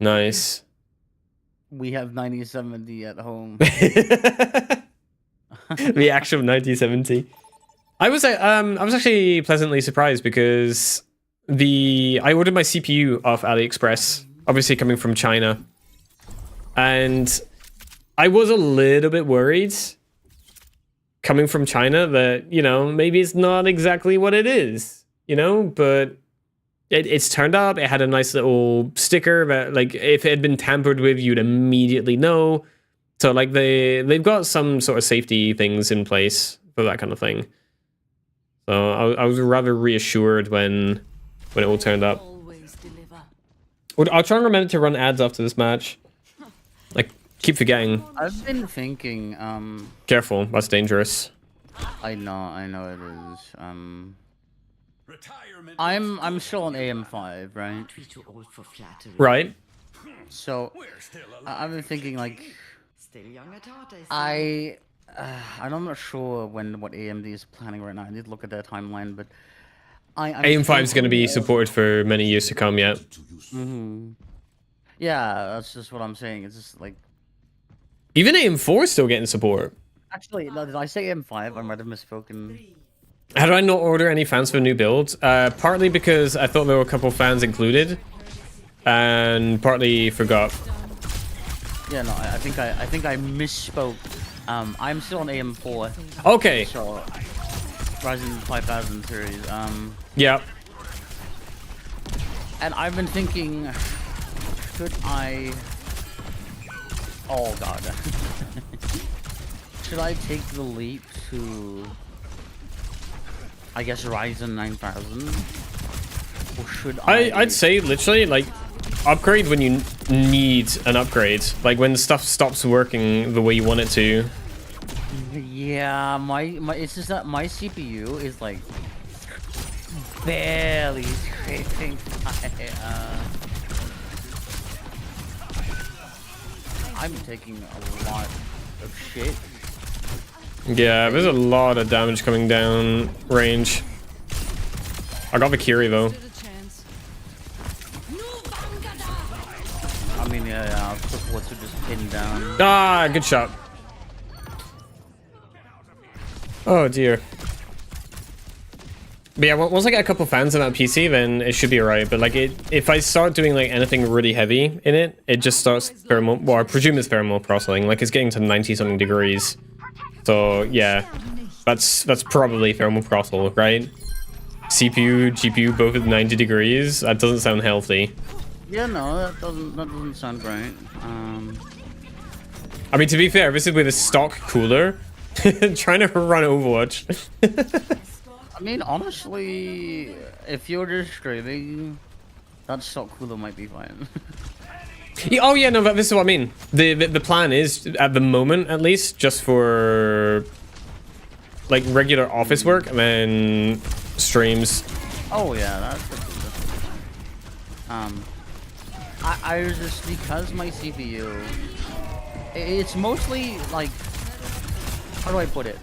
Nice. We have 9070 at home. The actual 9070. I was actually pleasantly surprised because I ordered my CPU off AliExpress, obviously coming from China, and I was a little bit worried coming from China that, you know, maybe it's not exactly what it is, you know, but it's turned up. It had a nice little sticker that, like, if it had been tampered with, you'd immediately know. So, like, they've got some sort of safety things in place for that kind of thing. So I was rather reassured when it all turned up. I'll try and remember to run ads after this match. Like, keep forgetting. I've been thinking. Careful, that's dangerous. I know it is. I'm still on AM5, right? Right. So I've been thinking like I'm not sure what AMD is planning right now. I need to look at their timeline, but AM5 is going to be supported for many years to come yet. Yeah, that's just what I'm saying. It's just like even AM4 is still getting support. Actually, no, did I say AM5? I might have misspoken. How do I not order any fans for new builds? Partly because I thought there were a couple fans included, and partly forgot. Yeah, no, I think I misspoke. I'm still on AM4. Okay. So Ryzen 5000 series. Yeah. And I've been thinking, should I? Oh god. Should I take the leap to, I guess, Ryzen 9000? Or should I'd say literally like upgrade when you need an upgrade, like when stuff stops working the way you want it to. Yeah, it's just that my CPU is like barely scraping by. I'm taking a lot of shit. Yeah, there's a lot of damage coming down range. I got the Kiri though. I mean, yeah, I'll put what to just pin down. Ah, good shot. Oh dear. But yeah, once I get a couple fans on that PC, then it should be alright. But like, if I start doing like anything really heavy in it, it just starts thermal. Well, I presume it's thermal processing. Like, it's getting to 90-something degrees. So yeah, that's probably thermal processing, right? CPU, GPU, both at 90 degrees. That doesn't sound healthy. Yeah, no, that doesn't sound great. I mean, to be fair, this is with a stock cooler. Trying to run Overwatch. I mean, honestly, if you're just streaming, that stock cooler might be fine. Yeah, oh yeah, no, but this is what I mean. The plan is, at the moment at least, just for like regular office work and then streams. Oh yeah, that's I was just, because my CPU, it's mostly like, how do I put it?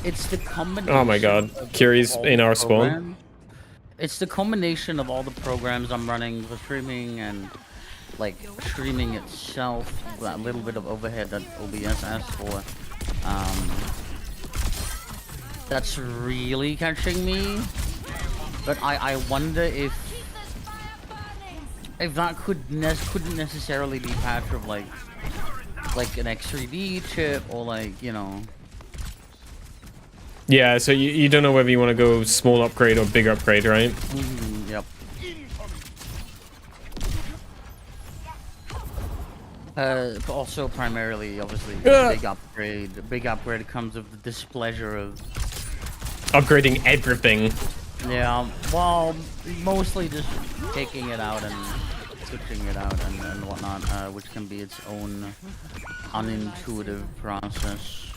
It's the combination. Oh my god, Kiri's in our spawn. It's the combination of all the programs I'm running for streaming and like streaming itself, that little bit of overhead that OBS asks for. That's really catching me. But I wonder if that couldn't necessarily be part of like an X3D chip or like, you know. Yeah, so you don't know whether you want to go small upgrade or big upgrade, right? Yep. But also primarily, obviously, big upgrade. The big upgrade comes with the displeasure of Upgrading everything. yeah. Well, mostly just taking it out and switching it out and whatnot, which can be its own unintuitive process.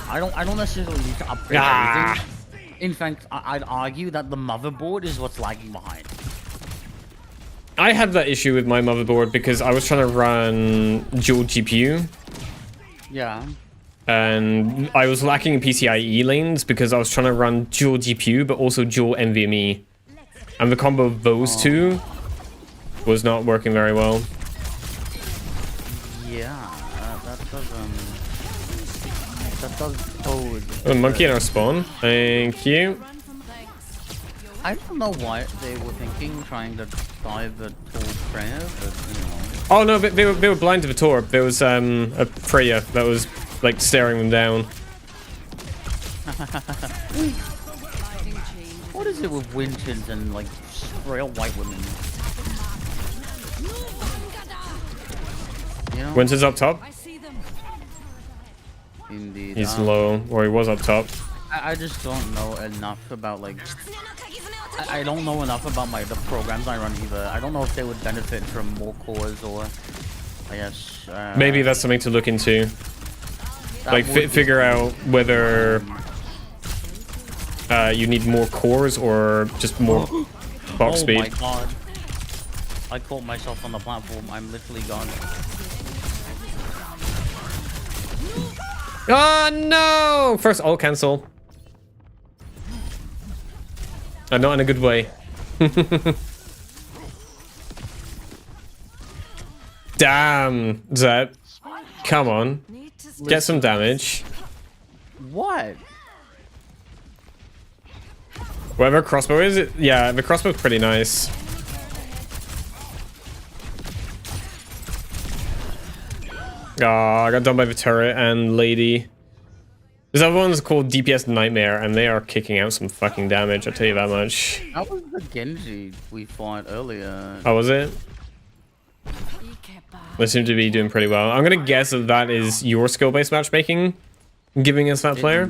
I don't necessarily need to upgrade everything. In fact, I'd argue that the motherboard is what's lagging behind. I had that issue with my motherboard because I was trying to run dual GPU. Yeah. And I was lacking in PCIe lanes because I was trying to run dual GPU but also dual NVMe. And the combo of those two was not working very well. Yeah, that does code. Oh, monkey in our spawn. Thank you. I don't know what they were thinking, trying to dive the tall FREJA, but you know. Oh no, they were blind to the torp. There was a FREJA that was like staring them down. What is it with Winchins and like real white women? You know? Winter's up top. Indeed. He's low, or he was up top. I just don't know enough about like. I don't know enough about the programs I run either. I don't know if they would benefit from more cores or, I guess. Maybe that's something to look into. Like figure out whether you need more cores or just more box speed. Oh my god! I caught myself on the platform. I'm literally gone. Oh no! First ult cancel. Not in a good way. Damn, Zed. Come on. Get some damage. What? Whatever crossbow is it? Yeah, the crossbow's pretty nice. Ah, I got done by the turret and lady. This other one's called DPS Nightmare, and they are kicking out some fucking damage, I'll tell you that much. That was the Genji we fought earlier. Oh, was it? They seem to be doing pretty well. I'm gonna guess that that is your skill-based matchmaking giving us that player.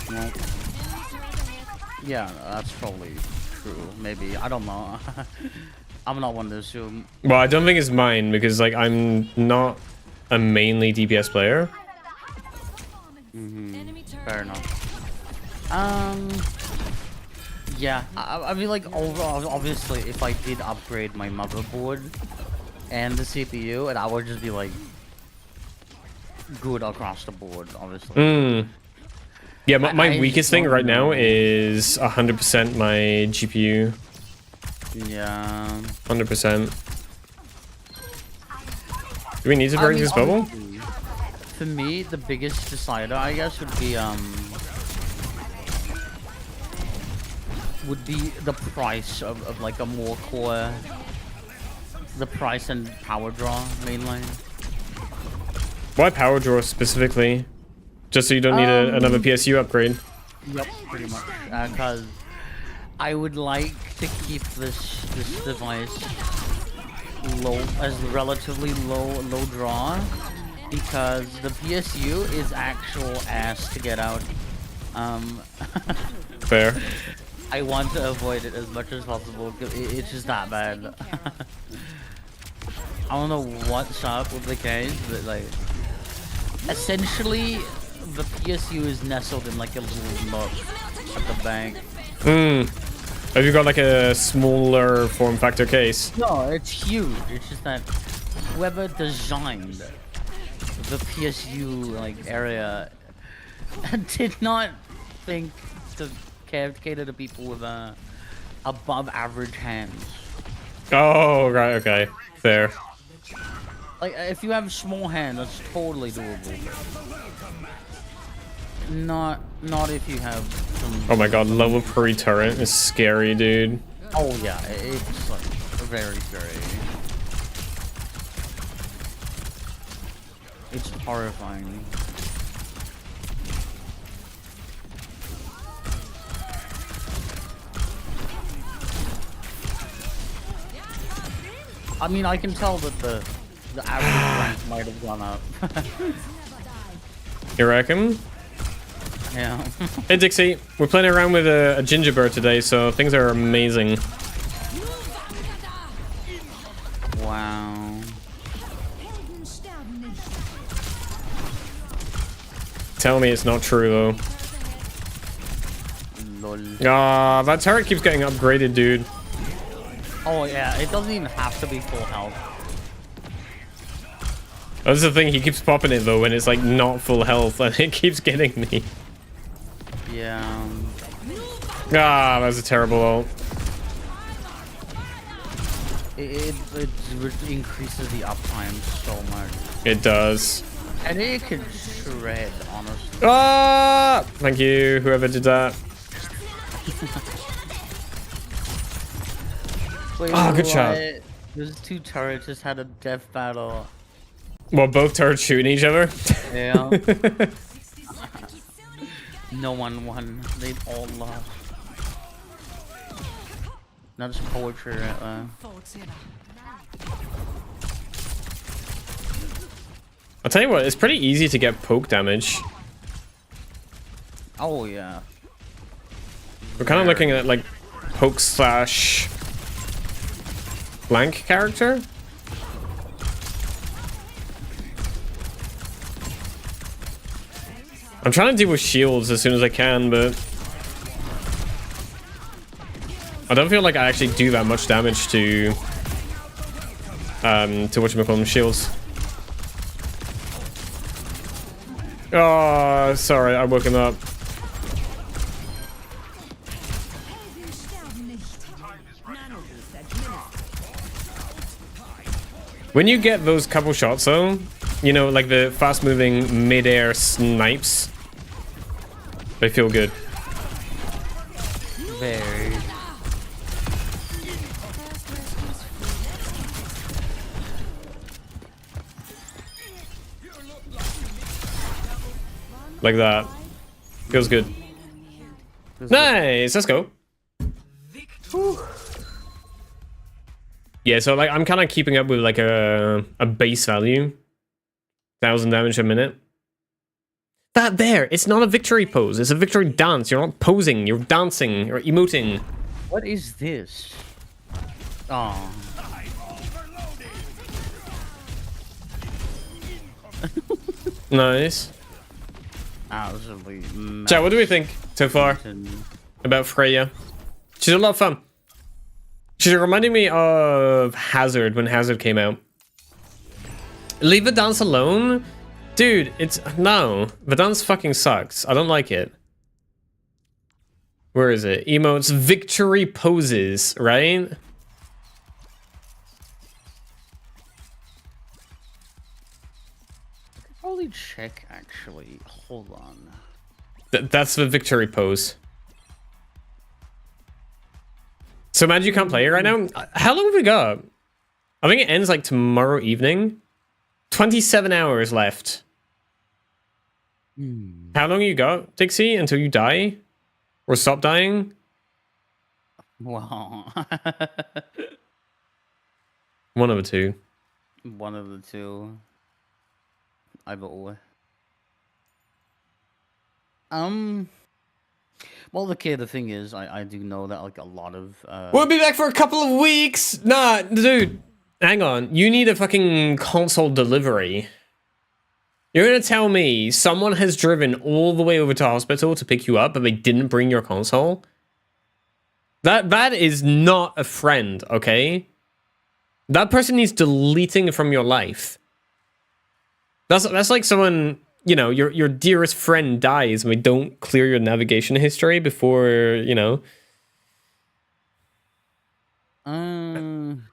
Well, yeah, that's probably true. Maybe. I don't know. I'm not one to assume. Well, I don't think it's mine, because like I'm not a mainly DPS player. Fair enough. Yeah, I mean, like, overall, obviously, if I did upgrade my motherboard and the CPU, and I would just be like good across the board, obviously. Yeah, my weakest thing right now is 100% my GPU. Yeah. 100%. Do we need to break this bubble? For me, the biggest decider, I guess, would be the price of like a more core, the price and power draw mainly. Why power draw specifically? Just so you don't need another PSU upgrade? Yep, pretty much. Because I would like to keep this device relatively low draw, because the PSU is actual ass to get out. Fair. I want to avoid it as much as possible. It's just that bad. I don't know what's up with the case, but like, essentially, the PSU is nestled in like a little nook at the bank. Have you got like a smaller form factor case? No, it's huge. It's just that whoever designed the PSU like area did not think to cater to people with above average hands. Oh, right, okay. Fair. Like, if you have a small hand, that's totally doable. Not if you have some... Oh my god, level 3 turret is scary, dude. Oh yeah, it's like very scary. It's horrifying. I mean, I can tell that the average rank might have gone up. You reckon? Yeah. Hey Dixie, we're playing around with a gingerbread today, so things are amazing. Wow. Tell me it's not true though. Lol. Ah, that turret keeps getting upgraded, dude. Oh yeah, it doesn't even have to be full health. That's the thing, he keeps popping it though when it's like not full health and it keeps getting me. Yeah. Ah, that's a terrible ult. It increases the uptime so much. It does. And it can shred, honestly. Ah! Thank you, whoever did that. Wait, Ah, good shot. Those two turrets just had a death battle. Well, both turrets shooting each other? Yeah. No one won. They all lost. Not just poetry right there. I'll tell you what, it's pretty easy to get poke damage. Oh yeah. We're kind of looking at like poke slash flank character. I'm trying to deal with shields as soon as I can, but I don't feel like I actually do that much damage to whatchamacallit, shields. Oh, sorry, I woke him up. When you get those couple shots though, you know, like the fast moving mid-air snipes, they feel good. Very. Like that. Feels good. Nice, let's go. Yeah, so like I'm kind of keeping up with like a base value. 1,000 damage a minute. That there, it's not a victory pose, it's a victory dance. You're not posing, you're dancing, you're emoting. What is this? Oh. Nice. Absolutely. Chat, what do we think so far about FREJA? She's a lot of fun. She's reminding me of Hazard when Hazard came out. Leave the dance alone? Dude, it's... No. The dance fucking sucks. I don't like it. Where is it? Emotes, victory poses, right? Probably check, actually. Hold on. That's the victory pose. So imagine you can't play it right now? How long have we got? I think it ends like tomorrow evening. 27 hours left. How long you got, Dixie, until you die? Or stop dying? Wow. One of the two. One of the two. Either or. Well, the thing is, I do know that like a lot of We'll be back for a couple of weeks. Nah, dude. Hang on. You need a fucking console delivery. You're gonna tell me someone has driven all the way over to hospital to pick you up, but they didn't bring your console? That is not a friend, okay? That person needs deleting from your life. That's like someone, you know, your dearest friend dies and we don't clear your navigation history before, you know.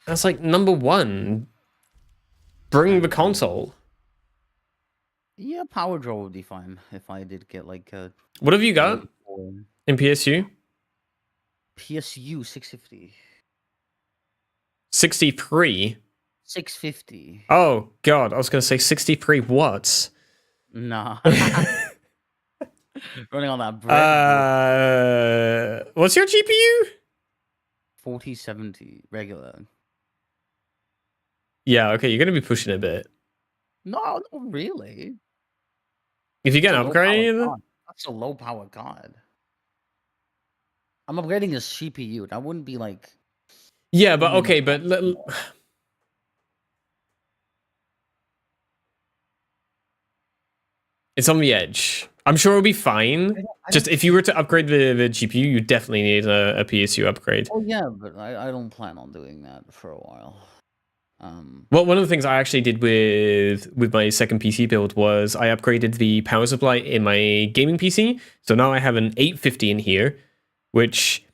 That's like number one. Bring the console. Yeah, Power Draw would be fine if I did get like a What have you got in PSU? PSU 650. 63. 650. Oh god, I was gonna say 63 watts. Nah. Running on that bread. What's your GPU? 4070 regular. Yeah, okay, you're gonna be pushing it a bit. No, not really. If you get an That's a low upgrade, power card. That's a low power card. I'm upgrading a CPU. That wouldn't be like. yeah, but okay, but it's on the edge. I'm sure it'll be fine. Just if you were to upgrade the GPU, you definitely need a PSU upgrade. Oh yeah, but I don't plan on doing that for a while. Well, one of the things I actually did with my second PC build was I upgraded the power supply in my gaming PC. So now I have an 850 in here, which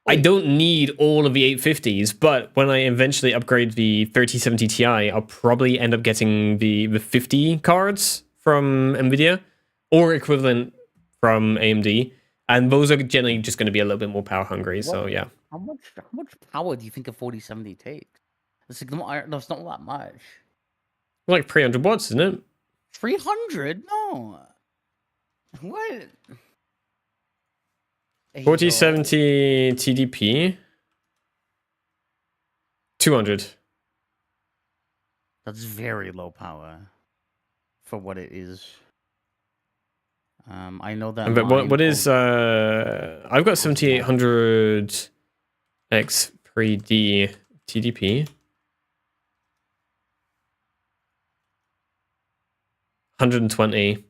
I don't need all of the 850s, but when I eventually upgrade the 3070 Ti, I'll probably end up getting the 50 cards from NVIDIA or equivalent from AMD. And those are generally just going to be a little bit more power hungry. So yeah. How much power do you think a 4070 takes? It's like no, it's not that much. Like 300 watts, isn't it? 300? No. What? 4070 TDP. 200. That's very low power for what it is. I know that. But what is I've got 7800 X 3D TDP. 120.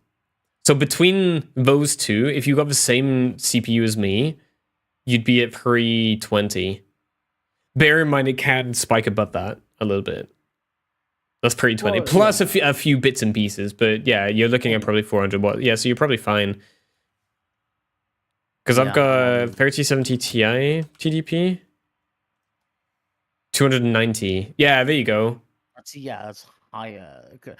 So between those two, if you got the same CPU as me, you'd be at 320. Bear in mind it can spike above that a little bit. That's 320. Well, plus yeah. a few bits and pieces, but yeah, you're looking at probably 400 watts. Yeah, so you're probably fine. Because I've got 3070 Ti TDP. 290. Yeah, there you go. That's higher. Okay.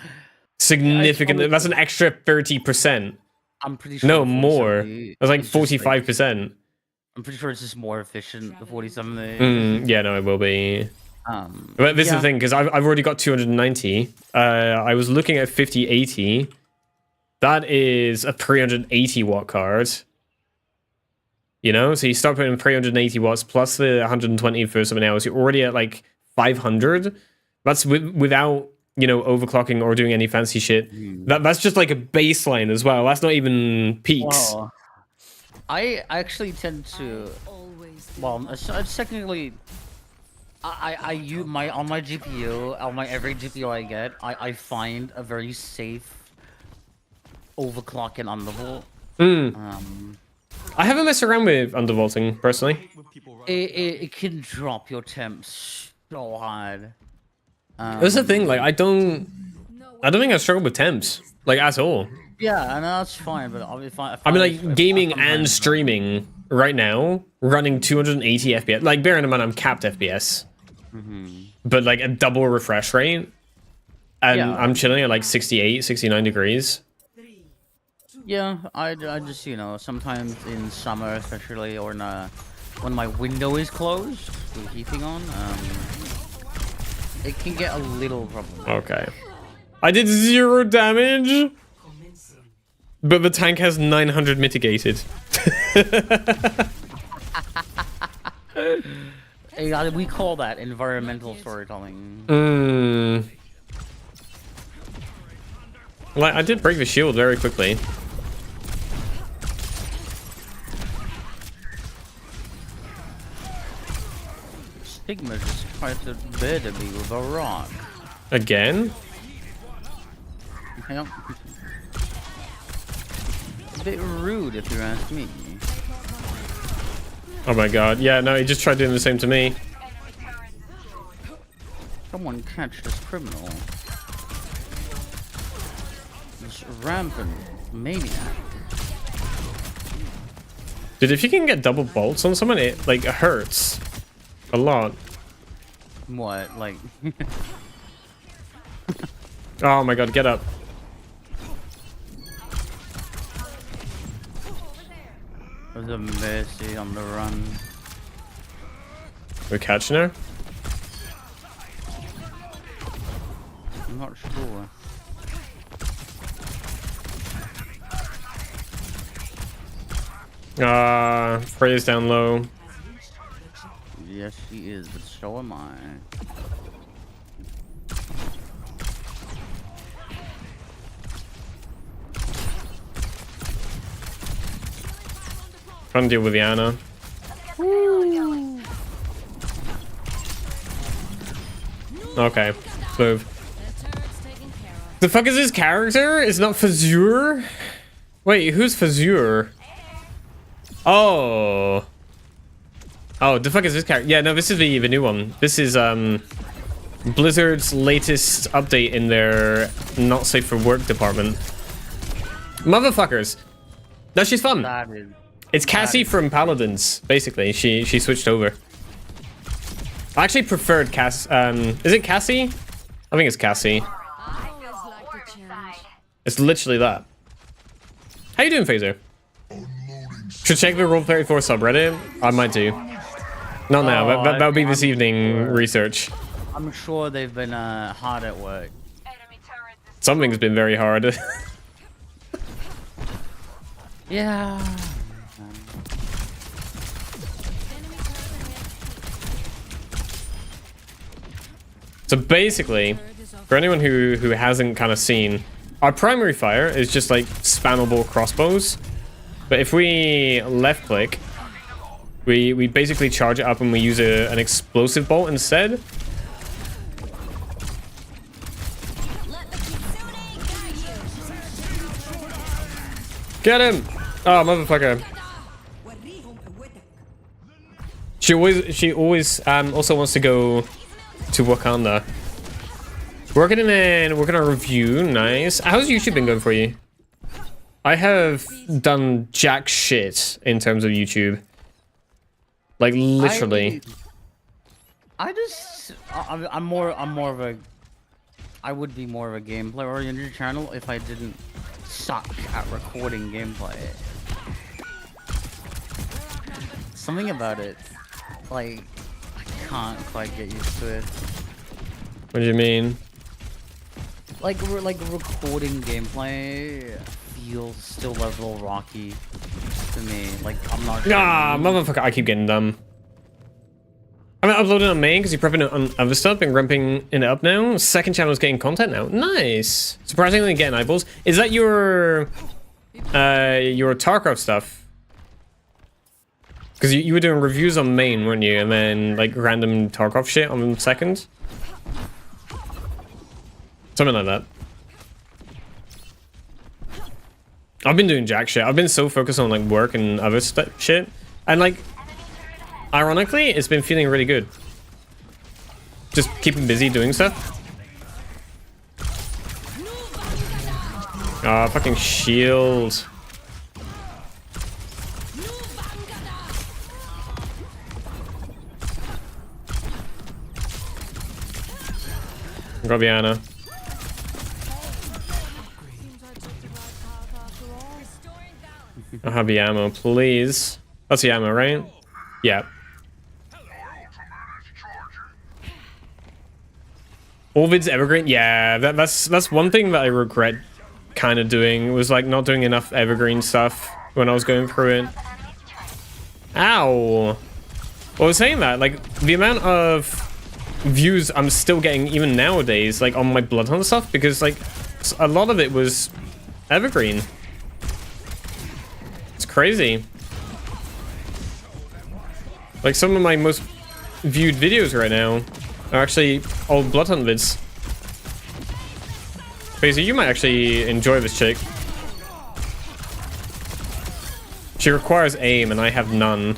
Significant. That's an extra 30%. I'm pretty sure. No, more. That's like it's just, 45%. I'm pretty sure it's just more efficient. The 4070. Yeah, no, it will be. But this is yeah. the thing, because I've already got 290. I was looking at 5080. That is a 380 watt card. You know, so you start putting 380 watts plus the 120 for something else. You're already at like 500. That's without, you know, overclocking or doing any fancy shit. That's just like a baseline as well. That's not even peaks. Well, I actually tend to. Well, it's technically. I use on my GPU, on my every GPU I get, I find a very safe overclock and undervolt. I haven't messed around with undervolting personally. It can drop your temps so hard. That's the thing. Like I don't think I struggle with temps like at all. Yeah, and that's fine. But I mean, like gaming and streaming right now, running 280 FPS. Like bearing in mind I'm capped FPS. But like a double refresh rate, and Yeah. I'm chilling at like 68, 69 degrees. Yeah, I just, you know, sometimes in summer, especially, or when my window is closed, with heating on, it can get a little problematic. Okay. I did 0 damage, but the tank has 900 mitigated. We call that environmental storytelling. Like, I did break the shield very quickly. Stigma just tried to better me with a rock. Again? Yep. A bit rude if you ask me. Oh my god. Yeah, no, he just tried doing the same to me. Someone catch this criminal. This rampant maniac. Dude, if you can get double bolts on someone, it, like, hurts. A lot. What? Like... Oh my god, get up. There's a mercy on the run. We're catching her? I'm not sure. Freya's down low. Yes, she is, but so am I. Trying to deal with Yana. Okay, move. The fuck is his character? It's not Fazur? Wait, who's Fazur? Oh. Oh, the fuck is this character? Yeah, no, this is the new one. This is Blizzard's latest update in their not safe for work department. Motherfuckers. No, she's fun. That is... It's Cassie from Paladins, basically. She switched over. I actually preferred Cass. Is it Cassie? I think it's Cassie. I always like to challenge. It's literally that. How you doing, Phaser? Should check the Roll34 subreddit. I might do. Not now. That would be this evening research. I'm sure they've been hard at work. Something's been very hard. Yeah. So basically, for anyone who hasn't kind of seen, our primary fire is just like spammable crossbows. But if we left click, we basically charge it up and we use an explosive bolt instead. Get him! Oh, motherfucker. She always also wants to go to Wakanda. Working on a review. Nice. How's YouTube been going for you? I have done jack shit in terms of YouTube. Like literally. I'm more of a... I would be more of a gameplay oriented channel if I didn't suck at recording gameplay. Something about it, like, I can't quite get used to it. What do you mean? Like recording gameplay feels still a little rocky to me. Like, I'm not... Ah, motherfucker, I keep getting dumb. I'm uploading on main because you're prepping on other stuff and ramping it up now. Second channel's getting content now. Nice. Surprisingly getting eyeballs. Is that your Tarkov stuff? Because you were doing reviews on main, weren't you? And then like random Tarkov shit on second? Something like that. I've been doing jack shit. I've been so focused on like work and other shit. And like, ironically, it's been feeling really good. Just keeping busy doing stuff. Ah, fucking shield. Got Viana. I'll have the ammo, please. That's the ammo, right? Yeah. Ovid's Evergreen? Yeah, that's one thing that I regret kind of doing, was like not doing enough Evergreen stuff when I was going through it. Ow! Well, I was saying that, like, the amount of views I'm still getting even nowadays, like, on my Bloodhunt stuff, because, like, a lot of it was evergreen. It's crazy. Like, some of my most viewed videos right now are actually old Bloodhunt vids. Crazy, you might actually enjoy this chick. She requires aim, and I have none.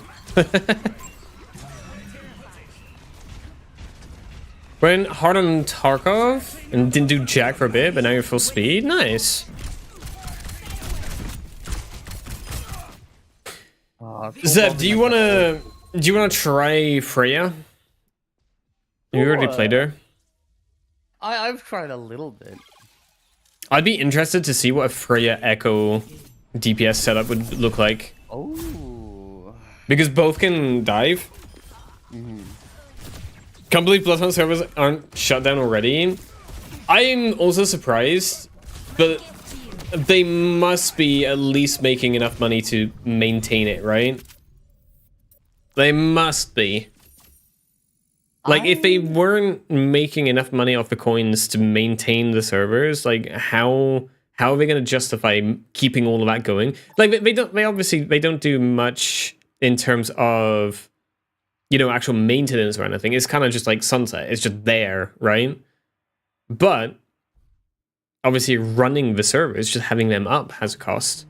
Went hard on Tarkov and didn't do jack for a bit, but now you're full speed. Nice. Zeb, do you wanna try Freya? You already played her. I've tried a little bit. I'd be interested to see what a Freya Echo DPS setup would look like. Oh. Because both can dive. Can't believe Bloodhunt servers aren't shut down already. I'm also surprised, but they must be at least making enough money to maintain it, right? They must be. Like, if they weren't making enough money off the coins to maintain the servers, like, how are they going to justify keeping all of that going? Like, they obviously don't do much in terms of, you know, actual maintenance or anything. It's kind of just like Sunset. It's just there, right? But obviously running the servers, just having them up has a cost.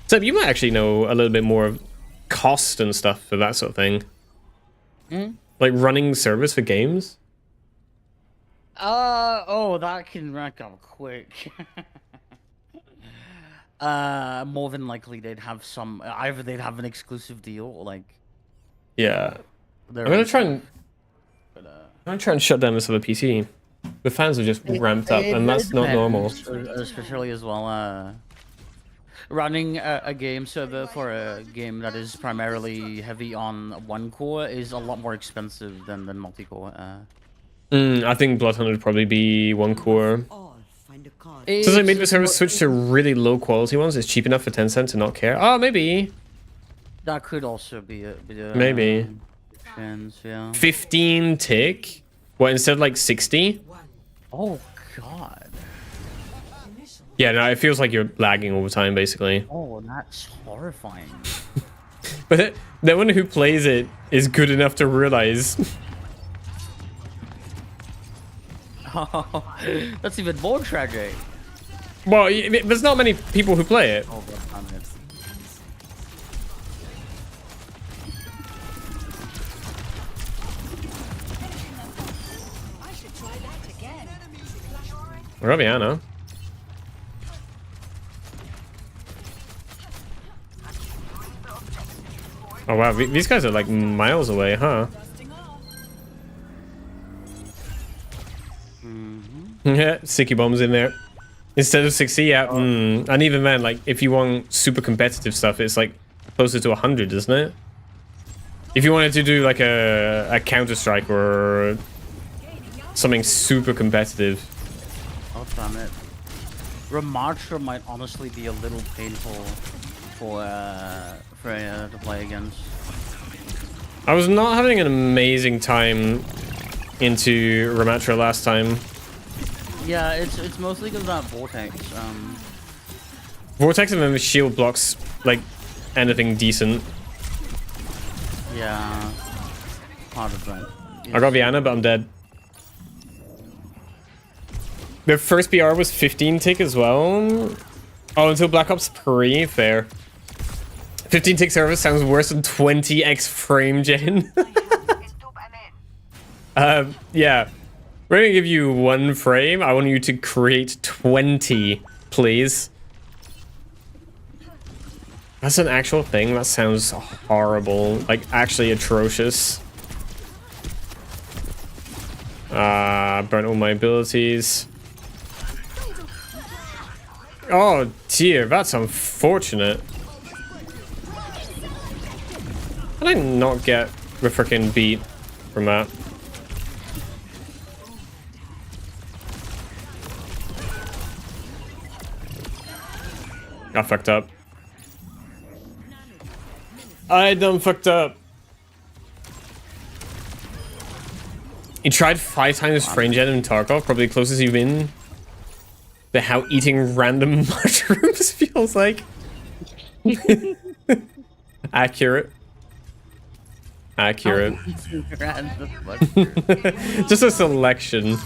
So you might actually know a little bit more of cost and stuff for that sort of thing. Like running servers for games. Oh, that can rack up quick. More than likely they'd have some, either they'd have an exclusive deal or like. Yeah. I'm gonna try and shut down this other PC. The fans are just ramped up, and that's not normal. Especially as well, running a game server for a game that is primarily heavy on one core is a lot more expensive than multi-core. I think Bloodhunt would probably be one core. All find a card. Since I made the server switch to really low quality ones, it's cheap enough for 10 cents to not care. Oh, maybe. That could also be a Maybe. chance, yeah. 15 tick? What, instead of like 60? Oh god. Yeah, no, it feels like you're lagging all the time, basically. Oh, that's horrifying. But no one who plays it is good enough to realize. Oh, that's even more tragic. Well, there's not many people who play it. Oh, god, damn it. Raviana. Oh wow, these guys are like miles away, huh? Yeah, sticky bombs in there. Instead of 60, yeah. And even then, like, if you want super competitive stuff, it's like closer to 100, isn't it? If you wanted to do like a Counter-Strike or something super competitive. Oh, damn it. Ramatra might honestly be a little painful for Freya to play against. I was not having an amazing time into Ramatra last time. Yeah, it's mostly because of that Vortex. Vortex and then the shield blocks like anything decent. Yeah. Part of that. I got Viana, but I'm dead. Their first BR was 15 tick as well. Oh, until Black Ops 3, fair. 15 tick service sounds worse than 20x frame gen. Yeah. We're gonna give you 1 frame. I want you to create 20, please. That's an actual thing? That sounds horrible. Like, actually atrocious. Burnt all my abilities. Oh dear, that's unfortunate. How did I not get the frickin' beat from that? I fucked up. I done fucked up. You tried 5 times FREJA in Tarkov, probably the closest you've been to how eating random mushrooms feels like. Accurate. Accurate. Just a selection.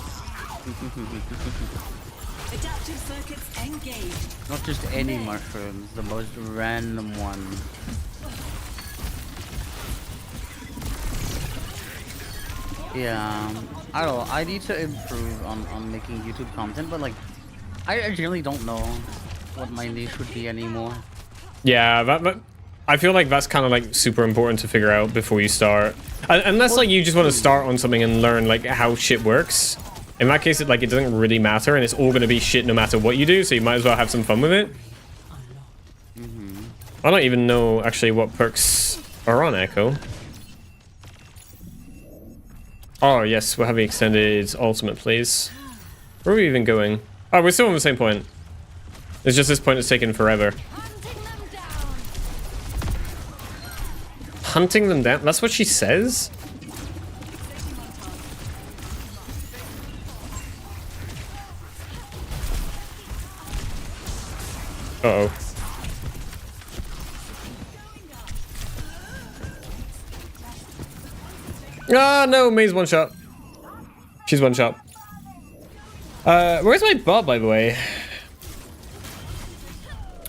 Adaptive circuits engaged. Not just any mushrooms, the most random one. Yeah, I don't know. I need to improve on making YouTube content, but like, I generally don't know what my niche would be anymore. Yeah, that I feel like that's kind of like super important to figure out before you start. Unless like you just want to start on something and learn like how shit works. In that case, it doesn't really matter, and it's all gonna be shit no matter what you do. So you might as well have some fun with it. I don't even know actually what perks are on Echo. Oh yes, we're having extended ultimate, please. Where are we even going? Oh, we're still on the same point. It's just this point is taking forever. Hunting them down? That's what she says? Uh-oh. Ah, no, May's one shot. She's one shot. Where's my bot, by the way?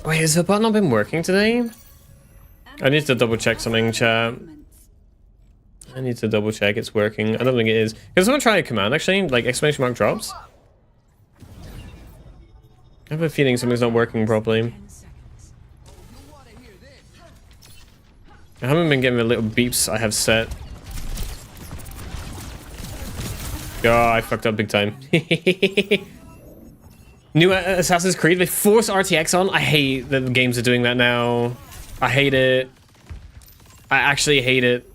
Wait, has the bot not been working today? I need to double check something, chat. I need to double check it's working. I don't think it is. Can someone try a command, actually? Like, exclamation mark drops? I have a feeling something's not working properly. I haven't been getting the little beeps I have set. Oh, I fucked up big time. New Assassin's Creed, they force RTX on. I hate that the games are doing that now. I hate it. I actually hate it.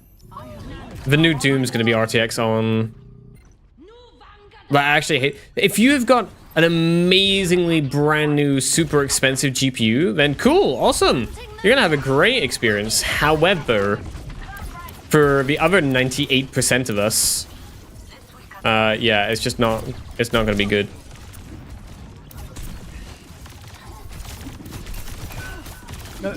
The new Doom's gonna be RTX on. But I actually hate... If you have got an amazingly brand new, super expensive GPU, then cool, awesome. You're gonna have a great experience. However, for the other 98% of us, yeah, it's just not... It's not gonna be good. No.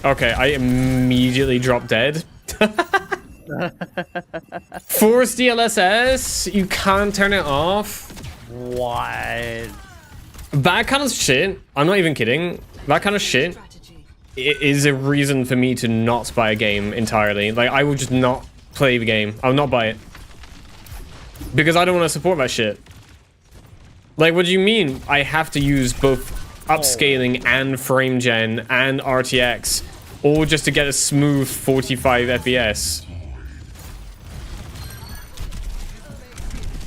Okay, I immediately dropped dead. Force DLSS, you can't turn it off. What? That kind of shit, I'm not even kidding. That kind of shit is a reason for me to not buy a game entirely. Like, I will just not play the game. I'll not buy it. Because I don't want to support that shit. Like, what do you mean I have to use both upscaling and frame gen and RTX, all just to get a smooth 45 FPS?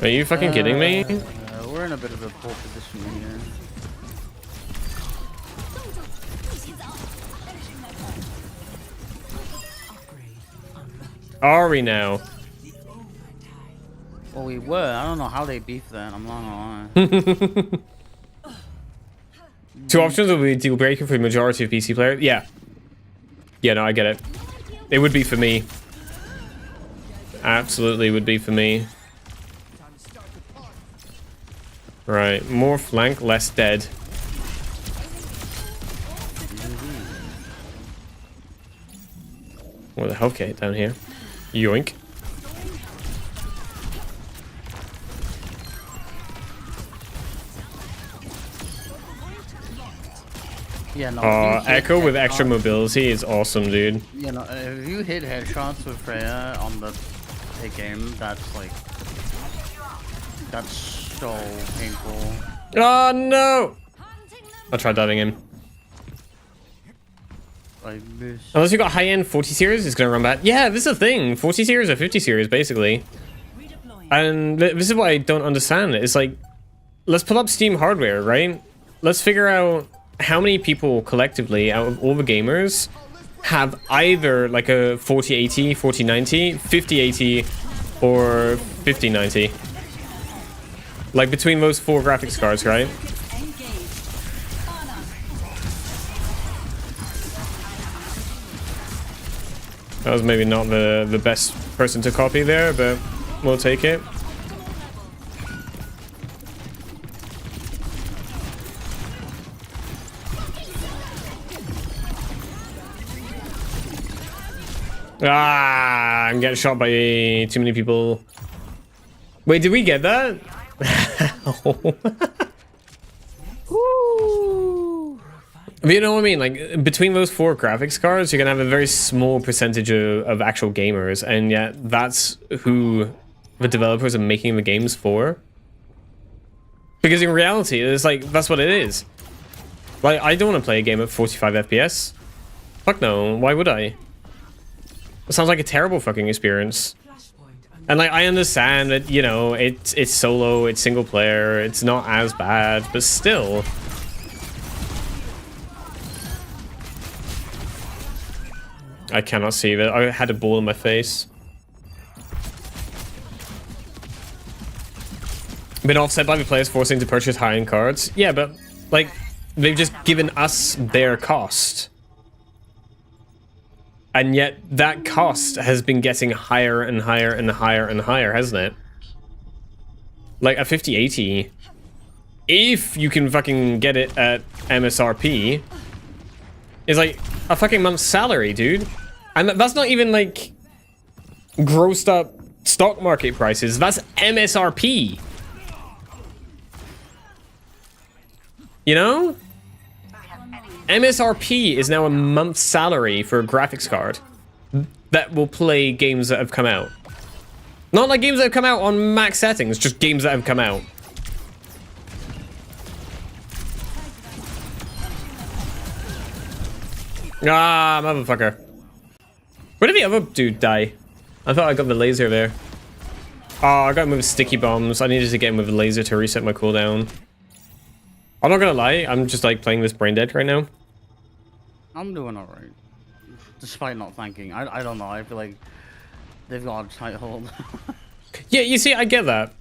Are you fucking kidding me? We're in a bit of a poor position here. Are we now? Well, we were. I don't know how they beefed that. I'm not gonna lie. Two options would be deal breaker for the majority of PC players. Yeah. Yeah, no, I get it. It would be for me. Absolutely would be for me. Right, more flank, less dead. What the health kit down here? Yoink. Yeah, no. Echo with extra mobility is awesome, dude. You know, if you hit headshots with FREJA on the game, that's like... That's so painful. Oh, no! I'll try diving in. I miss... Unless you got high-end 40 series, it's gonna run bad. Yeah, this is a thing. 40 series or 50 series, basically. And this is what I don't understand. It's like, let's pull up Steam hardware, right? Let's figure out how many people collectively, out of all the gamers, have either like a 4080, 4090, 5080, or 5090. Like between those four graphics cards, right? That was maybe not the best person to copy there, but we'll take it. Ah, I'm getting shot by too many people. Wait, did we get that? But you know what I mean? Like, between those 4 graphics cards, you're gonna have a very small percentage of actual gamers, and yet that's who the developers are making the games for. Because in reality, it's like, that's what it is. Like, I don't want to play a game at 45 FPS. Fuck no, why would I? It sounds like a terrible fucking experience. And like, I understand that, you know, it's solo, it's single player, it's not as bad, but still. I cannot see that. I had a ball in my face. Been offset by the players forcing to purchase high-end cards. Yeah, but like, they've just given us their cost. And yet that cost has been getting higher and higher and higher and higher, hasn't it? Like a 5080, if you can fucking get it at MSRP, is like a fucking month's salary, dude. And that's not even like grossed up stock market prices. That's MSRP. You know? MSRP is now a month's salary for a graphics card that will play games that have come out. Not like games that have come out on max settings, just games that have come out. Ah, motherfucker. Where did the other dude die? I thought I got the laser there. Oh, I got him with sticky bombs. I needed to get him with a laser to reset my cooldown. I'm not gonna lie, I'm just like playing this brain dead right now. I'm doing alright. Despite not thanking. I don't know, I feel like they've got a tight hold. Yeah, you see, I get that.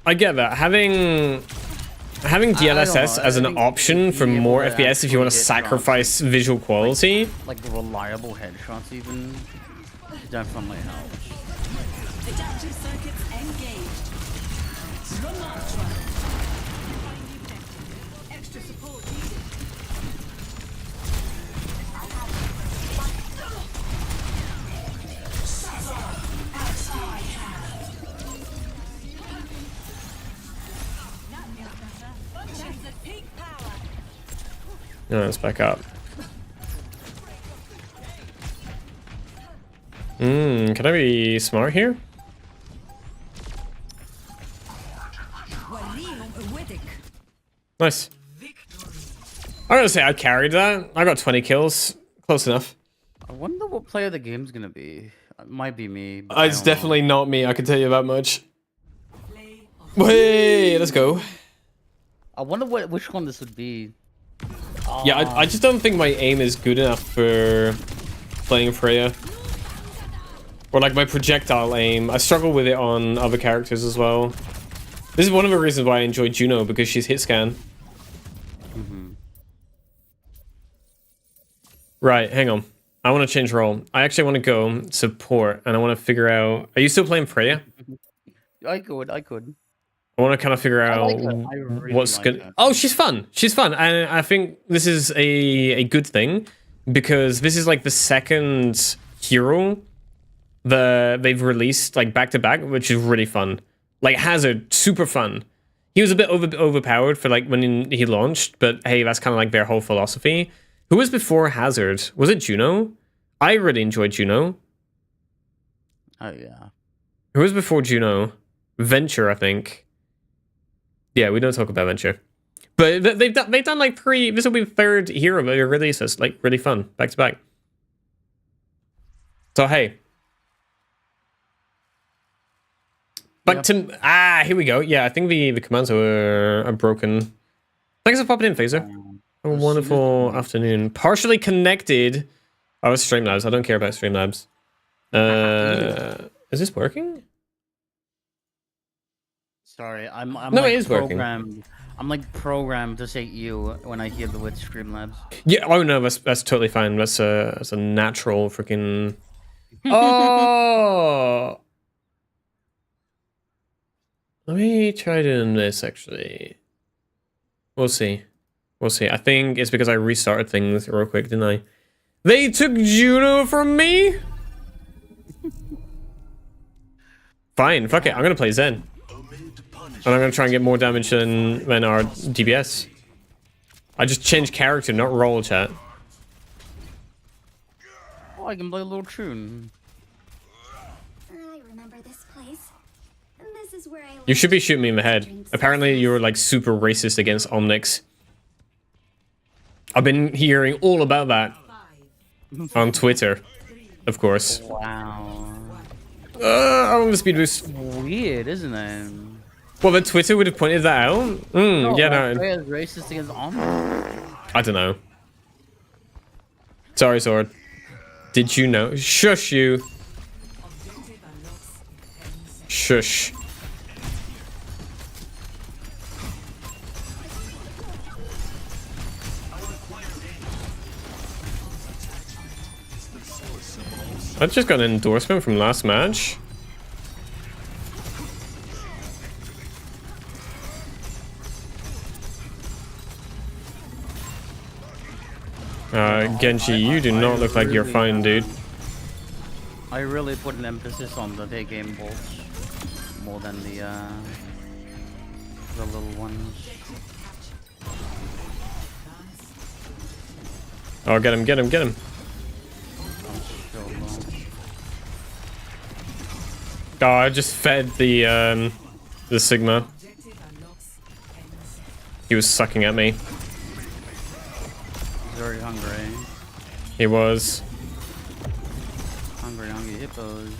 I get that. Having DLSS as an option for more FPS if you want to sacrifice visual quality. Like reliable headshots even definitely helps. Adaptive circuits engaged. Extra support needed. No, let's back up. Can I be smart here? Nice. I'm gonna say I carried that. I got 20 kills. Close enough. I wonder what player the game's gonna be. It might be me. But It's definitely not me, I can tell you that much. Hey, let's go. I wonder which one this would be. Yeah, I just don't think my aim is good enough for playing FREJA. Or like my projectile aim. I struggle with it on other characters as well. This is one of the reasons why I enjoy Juno, because she's hit scan. Right, hang on. I want to change role. I actually want to go support, and I want to figure out... Are you still playing FREJA? I could. I want to kind of figure out really what's like good. her. Oh, she's fun. She's fun, and I think this is a good thing because this is like the second hero that they've released like back to back, which is really fun. Like Hazard, super fun. He was a bit overpowered for like when he launched, but hey, that's kind of like their whole philosophy. Who was before Hazard? Was it Juno? I really enjoyed Juno. Oh yeah. Who was before Juno? Venture, I think. Yeah, we don't talk about Venture. But they've done like 3... This will be the 3rd hero that releases. Like, really fun. Back to back. So, hey. Back to... here we go. Yeah, I think the commands are broken. Thanks for popping in, Phaser. A wonderful afternoon. Partially connected. Oh, it's Streamlabs. I don't care about Streamlabs. Is this working? Sorry, I'm No, like it is working. I'm like programmed to say you when I hear the word Streamlabs. Yeah. Oh no, that's totally fine. That's a natural freaking Oh! Let me try doing this, actually. We'll see. We'll see. I think it's because I restarted things real quick, didn't I? They took Juno from me? Fine, fuck it. I'm gonna play Zen. And I'm gonna try and get more damage than our DPS. I just changed character, not role, chat. Oh, I can play a little tune. I remember this place. And this is where I You should be shooting me in the head. Apparently you're like super racist against Omnics. I've been hearing all about that on Twitter, of course. Wow. I want the speed boost. Weird, isn't it? Well, then Twitter would have pointed that out. Yeah, no. Freya's racist against Omnics. I don't know. Sorry, Sword. Did you know? Shush you. Shush. I just got an endorsement from last match. Genji, you do not look like you're fine, dude. I really put an emphasis on the big game bolts more than the little ones. Oh, get him, get him, get him. Oh, I just fed the Sigma. He was sucking at me. Very hungry. He was. Hungry hippos.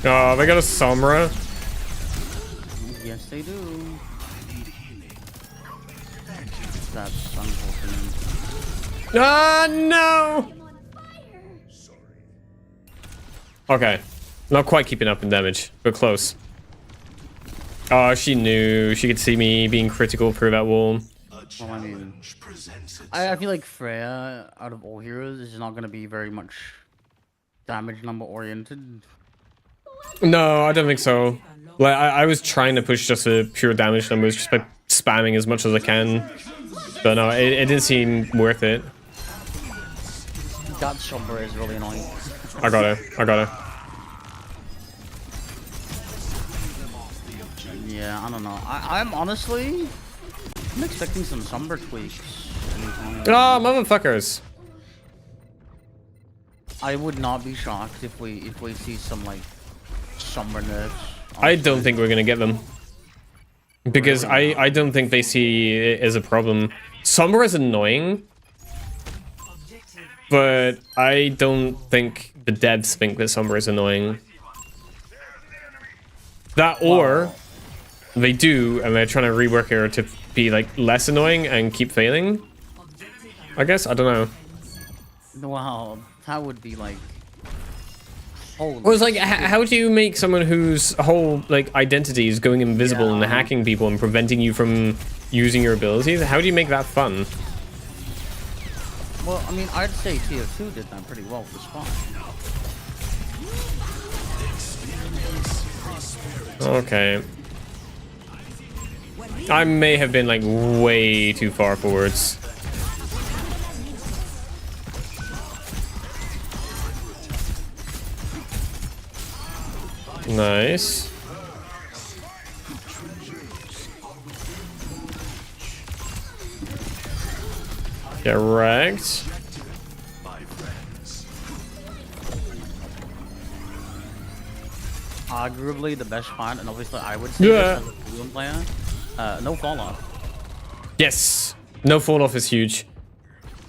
Oh, they got a Sombra. Yes, they do. That's unfortunate. Ah, no! Okay. Not quite keeping up in damage, but close. Oh, she knew. She could see me being critical through that wall. Well, I mean, I feel like Freya, out of all heroes, is not going to be very much damage number oriented. No, I don't think so. Like, I was trying to push just for pure damage numbers, just by spamming as much as I can. But no, it didn't seem worth it. That Sombra is really annoying. I got her. I got her. Yeah, I don't know. I'm honestly... I'm expecting some Sombra tweaks. Oh, motherfuckers. I would not be shocked if we see some, like, Sombra nerfs. I don't think we're gonna get them. Because I don't think they see it as a problem. Sombra is annoying. But I don't think the devs think that Sombra is annoying. That or they do, and they're trying to rework her to be like less annoying and keep failing. I guess, I don't know. Wow, that would be like... Holy Well, it's like, how do you make someone whose whole like identity is going invisible and hacking people and preventing you from using your abilities? How do you make that fun? Well, I mean, I'd say Tier 2 did that pretty well for Spawn. Okay. I may have been like way too far forwards. Nice. Get wrecked. Arguably the best part, and obviously I would say this as a Blue player, no fall off. Yes. No fall off is huge.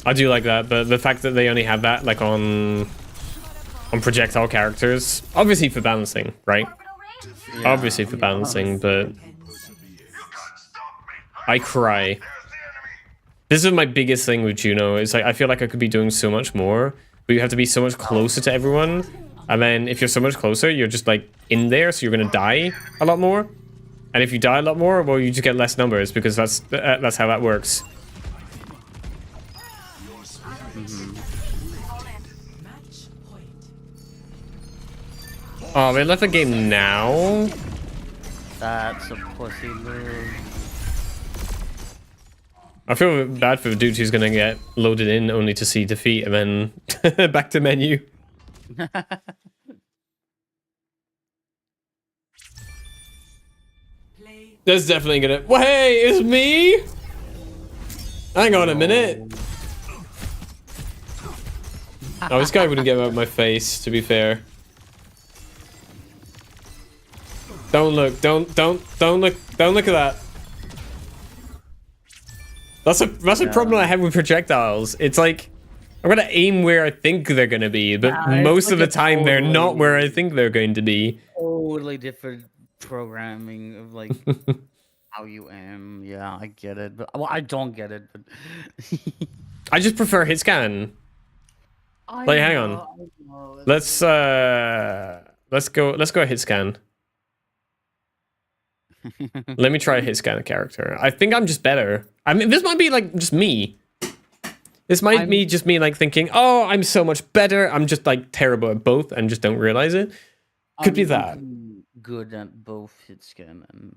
I do like that, but the fact that they only have that like on projectile characters, obviously for balancing, right? Yeah. Obviously for balancing, but I cry. This is my biggest thing with Juno. Is like I feel like I could be doing so much more, but you have to be so much closer to everyone And then if you're so much closer, you're just like in there, so you're gonna die a lot more. And if you die a lot more, well, you just get less numbers because that's how that works. Oh, we left the game now. That's a pussy move. I feel bad for the dude who's gonna get loaded in only to see defeat and then back to menu. That's definitely gonna. Well, hey, it's me. Hang on a minute. Oh, this guy wouldn't get out of my face. To be fair. Don't look. Don't look. Don't look at that. That's a problem I have with projectiles. It's like I'm gonna aim where I think they're gonna be, but most of the time they're not where I think they're going to be. Totally different programming of like how you aim. Yeah, I get it, but well, I don't get it. But I just prefer hit scan. Like, hang on. Let's go hit scan. Let me try a hit scan character. I think I'm just better. I mean, this might be like just me. This might be just me like thinking, oh, I'm so much better. I'm just like terrible at both and just don't realize it. Could be that. Good at both hit scan and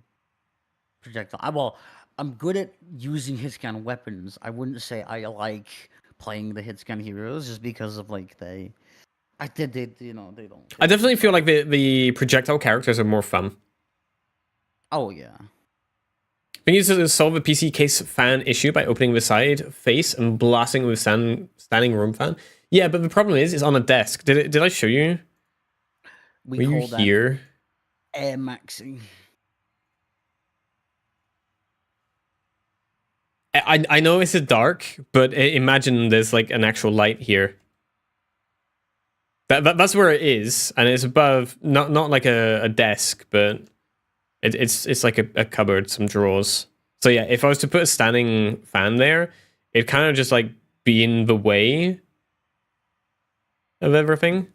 projectile. Well, I'm good at using hit scan weapons. I wouldn't say I like playing the hit scan heroes just because of like they don't. I definitely feel like the projectile characters are more fun. Oh yeah. We need to solve the PC case fan issue by opening the side face and blasting with standing room fan. Yeah, but the problem is, it's on a desk. Did I show you? We Were you call that here? air maxing. I know it's a dark, but imagine there's like an actual light here. That's where it is, and it's above, not like a desk, but it's like a cupboard, some drawers. So yeah, if I was to put a standing fan there, it'd kind of just like be in the way of everything.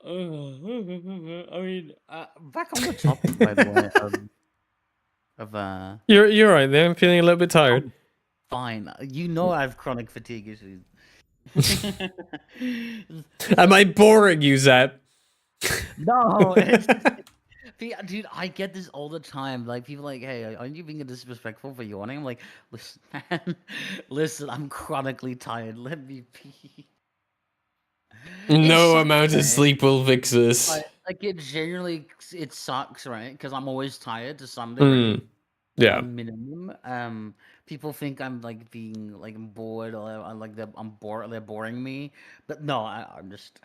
I mean, back on the topic, by the way, You're right there. I'm feeling a little bit tired. fine. You know I have chronic fatigue issues. Am I boring you, Zap? No, dude, I get this all the time. Like people like, hey, aren't you being disrespectful for yawning? I'm like, listen, man, listen, I'm chronically tired. Let me pee. No amount of sleep will fix this. Like it generally, it sucks, right? Because I'm always tired to some degree. Yeah. Minimum. People think I'm like being like bored or like I'm bored. They're boring me, but no, I'm just.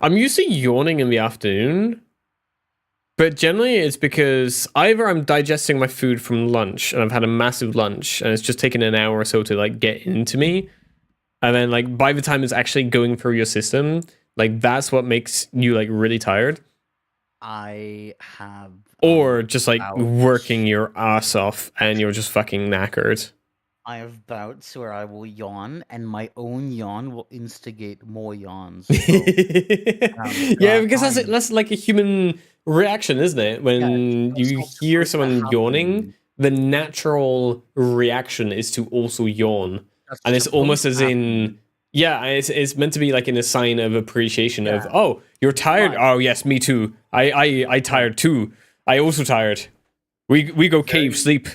I'm used to yawning in the afternoon, but generally it's because either I'm digesting my food from lunch and I've had a massive lunch and it's just taken an hour or so to like get into me, and then like by the time it's actually going through your system, like that's what makes you like really tired. I have. Or just like working your ass off and you're just fucking knackered. I have bouts where I will yawn, and my own yawn will instigate more yawns. So, yeah, because that's like a human reaction, isn't it? When you hear someone yawning, the natural reaction is to also yawn. And it's almost as in, yeah, it's meant to be like in a sign of appreciation of, oh, you're tired? Oh, yes, me too. I tired too. I also tired. We go cave sleep.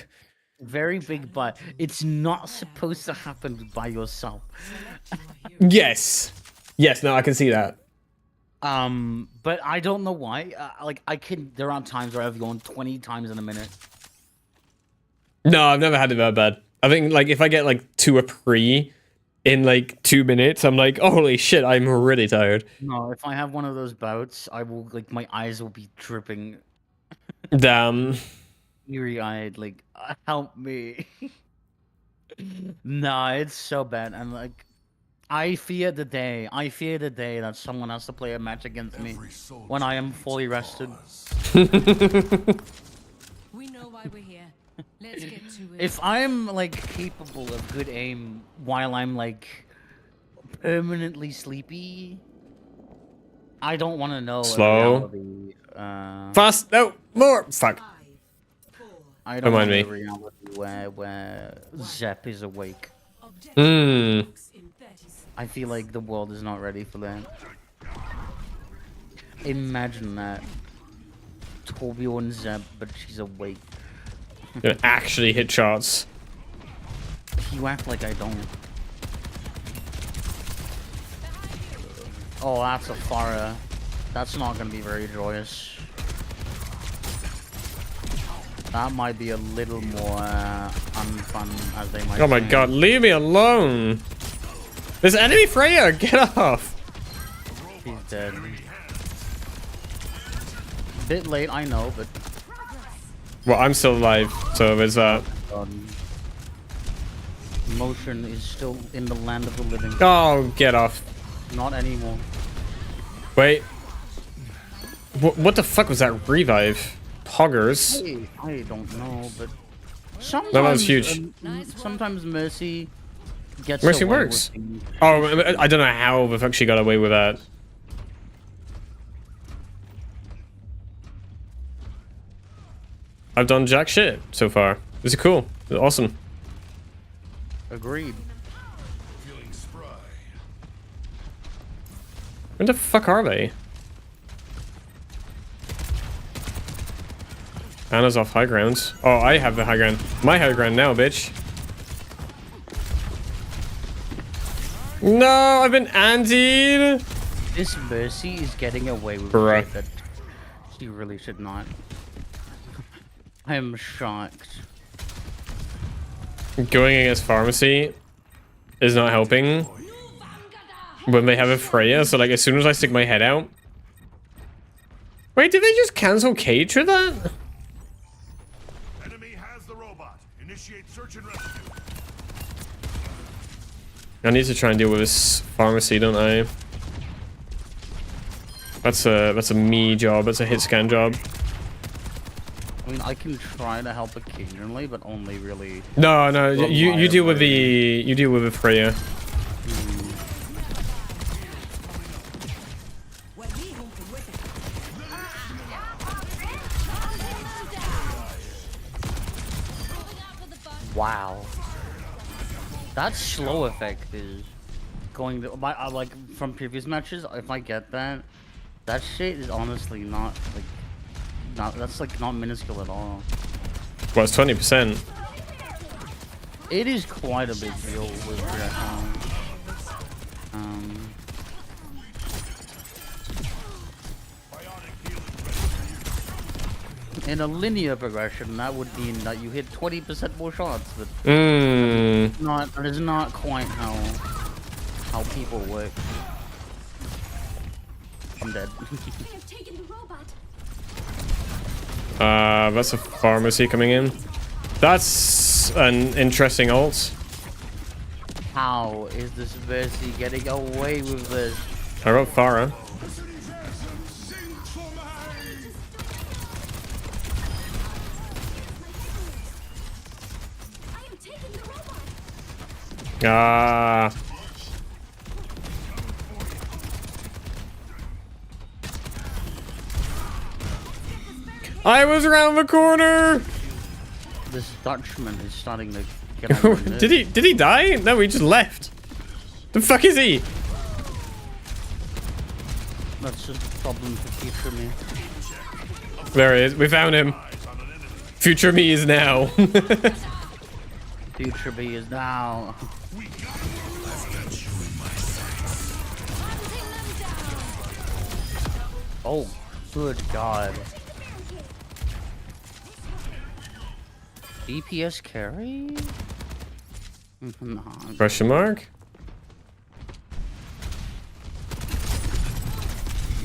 Very big, but it's not supposed to happen by yourself. Yes. No, I can see that. But I don't know why. Like there are times where I've yawned 20 times in a minute. No, I've never had it that bad. I think like if I get like 2 or 3 in like 2 minutes, I'm like, holy shit, I'm really tired. No, if I have one of those bouts, I will like my eyes will be dripping. Damn. Teary-eyed, like help me. Nah, it's so bad. I'm like, I fear the day that someone has to play a match against me when I am fully rested. We know why we're here. Let's get to it. If I'm like capable of good aim while I'm like permanently sleepy. I don't want to know. Slow. Reality, Fast. No more. Fuck. I Don't don't mind want me. a reality where Zep is awake. Hmm. I feel like the world is not ready for that. Imagine that. Torbjorn Zep, but she's awake. Gonna actually hit shots. You act like I don't. Oh, that's a Farah. That's not gonna be very joyous. That might be a little more unfun, as they might Oh my say. god, leave me alone. There's enemy Freya, get off. He's dead. Bit late, I know, but Well, I'm still alive, so there's that. motion is still in the land of the living. Oh, get off. Not anymore. Wait. What the fuck was that revive? Poggers. I don't know, but sometimes That was huge. Sometimes Mercy gets Mercy away works. with things. Oh, I don't know how the fuck she got away with that. I've done jack shit so far. This is cool. This is awesome. Agreed. Feeling spry. Where the fuck are they? Anna's off high ground. Oh, I have the high ground. My high ground now, bitch. No, I've been antied. This Mercy is getting away with Bruh. shit that she really should not. I am shocked. Going against pharmacy is not helping when they have a Freya. So like as soon as I stick my head out. Wait, did they just cancel Cage for that? Enemy has the robot. Initiate search and rescue. I need to try and deal with this pharmacy, don't I? That's a me job. That's a hit scan job. I mean, I can try to help occasionally, but only really. No, no, you deal with the Freya. Wow. That slow effect is going to like from previous matches. If I get that, that shit is honestly not that's like not minuscule at all. Well, it's 20%. It is quite a big deal with projectile. In a linear progression, that would mean that you hit 20% more shots, but that is not quite how people work. I'm dead. They have taken the robot. That's a pharmacy coming in. That's an interesting ult. How is this Mercy getting away with this? I wrote Farah. I am taking the robot. Ah. I was around the corner. This Dutchman is starting to get on my Did he die? No, he just left. The fuck is he? That's just a problem for future me. There he is. We found him. Future me is now. Future me is now. Oh, good God. DPS carry? Nah. Question mark?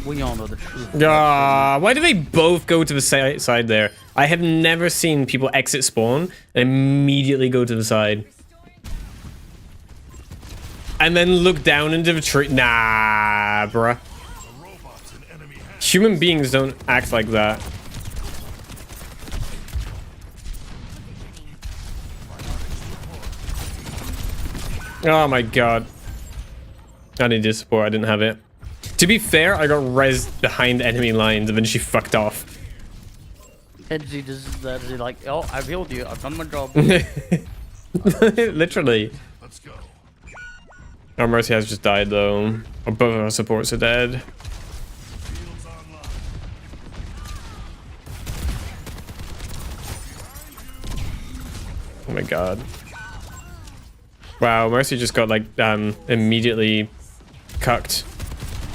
We all know the truth. Why do they both go to the side there? I have never seen people exit spawn and immediately go to the side. And then look down into the tree. Nah, bruh. Human beings don't act like that. Oh my god. I needed support. I didn't have it. To be fair, I got res behind enemy lines and then she fucked off. Kenji just like, oh, I've healed you. I've done my job. Literally. Let's go. Our Mercy has just died though. Or both of our supports are dead. Shields online. Oh my god. Wow, Mercy just got like immediately cucked.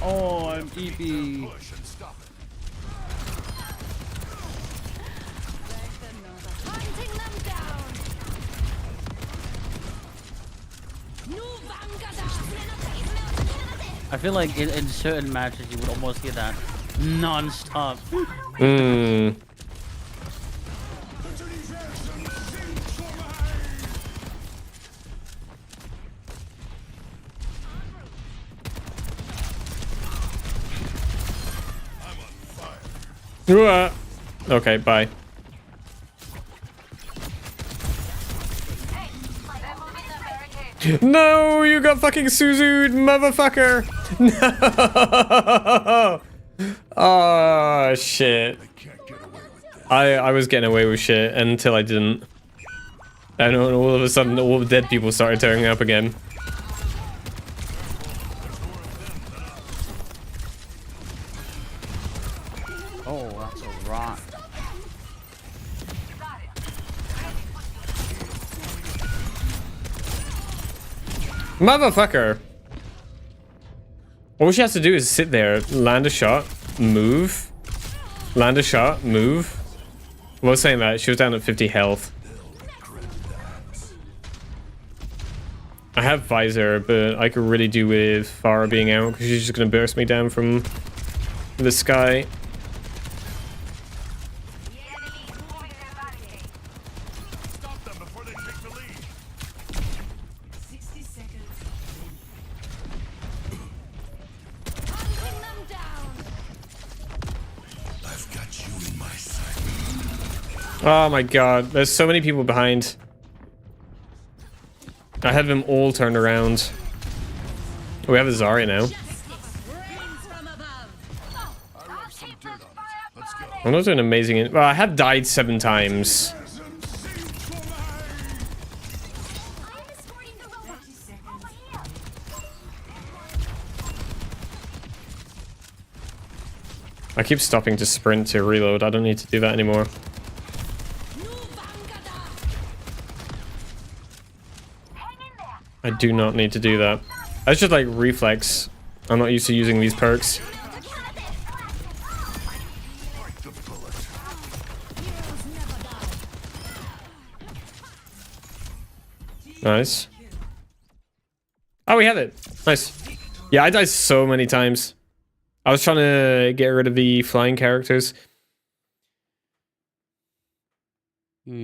Oh, I'm EB. Push and stop it. Hunting them down. I feel like in certain matches you would almost hear that non-stop. Hmm. Okay, bye. No, you got fucking Suzu'd, motherfucker! No! Oh, shit. Can't get away with that. I was getting away with shit until I didn't. And all of a sudden, all the dead people started turning up again. Oh, that's a rock. Motherfucker! All she has to do is sit there, land a shot, move, land a shot, move. I was saying that, she was down at 50 health. I have Visor, but I could really do with Farah being out, because she's just going to burst me down from the sky. Stop them before they take the lead. 60 seconds. Hunting them down. I've got you in my sight. Oh my god, there's so many people behind. I have them all turned around. Oh, we have a Zarya now. Rains from above. I rubbed some dirt on it. Let's go. I'm not doing amazing. Well, I have died 7 times. I'm escorting the robot. 30 seconds. Over here. I keep stopping to sprint to reload. I don't need to do that anymore. I do not need to do that. That's just like reflex. I'm not used to using these perks. Bite the bullet. Nice. Oh, we have it. Nice. Yeah, I died so many times. I was trying to get rid of the flying characters.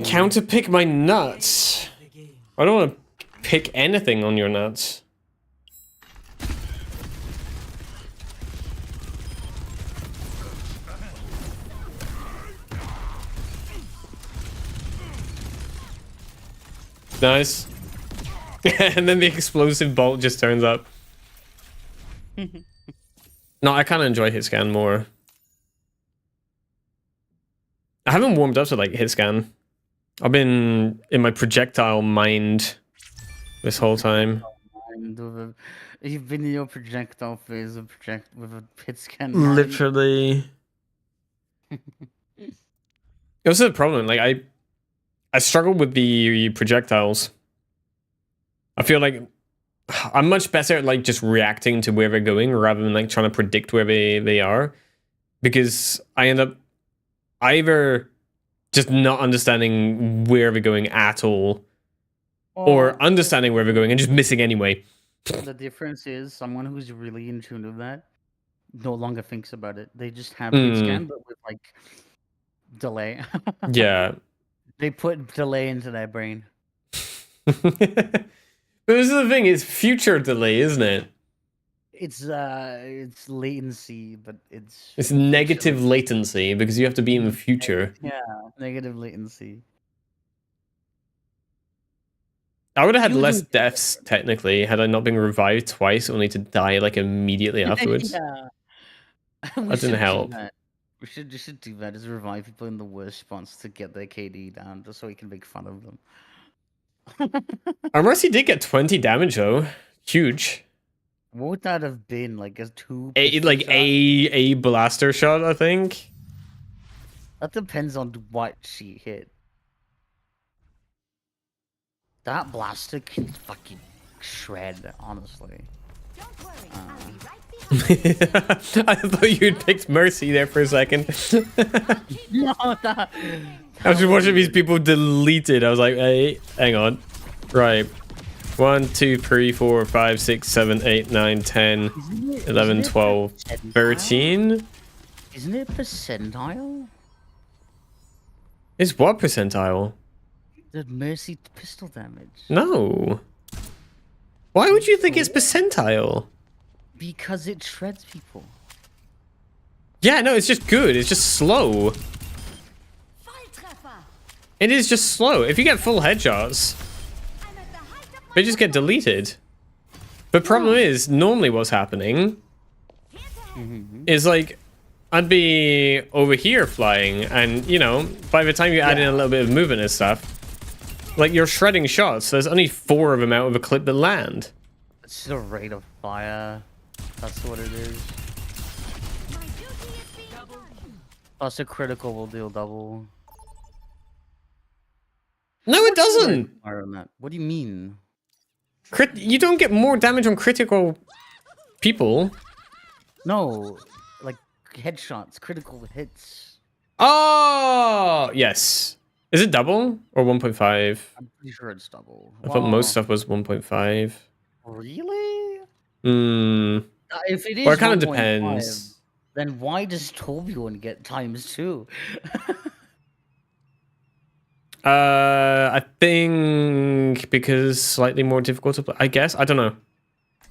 Counter pick my nuts. I don't want to pick anything on your nuts. Nice. And then the explosive bolt just turns up. No, I kind of enjoy hit scan more. I haven't warmed up to like hit scan. I've been in my projectile mind this whole time. And you've been in your projectile phase of with a hit scan. mind. Literally. It was the problem. Like I struggle with the projectiles. I feel like I'm much better at like just reacting to where they're going rather than like trying to predict where they are, because I end up either just not understanding where they're going at all, or understanding where they're going and just missing anyway. The difference is someone who's really in tune with that no longer thinks about it. They just have hit scan, but with like delay. Yeah. They put delay into their brain. But this is the thing, it's future delay, isn't it? It's latency, but It's negative latency because you have to be in the future. yeah, negative latency. I would have had You less do- deaths technically had I not been revived twice, only to die like immediately afterwards. Yeah. That didn't should do help. that. We should just do that. Just revive people in the worst spots to get their KD down, just so we can make fun of them. Our Mercy did get 20 damage though. Huge. What would that have been? Like a Like a blaster shot, I think. That depends on what she hit. That blaster can fucking shred, honestly. Don't worry, Uh. I'll be right behind I thought you'd picked Mercy there for a second. No, that... I was just watching these people deleted. I was like, hey, hang on. Right. 1, 2, 3, 4, 5, 6, 7, 8, 9, 10, 11, 12, 13. Isn't it percentile? Is what percentile? The Mercy pistol damage. No. Why would you think it's percentile? Because it shreds people. Yeah, no, it's just good. It's just slow. Volltreffer. It is just slow. If you get full headshots, I'm at the height of my they just get deleted. The problem is, normally what's happening is like, I'd be over here flying, and you know, by the time you add in a little bit of movement and stuff, like you're shredding shots, there's only 4 of them out of a clip that land. It's the rate of fire. That's what it is. my duty is being done. Plus a critical will deal double. No, it doesn't. Fire on that. What do you mean? You don't get more damage on critical people. No, like headshots, critical hits. Oh, yes. Is it double or 1.5? I'm pretty sure it's double. I thought most stuff was 1.5. Really? Hmm. If it is Well, it kind of 1.5, depends. then why does Torbjorn get times 2? I think because slightly more difficult to play. I guess. I don't know.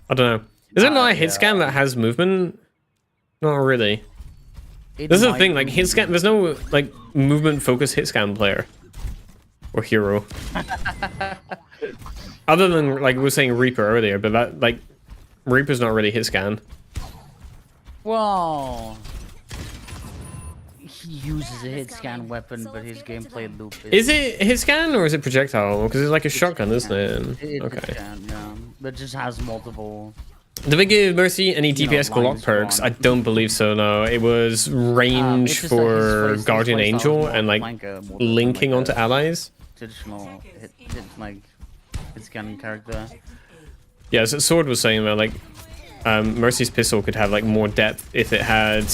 I don't know. Is it not a hit scan that has movement? Not really. This is the thing. Like hit scan, there's no like movement focused hit scan player or hero. Other than like we were saying Reaper earlier, but that like Reaper's not really hit scan. Well, he uses a hit scan weapon, but his gameplay loop is... Is it hit scan or is it projectile? Because it's like a shotgun, isn't it? It's Okay. hit scan, yeah. But it just has multiple... Did they give Mercy any You know, DPS Glock lines perks? on. I don't believe so, no. It was range it's just that for his Guardian playstyle is Angel more and like flanker more than, linking like, onto a allies. traditional hit scanning character. Yeah, so Sword was saying that like Mercy's pistol could have like more depth if it had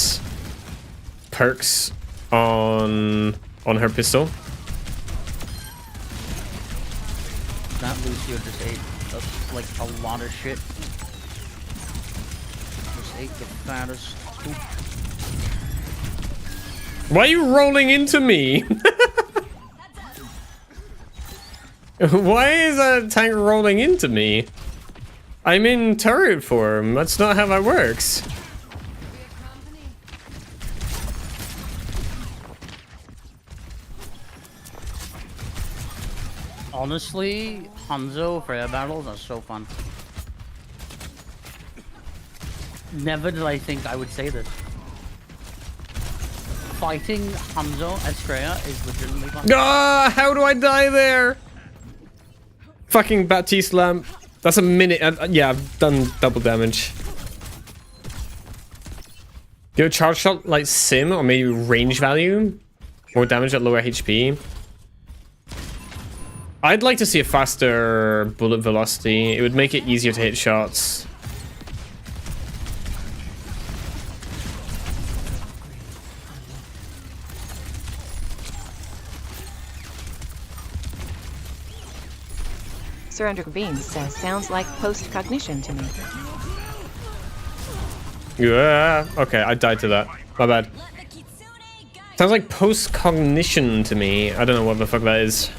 perks on her pistol. That Lucio just ate like a lot of shit. Just ate the fattest poop. Why are you rolling into me? Why is a tank rolling into me? I'm in turret form. That's not how that works. Honestly, Hanzo FREJA battles are so fun. Never did I think I would say this. Fighting Hanzo as FREJA is legitimately fun. Ah, how do I die there? Fucking Baptiste lamp. That's a minute. Yeah, I've done double damage. Give a charge shot like sim or maybe range value. More damage at lower HP. I'd like to see a faster bullet velocity. It would make it easier to hit shots. Sir Andrew Bean says, sounds like post-cognition to me. Yeah. Okay, I died to that. My bad. Sounds like post-cognition to me. I don't know what the fuck that is.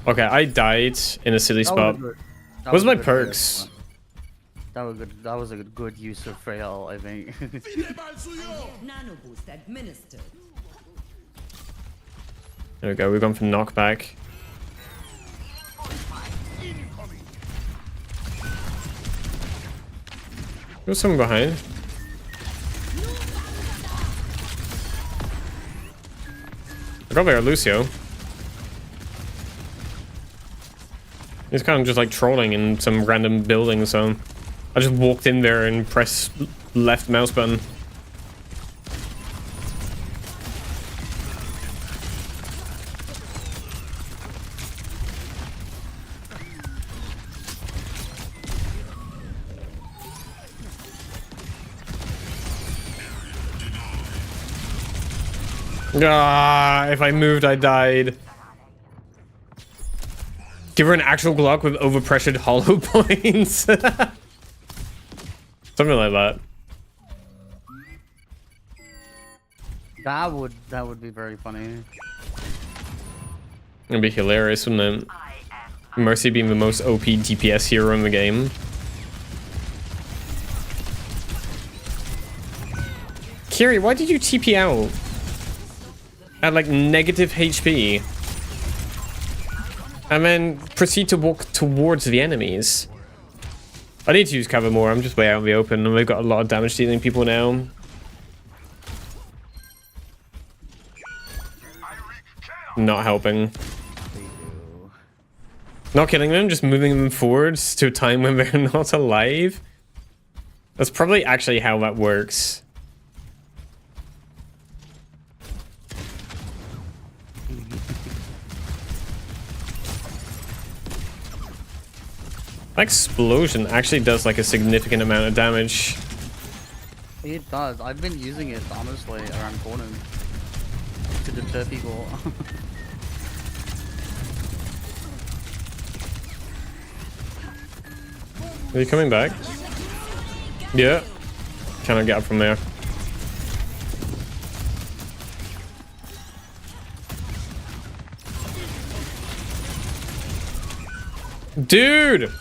Okay, I died in a silly spot. What's my perks? That was good. That was a good use of FREJA, I think. Nano boost administered. There we go. We've gone for knockback. There's someone behind. I got there, Lucio. He's kind of just like trolling in some random building, so I just walked in there and pressed left mouse button. Ah, if I moved, I died. Give her an actual Glock with overpressured hollow points. Something like that. That would be very funny. It'd be hilarious, wouldn't it? Mercy being the most OP DPS hero in the game. Kiri, why did you TP out? At like negative HP. And then proceed to walk towards the enemies. I need to use cover more. I'm just way out in the open and we've got a lot of damage dealing people now. Not helping. Not killing them, just moving them forwards to a time when they're not alive. That's probably actually how that works. That explosion actually does like a significant amount of damage. It does. I've been using it honestly around corners to deter people. Are you coming back? Yeah. Cannot get up from there. Dude!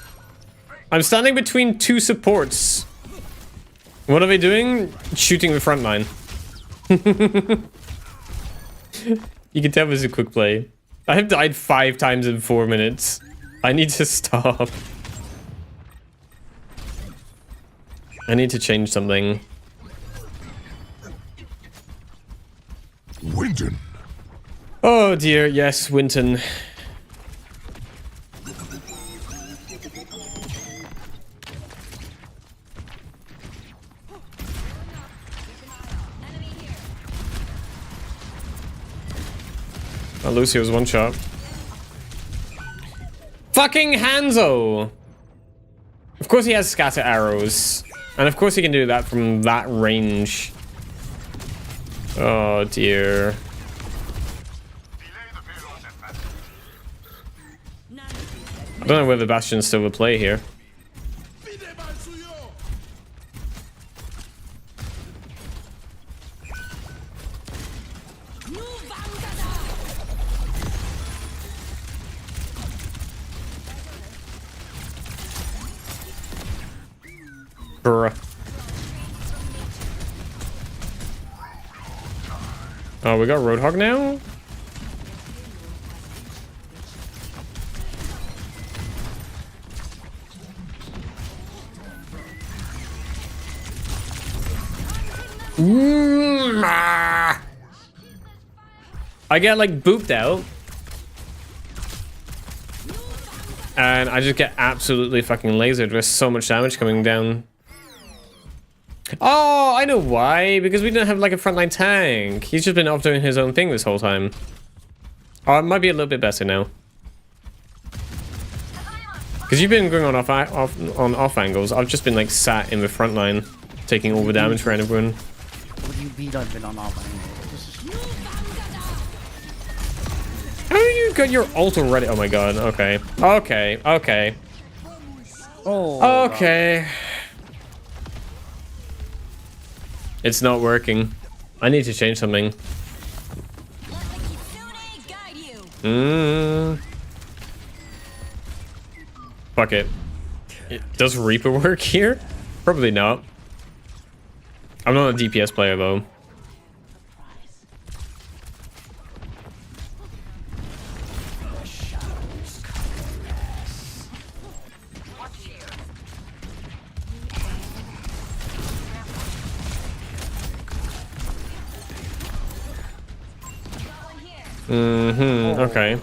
I'm standing between two supports. What are they doing? Shooting the front line. You can tell this is a quick play. I have died 5 times in 4 minutes. I need to stop. I need to change something. Winton. Oh dear, yes, Winton. Oh, Lucio's one shot. Fucking Hanzo! Of course he has scatter arrows. And of course he can do that from that range. Oh dear. I don't know whether Bastion's still the play here. Bruh. Oh, we got Roadhog now? I get like booped out. And I just get absolutely fucking lasered. There's so much damage coming down. Oh, I know why. Because we didn't have like a frontline tank. He's just been off doing his own thing this whole time. Oh, it might be a little bit better now. Because you've been going on off angles. I've just been like sat in the front line, taking all the damage for everyone. What do you beat I've been on off angles? How you got your ult already? Oh my god. Okay. Okay. Okay. Oh. Okay. It's not working. I need to change something. Fuck it. Does Reaper work here? Probably not. I'm not a DPS player though. Okay.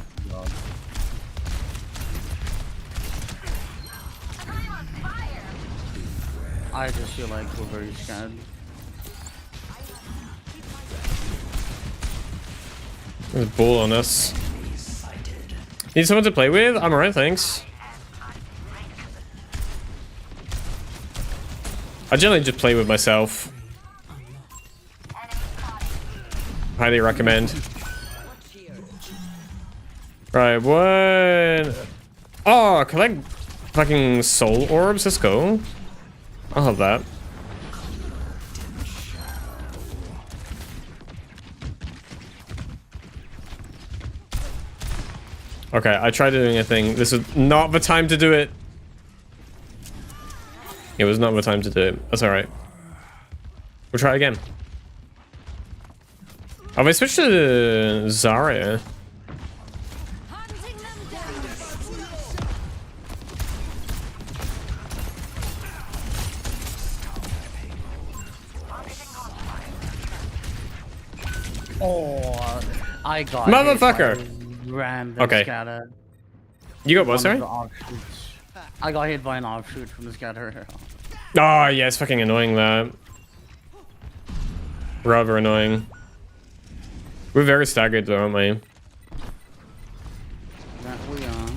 I just feel like we're very scared. There's a bull on us. Need someone to play with? I'm alright, thanks. I generally just play with myself. Highly recommend. Right, what? Oh, collect fucking soul orbs. Let's go. I'll have that. Okay, I tried doing a thing. This is not the time to do it. It was not the time to do it. That's alright. We'll try again. Have I switched to Zarya? Hunting them down. Oh, I got Motherfucker! hit by a random Okay. scatter. You got what, One sorry? of the offshoots. I got hit by an offshoot from the scatter. Oh, yeah, it's fucking annoying that. Rather annoying. We're very staggered though, aren't we? That we are.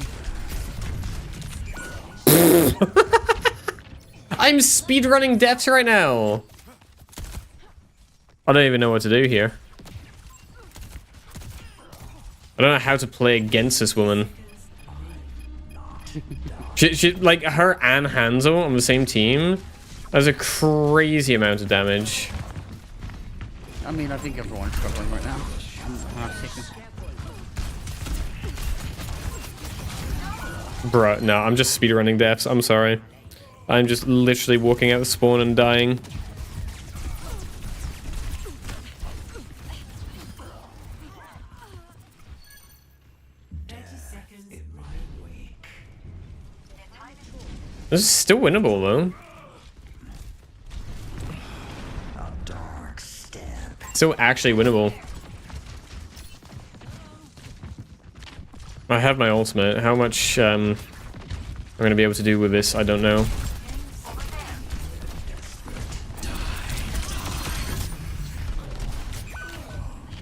I'm speedrunning deaths right now. I don't even know what to do here. I don't know how to play against this woman. She like her and Hanzo on the same team. That's a crazy amount of damage. I mean, I think everyone's struggling right now. I'm not taking. Bruh, no, I'm just speedrunning deaths. I'm sorry. I'm just literally walking out the spawn and dying. This is still winnable though. Still actually winnable. I have my ultimate. How much I'm gonna be able to do with this, I don't know.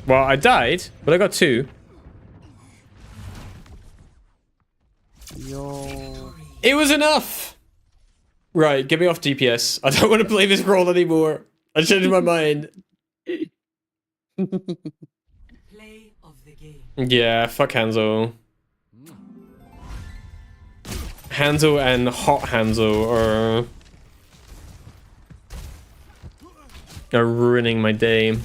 Well, I died, but I got 2. Yo. It was enough! Right, get me off DPS. I don't want to play this role anymore. I changed my mind. Play of the game. Yeah, fuck Hanzo. Hanzo and Hot Hanzo are ruining my day.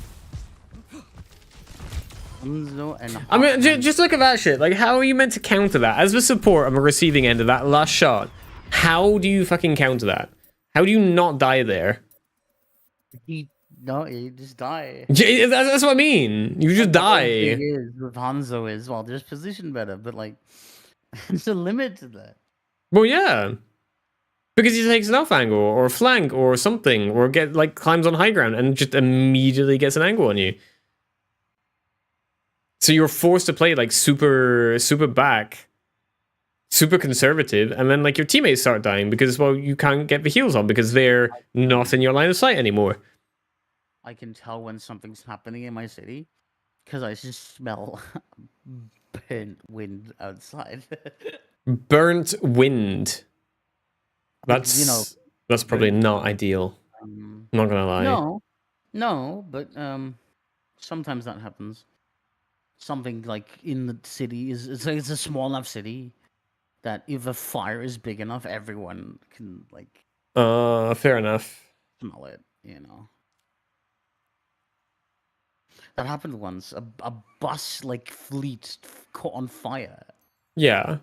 Hanzo and I mean, just look at that shit. Like, how are you meant to counter that? As the support on the receiving end of that last shot, how do you fucking counter that? How do you not die there? you just die. Yeah, that's what I mean. You just The die. thing is with Hanzo is well, there's position better, but like, there's a limit to that. Well, yeah. Because he takes an off angle or a flank or something, or climbs on high ground and just immediately gets an angle on you. So you're forced to play like super back, super conservative, and then like your teammates start dying because, well, you can't get the heals on because they're not in your line of sight anymore. I can tell when something's happening in my city because I just smell burnt wind outside. Burnt wind. That's that's probably not ideal. Not gonna lie. No, but sometimes that happens. Something like in the city it's a small enough city that if a fire is big enough, everyone can like Fair enough. smell it. That happened once. A bus like fleet caught on fire. Yeah.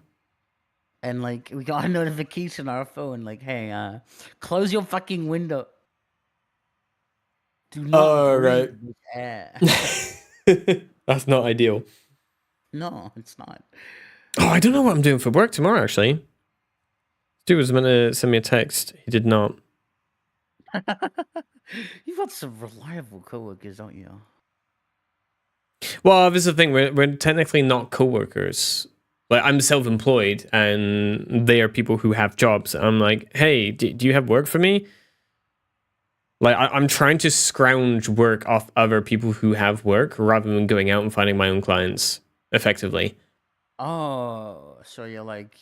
And like we got a notification on our phone, like, "Hey, close your fucking window. Do not breathe this air." That's not ideal. No, it's not. Oh, I don't know what I'm doing for work tomorrow, actually. Dude was meant to send me a text. He did not. You've got some reliable coworkers, don't you? Well, this is the thing. We're technically not co-workers. Like, I'm self-employed, and they are people who have jobs. I'm like, hey, do you have work for me? Like, I'm trying to scrounge work off other people who have work rather than going out and finding my own clients effectively. Oh, so you're like.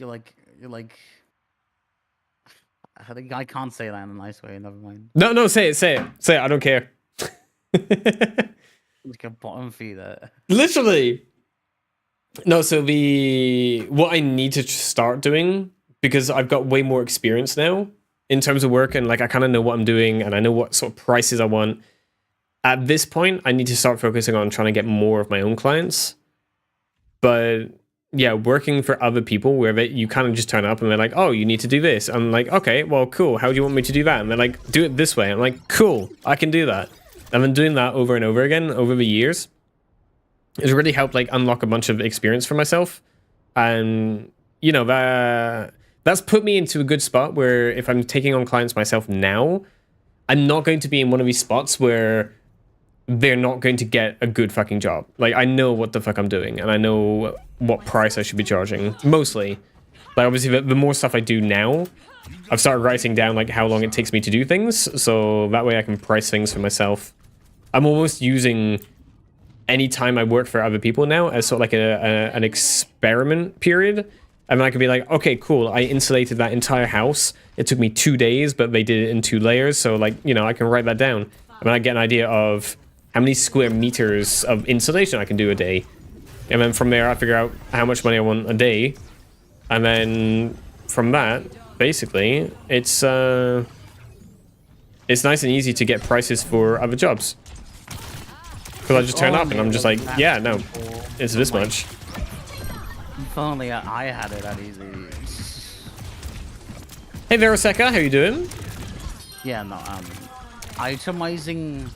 I think I can't say that in a nice way. Never mind. No, say it. I don't care. Like a bottom feeder. Literally. No, so what I need to start doing, because I've got way more experience now in terms of work, and like I kind of know what I'm doing and I know what sort of prices I want. At this point, I need to start focusing on trying to get more of my own clients. But yeah, working for other people where you kind of just turn up and they're like, oh, you need to do this. I'm like, okay, well, cool. How do you want me to do that? And they're like, do it this way. I'm like, cool, I can do that. I've been doing that over and over again over the years. It's really helped like unlock a bunch of experience for myself. And, you know, that's put me into a good spot where if I'm taking on clients myself now, I'm not going to be in one of these spots where they're not going to get a good fucking job. Like, I know what the fuck I'm doing, and I know what price I should be charging, mostly. Like, obviously, the more stuff I do now, I've started writing down, like, how long it takes me to do things, so that way I can price things for myself. I'm almost using any time I work for other people now as sort of like an experiment period. And I could be like, okay, cool, I insulated that entire house. It took me 2 days, but they did it in 2 layers, so, like, you know, I can write that down. And then I get an idea of how many square meters of insulation I can do a day. And then from there, I figure out how much money I want a day. And then from that, basically, it's nice and easy to get prices for other jobs. Because I just turn up and I'm just like, yeah, no, it's this much. If only I had it that easy. Hey, Veroseka, how you doing? Yeah, no, itemizing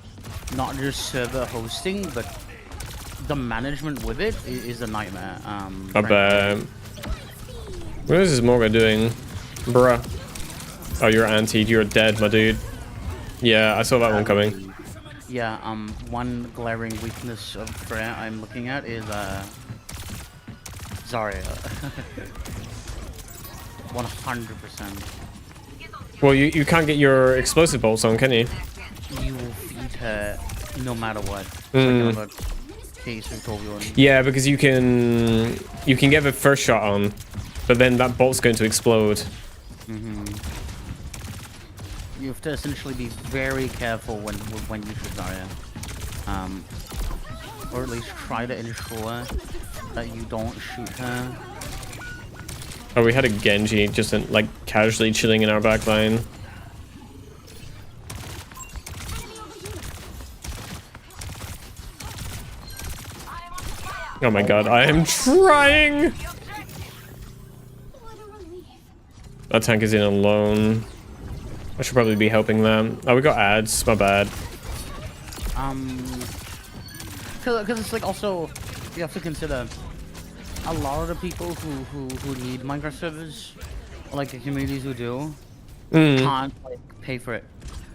not just server hosting, but the management with it is a nightmare. What is this Morga doing? Bruh. Oh, you're anti. You're dead, my dude. Yeah, I saw that one coming. Yeah, one glaring weakness of FREJA I'm looking at is, Zarya. 100%. Well, you can't get your explosive bolts on, can you? You will feed her no matter what. Like a case of Torbjorn. Yeah, because you can get the first shot on, but then that bolt's going to explode. You have to essentially be very careful when you shoot Zarya. Or at least try to ensure that you don't shoot her. Oh, we had a Genji just like casually chilling in our backline. Oh my god, I am trying! That tank is in alone. I should probably be helping them. Oh, we got ads. My bad. Because it's like also, you have to consider a lot of the people who need Minecraft servers, like the communities who do, can't like pay for it.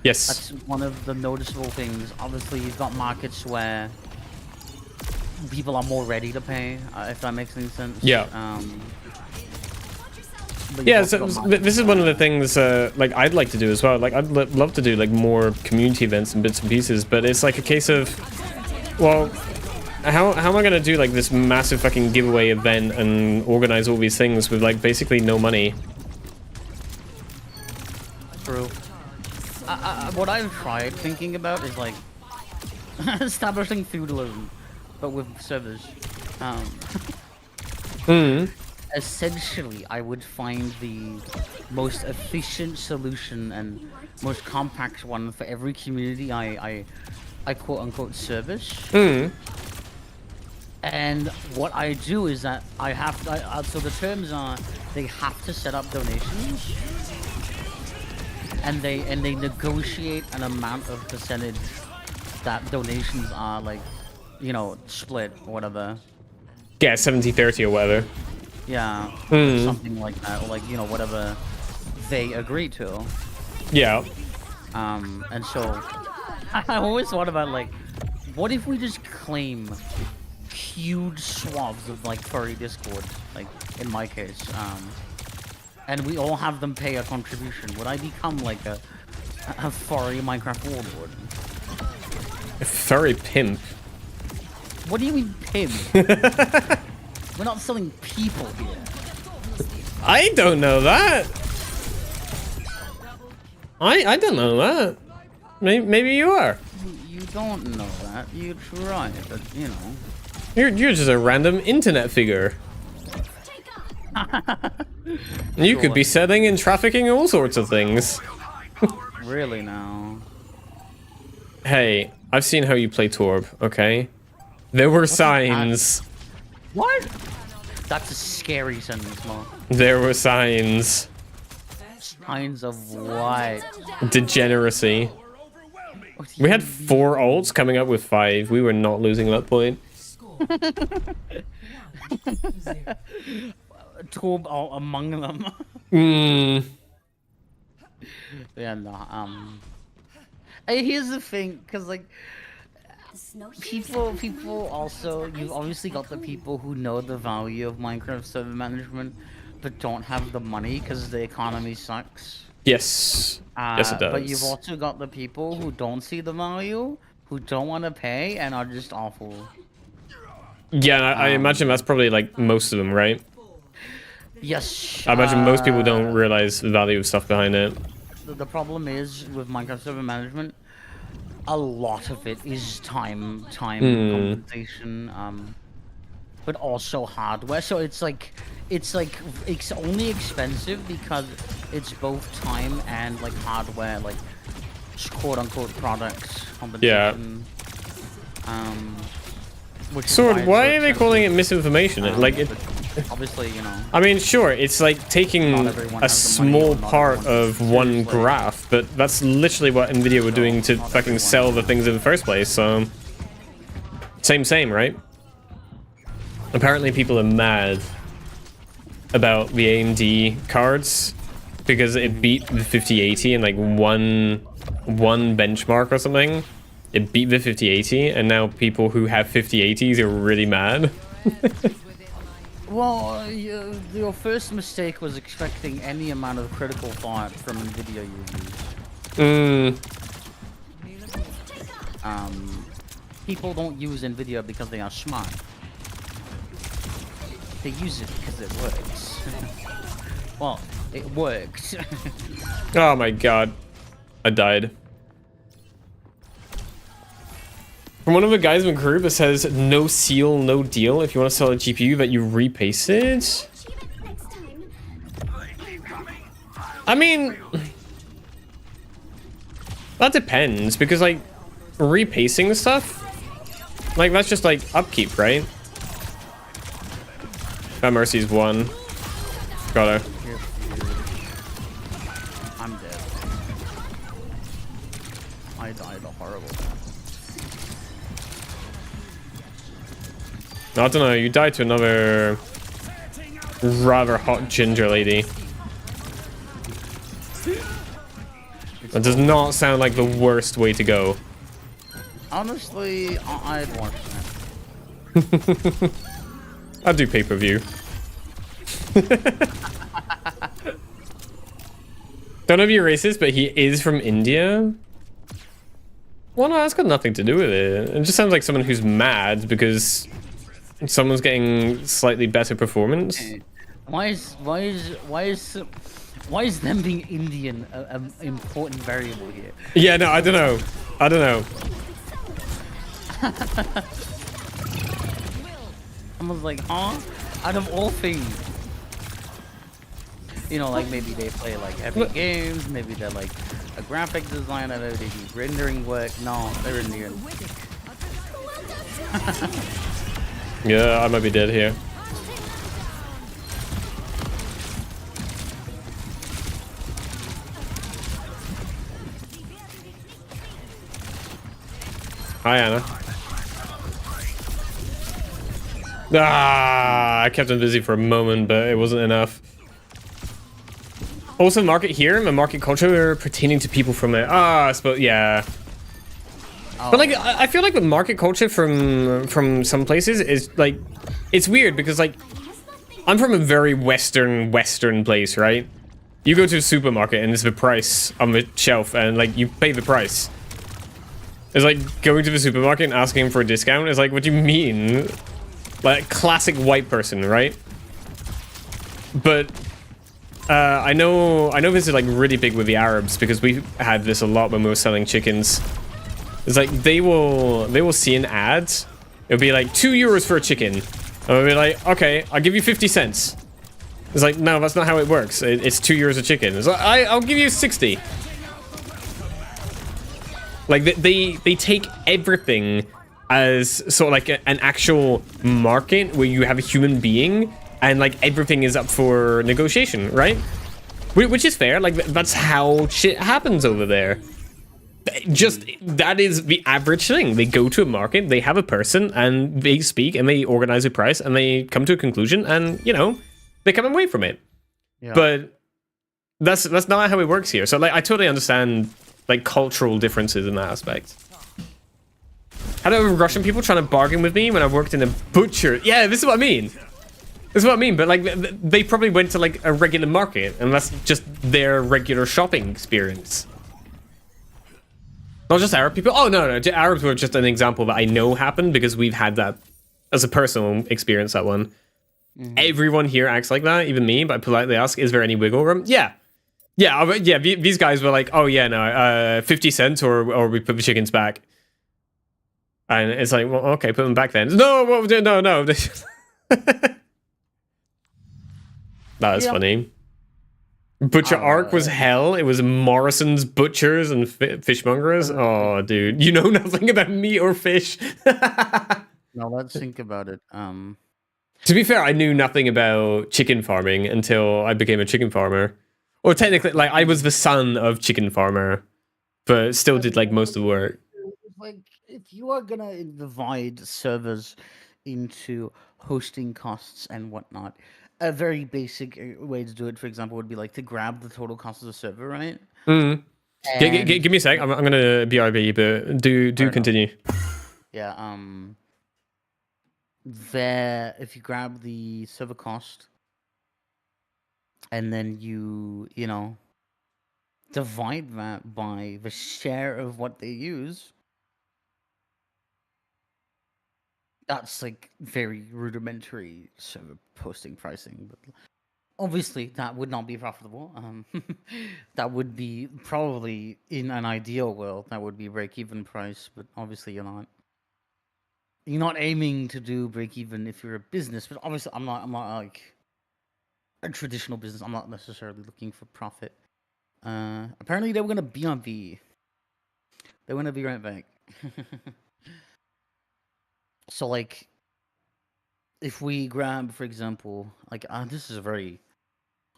Yes. That's one of the noticeable things. Obviously, you've got markets where people are more ready to pay, if that makes any sense. Yeah. Yeah, so this is one of the things like I'd like to do as well. Like I'd love to do like more community events and bits and pieces, but it's like a case of, well, how am I gonna do like this massive fucking giveaway event and organize all these things with like basically no money? True. What I've tried thinking about is like establishing feudalism, but with servers. Essentially, I would find the most efficient solution and most compact one for every community I quote unquote service. And what I do is that I have to, so the terms are they have to set up donations, and they negotiate an amount of percentage that donations are like, you know, split or whatever. Yeah, 70-30 or whatever. Yeah, something like that, or like, you know, whatever they agree to. Yeah. And so I always thought about like, what if we just claim huge swaths of like furry Discord, like in my case, and we all have them pay a contribution, would I become like a furry Minecraft warlord? A furry pimp. What do you mean pimp? We're not selling people here. I don't know that. I don't know that. Maybe you are. You don't know that. You try, but you know. You're just a random internet figure. You could be selling and trafficking all sorts of things. Really now? Hey, I've seen how you play Torb, okay? There were signs. What? That's a scary sentence, Mo. There were signs. Signs of what? Degeneracy. We had 4 ults coming up with 5. We were not losing that point. Torb all among them. Yeah, no, Hey, here's the thing, cause like people also, you've obviously got the people who know the value of Minecraft server management, but don't have the money because the economy sucks. Yes. Yes, it does. But you've also got the people who don't see the value, who don't want to pay, and are just awful. Yeah, I imagine that's probably like most of them, right? Yes. I imagine most people don't realize the value of stuff behind it. The problem is with Minecraft server management, a lot of it is time compensation, but also hardware. So it's only expensive because it's both time and like hardware, like quote unquote products compensation. Yeah. Which Sword, why are they calling it misinformation? Like it. Obviously, you know. I mean, sure, it's like taking a small part of one graph, but that's literally what Nvidia were doing to fucking sell the things in the first place, so... Same, right? Apparently people are mad about the AMD cards because it beat the 5080 in like one benchmark or something. It beat the 5080, and now people who have 5080s are really mad. Well, your first mistake was expecting any amount of critical thought from Nvidia you use. People don't use Nvidia because they are smart. They use it because it works. Well, it works. Oh my god. I died. From one of the guys in the group, it says, no seal, no deal. If you want to sell a GPU that you repasted. I mean, that depends, because like, repasting stuff, like that's just like upkeep, right? That Mercy's 1. Got her. I'm dead. I died a horrible death. I don't know, you died to another rather hot ginger lady. That does not sound like the worst way to go. Honestly, I'd watch that. I'll do pay-per-view. Don't know if you're racist, but he is from India. Well, no, that's got nothing to do with it. It just sounds like someone who's mad because someone's getting slightly better performance. Why is them being Indian an important variable here? Yeah, no, I don't know. I don't know. Someone's like, huh? Out of all things. You know, like maybe they play like epic games, maybe they're like a graphic designer, maybe they do rendering work. No, they're Indian. Yeah, I might be dead here. Hi, Anna. Ah, I kept him busy for a moment, but it wasn't enough. Also, market here, the market culture pertaining to people from it. Ah, I suppose, yeah. But like, I feel like the market culture from some places is like, it's weird because like, I'm from a very Western place, right? You go to a supermarket and it's the price on the shelf, and like you pay the price. It's like going to the supermarket and asking for a discount. It's like, what do you mean? Like classic white person, right? But I know this is like really big with the Arabs because we had this a lot when we were selling chickens. It's like they will see an ad. It'll be like €2 for a chicken. And I'll be like, okay, I'll give you 50 cents. It's like, no, that's not how it works. It's €2 a chicken. It's like, I'll give you 60. Like they take everything as sort of like an actual market where you have a human being and like everything is up for negotiation, right? Which is fair. Like that's how shit happens over there. Just that is the average thing. They go to a market, they have a person, and they speak and they organize a price and they come to a conclusion, and you know they come away from it. Yeah. But that's not how it works here. So like I totally understand like cultural differences in that aspect. Had Russian people trying to bargain with me when I worked in a butcher. Yeah, this is what I mean. This is what I mean. But like they probably went to like a regular market, and that's just their regular shopping experience. Not just Arab people. Oh no, Arabs were just an example that I know happened because we've had that as a personal experience. That one. Everyone here acts like that, even me. But I politely ask, "Is there any wiggle room?" Yeah. Yeah. These guys were like, "Oh yeah, no, 50 cents, or we put the chickens back." And it's like, well, okay, put them back then. No. That was funny. Butcher Arc was hell. It was Morrison's Butchers and Fishmongers. Oh, dude, you know nothing about meat or fish. Now let's think about it. To be fair, I knew nothing about chicken farming until I became a chicken farmer. Or technically, like I was the son of chicken farmer, but still did like most of the work. Like, if you are gonna divide servers into hosting costs and whatnot, a very basic way to do it, for example, would be like to grab the total cost of the server, right? Give me a sec. I'm gonna BRB, but do continue. Yeah. If you grab the server cost, and then you know divide that by the share of what they use. That's like very rudimentary server posting pricing, but obviously that would not be profitable. That would be probably in an ideal world that would be break-even price, but obviously you're not. You're not aiming to do break-even if you're a business, but obviously I'm not like a traditional business. I'm not necessarily looking for profit. Apparently they were gonna be on V. They want to be right back. So, like, if we grab, for example, like, this is a very,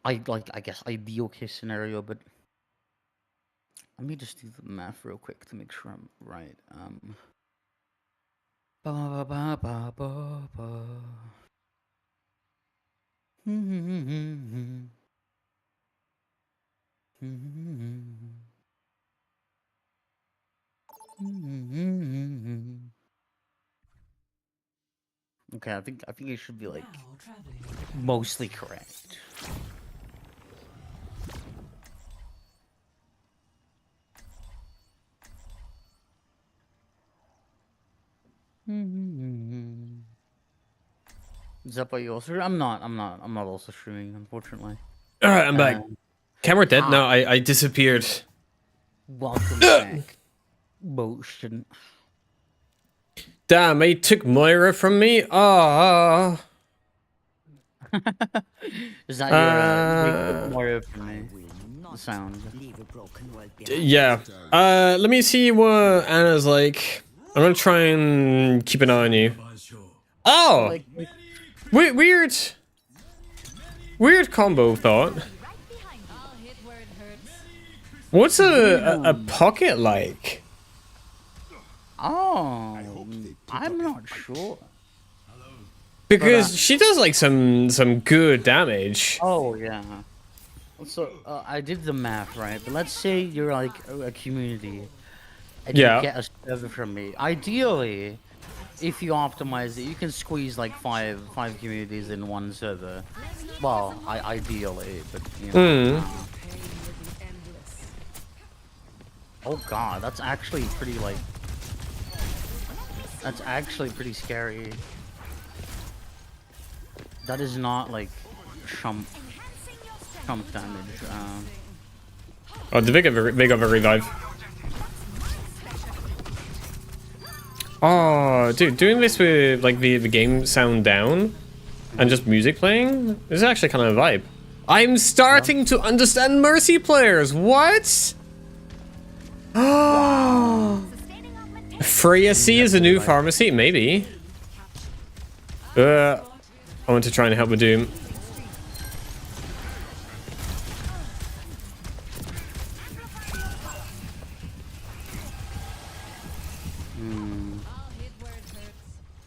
I guess, ideal case scenario, but let me just do the math real quick to make sure I'm right. Okay, I think it should be like mostly correct. Is that why you also? I'm not also streaming, unfortunately. All right, I'm back. Camera dead? No, I disappeared. Welcome back. Motion. Damn, they took Moira from me. Oh. Is that your Moira from me? Sound. Yeah. Let me see what Anna's like. I'm gonna try and keep an eye on you. Oh, weird combo thought. What's a pocket like? Oh, I'm not sure. Because she does like some good damage. Oh yeah. So I did the math right, but let's say you're like a community, and Yeah. you get a server from me. Ideally, if you optimize it, you can squeeze like five communities in one server. Well, ideally, but you know. Oh god, that's actually pretty like. That's actually pretty scary. That is not like chump damage. Oh, did they got a revive? Oh, dude, doing this with like the game sound down and just music playing is actually kind of a vibe. I'm starting to understand Mercy players. What? Oh, FREJA C is a new pharmacy, maybe. I want to try and help with Doom.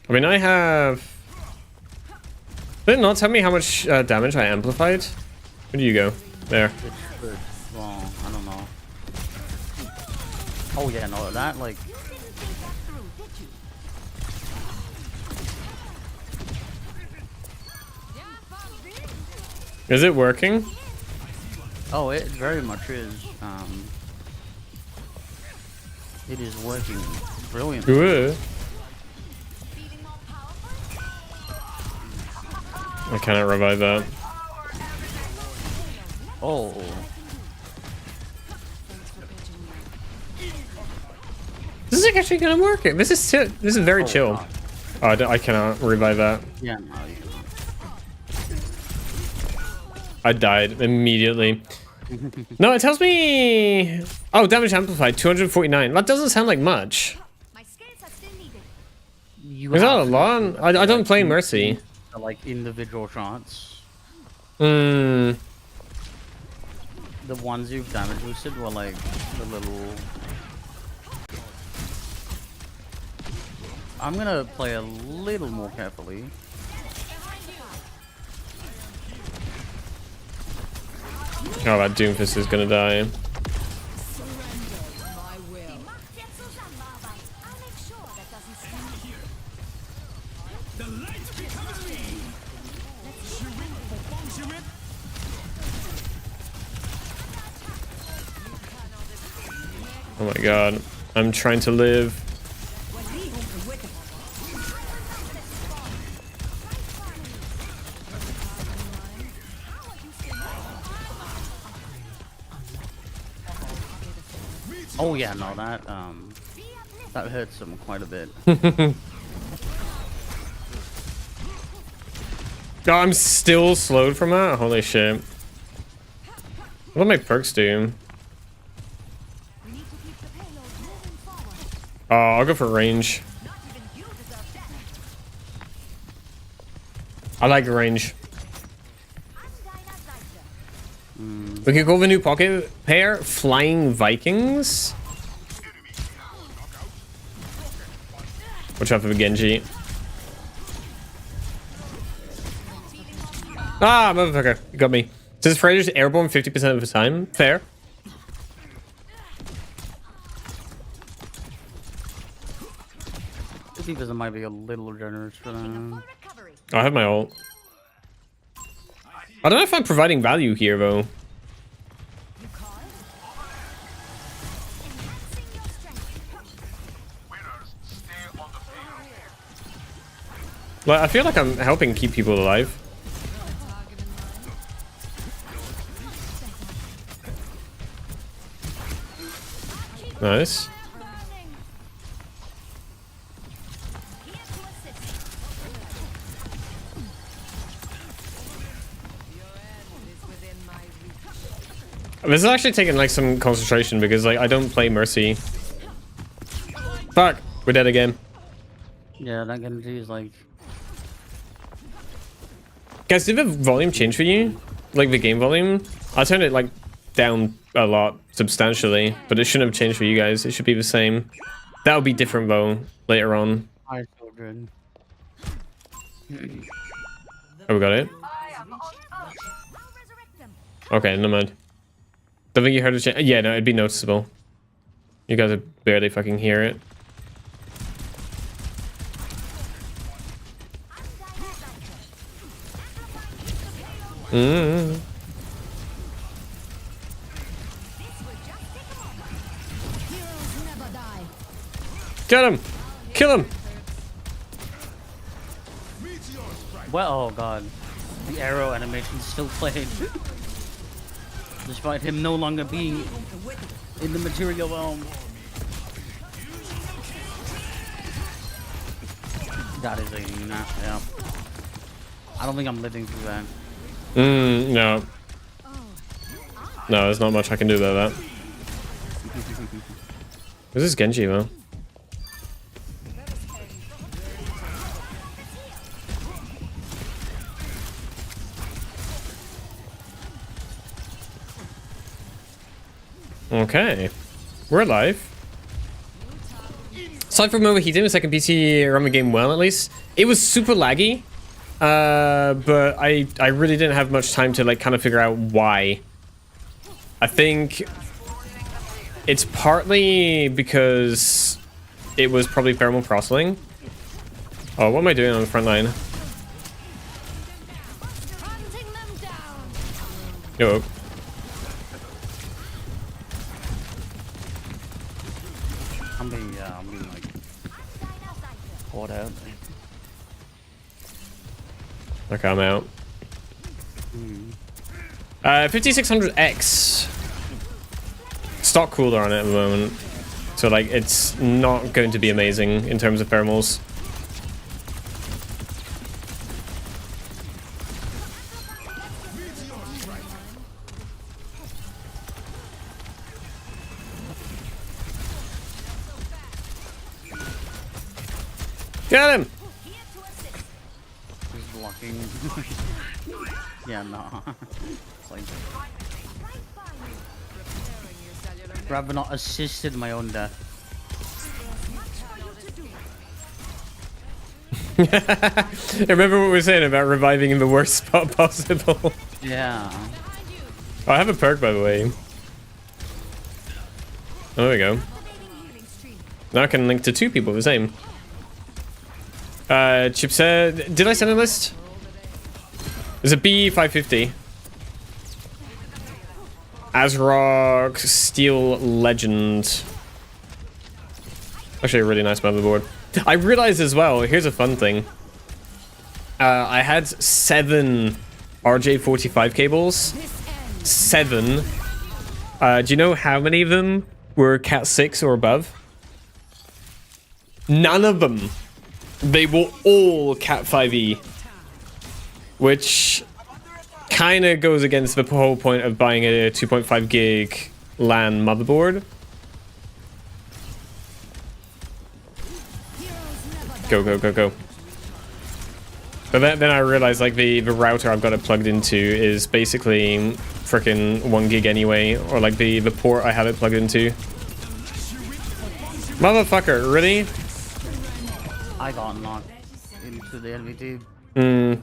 I mean, I have... Did it not tell me how much damage I amplified? Where do you go? There. It should. Well, I don't know. Oh yeah, no, that like... Is it working? Oh, it very much is. It is working brilliantly. Ooh. I cannot revive that. Oh. This is actually gonna work. This is very chill. God. Oh, I cannot revive that. Yeah, no, you cannot. I died immediately. No, it tells me... Oh, damage amplified, 249. That doesn't sound like much. My skills are still needed. You Is that a have to lot? I don't play Mercy. like individual shots. Hmm. The ones you've damage boosted were like the little. I'm gonna play a little more carefully. Oh, that Doomfist is gonna die. Oh my god. I'm trying to live. Oh yeah, no, that hurts them quite a bit. Oh, I'm still slowed from that? Holy shit. What do my perks do? Oh, I'll go for range. I like range. We could go with a new pocket pair, Flying Vikings. Watch out for the Genji. Ah, motherfucker. You got me. Says FREJA's airborne 50% of the time. Fair. I think this might be a little generous for them. Oh, I have my ult. I don't know if I'm providing value here, though. Like, I feel like I'm helping keep people alive. Nice. This is actually taking like some concentration because like I don't play Mercy. Fuck, we're dead again. Yeah, that Genji is like. Guys, did the volume change for you? Like the game volume? I turned it like down a lot, substantially, but it shouldn't have changed for you guys. It should be the same. That would be different though, later on. I feel good. Oh, we got it? Okay, never mind. Don't think you heard it change. Yeah, no, it'd be noticeable. You guys barely fucking hear it. Mm. Get him! Kill him! Well, oh god. The arrow animation's still playing. Despite him no longer being in the material realm. That is a yeah. I don't think I'm living through that. No. No, there's not much I can do about that. This is Genji, though. Okay. We're alive. Aside from overheating, the second PC ran the game well, at least. It was super laggy. But I really didn't have much time to like kind of figure out why. I think it's partly because it was probably thermal throttling. Oh, what am I doing on the front line? Oh. I'm being like poured out. Okay, I'm out. 5600X. Stock cooler on it at the moment. So like it's not going to be amazing in terms of thermals. Get him! He's blocking. Yeah, no. It's like rather not assisted my own death. Remember what we were saying about reviving in the worst spot possible? Yeah. Oh, I have a perk, by the way. Oh, there we go. Now I can link to two people the same. Chip said, did I send a list? There's a B550. Azrock Steel Legend. Actually a really nice motherboard. I realized as well, here's a fun thing. I had 7 RJ45 cables. 7. Do you know how many of them were Cat 6 or above? None of them. They were all Cat 5e. Which kind of goes against the whole point of buying a 2.5 gig LAN motherboard. Go, go, go, go. But then I realized like the router I've got it plugged into is basically freaking 1 gig anyway, or like the port I have it plugged into. Motherfucker, really? I got knocked into the NVT.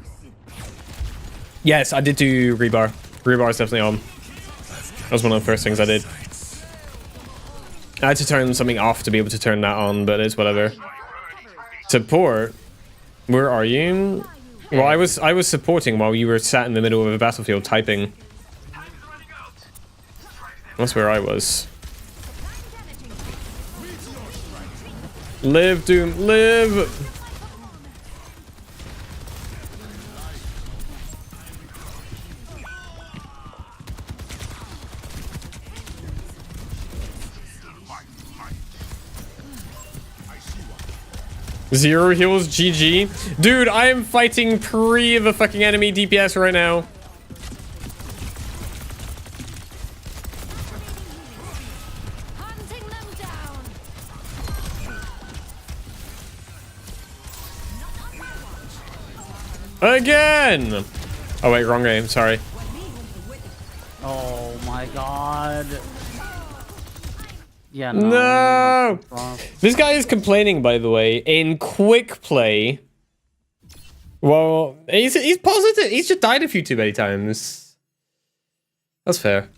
Yes, I did do rebar. Rebar is definitely on. That was one of the first things I did. I had to turn something off to be able to turn that on, but it's whatever. Support? Where are you? Well, I was supporting while you were sat in the middle of a battlefield typing. That's where I was. Live, Doom, live! Zero heals, GG. Dude, I am fighting pre the fucking enemy DPS right now. Again! Oh wait, wrong game, sorry. Oh my god. Yeah, No! This guy is complaining, by the way, in quick play. Well, he's positive. He's just died a few too many times. That's fair.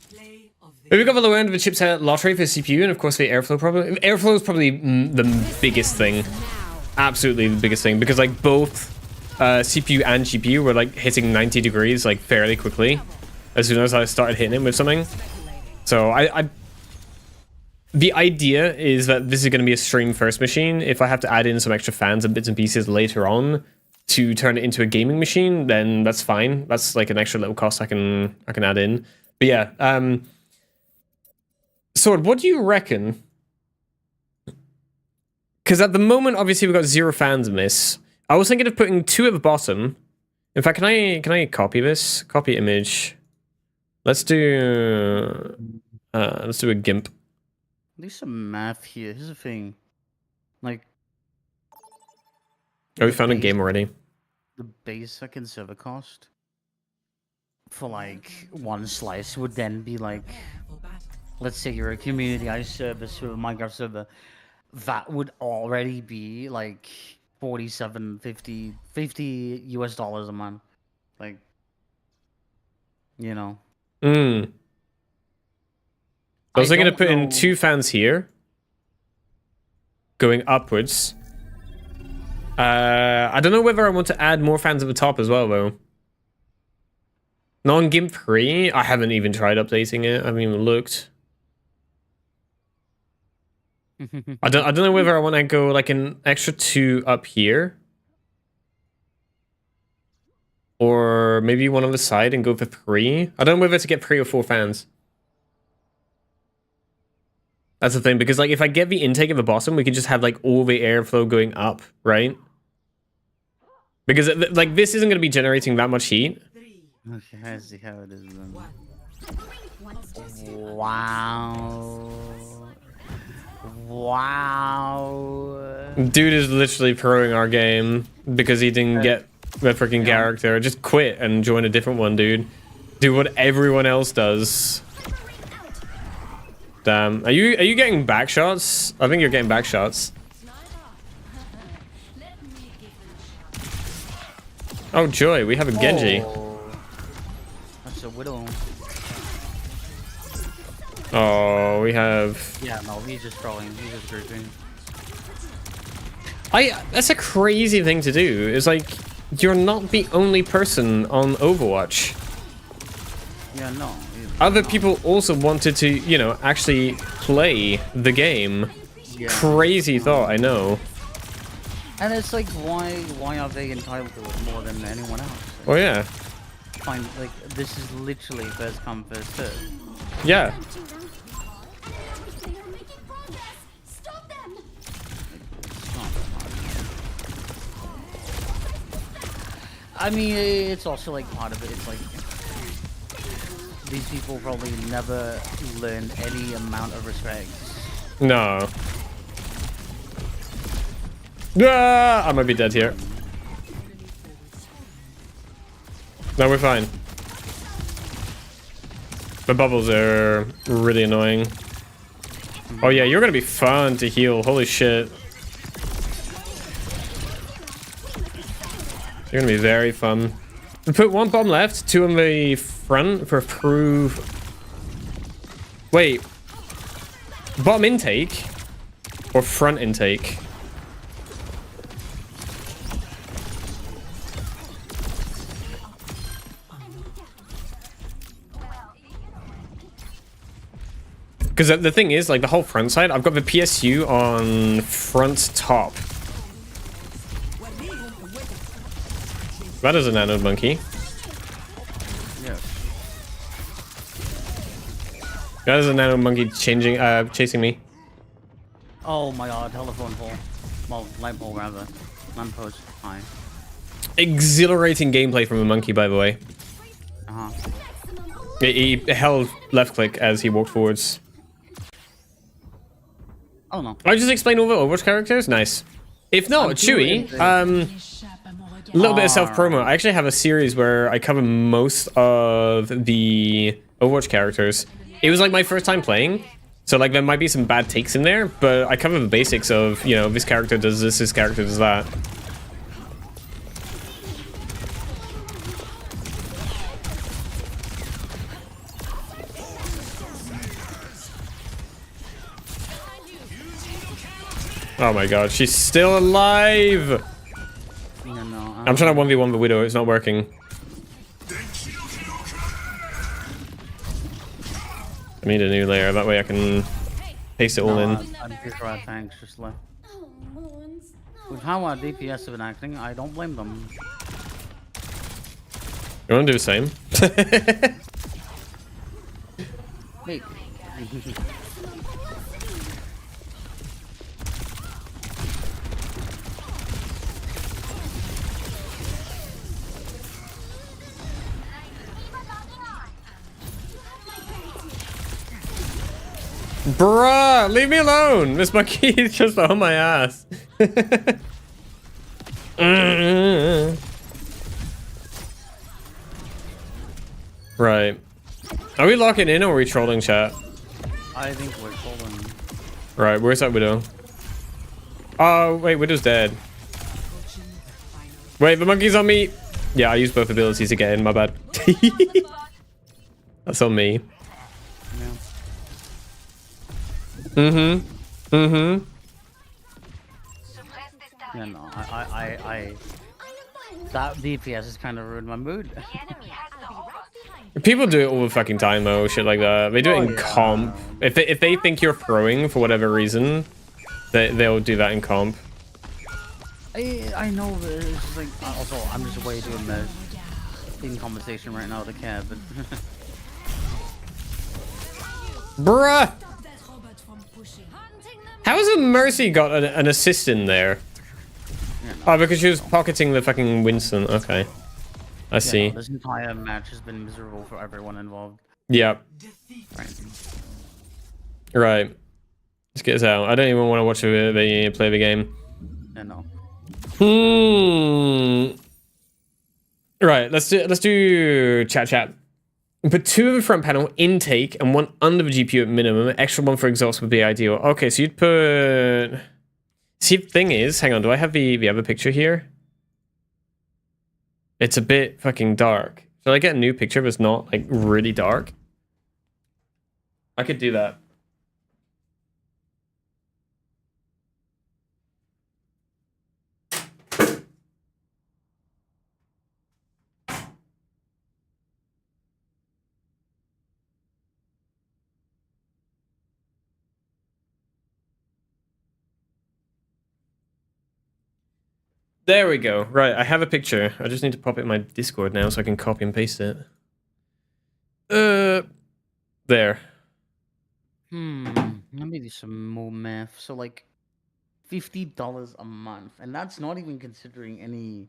We've got the low end of the chipset lottery for CPU, and of course the airflow problem. Airflow is probably the biggest thing. Absolutely the biggest thing, because like both CPU and GPU were like hitting 90 degrees like fairly quickly as soon as I started hitting it with something. So the idea is that this is going to be a stream first machine. If I have to add in some extra fans and bits and pieces later on to turn it into a gaming machine, then that's fine. That's like an extra little cost I can add in. But yeah, Sword, what do you reckon? Because at the moment, obviously, we've got 0 fans in this. I was thinking of putting 2 at the bottom. In fact, can I copy this? Copy image. Let's do a GIMP. Do some math here. Here's the thing. Like, Oh, we found a game already. the base second server cost for like one slice would then be like, let's say you're a community ice service with a Minecraft server, that would already be like 47, 50 US dollars a month. Like, you know. I was thinking of don't putting know- 2 fans here, going upwards. I don't know whether I want to add more fans at the top as well, though. Non-GIMP 3? I haven't even tried updating it. I haven't even looked. I don't know whether I want to go like an extra 2 up here. Or maybe one on the side and go for 3. I don't know whether to get 3 or 4 fans. That's the thing, because like if I get the intake at the bottom, we can just have like all the airflow going up, right? Because like this isn't going to be generating that much heat. Okay, I see how it is then. Wow. Wow. Dude is literally proing our game because he didn't get the freaking character. Just quit and join a different one, dude. Do what everyone else does. Damn. Are you getting back shots? I think you're getting back shots. Oh joy, we have a Genji. Oh, that's a widow. Oh, we have. Yeah, no, he's just trolling. He's just grouping. That's a crazy thing to do. It's like you're not the only person on Overwatch. Yeah, no. Other people also wanted to, you know, actually play the game. Yeah. Crazy thought, I know. And it's like, why are they entitled to it more than anyone else? Oh yeah. Fine, like, this is literally first come, first serve. Yeah. They are making progress. Stop them. It's not that hard. I mean, it's also like part of it. It's like these people probably never learned any amount of respect. No. Ah, I might be dead here. No, we're fine. The bubbles are really annoying. Oh yeah, you're gonna be fun to heal. Holy shit. You're gonna be very fun. We put 1 bomb left, 2 on the front for proof. Wait. Bottom intake? Or front intake? Because the thing is, like, the whole front side, I've got the PSU on front top. That is a nano monkey. Yeah. That is a nano monkey chasing me. Oh my god, telephone pole. Well, light pole rather. Lamppost. Hi. Exhilarating gameplay from a monkey, by the way. Uh-huh. He held left click as he walked forwards. Oh no. I just explained all the Overwatch characters? Nice. If not, Chewy, a little bit of self-promo. I actually have a series where I cover most of the Overwatch characters. It was like my first time playing, so like there might be some bad takes in there, but I cover the basics of, you know, this character does this, this character does that. Oh my god, she's still alive! Yeah, no, I'm trying to 1v1 the Widow, it's not working. I need a new layer, that way I can paste it all in. I'm just right, thanks, just left. Oh, Moons. No, With how our DPS have been acting, I don't blame them. You wanna do the same? Wait. Bruh, leave me alone! This monkey is just on my ass. Right. Are we locking in or are we trolling chat? I think we're holding. Right, where's that Widow? Oh, wait, Widow's dead. Wait, the monkey's on me! Yeah, I used both abilities to get in, my bad. That's on me. Yeah. Mm-hmm. Yeah, no, that DPS has kind of ruined my mood. People do it all the fucking time though, shit like that. They do it in yeah. comp. If they think you're throwing for whatever reason, they'll do that in comp. I know, but it's just like, also, I'm just way doing the in conversation right now with the cat, but Bruh! How has a Mercy got an assist in there? yeah, no. Oh, because she was pocketing the fucking Winston. Okay. I see. No, this entire match has been miserable for everyone involved. Yeah. Right. Right. Let's get this out. I don't even want to watch the play the game. Yeah, no. Right, let's do chat. Put 2 in the front panel, intake, and 1 under the GPU at minimum. Extra 1 for exhaust would be ideal. Okay, so you'd put... See, the thing is, hang on, do I have the other picture here? It's a bit fucking dark. Should I get a new picture that's not, like, really dark? I could do that. There we go. Right, I have a picture. I just need to pop it in my Discord now so I can copy and paste it. There. Let me do some more math. So like $50 a month, and that's not even considering any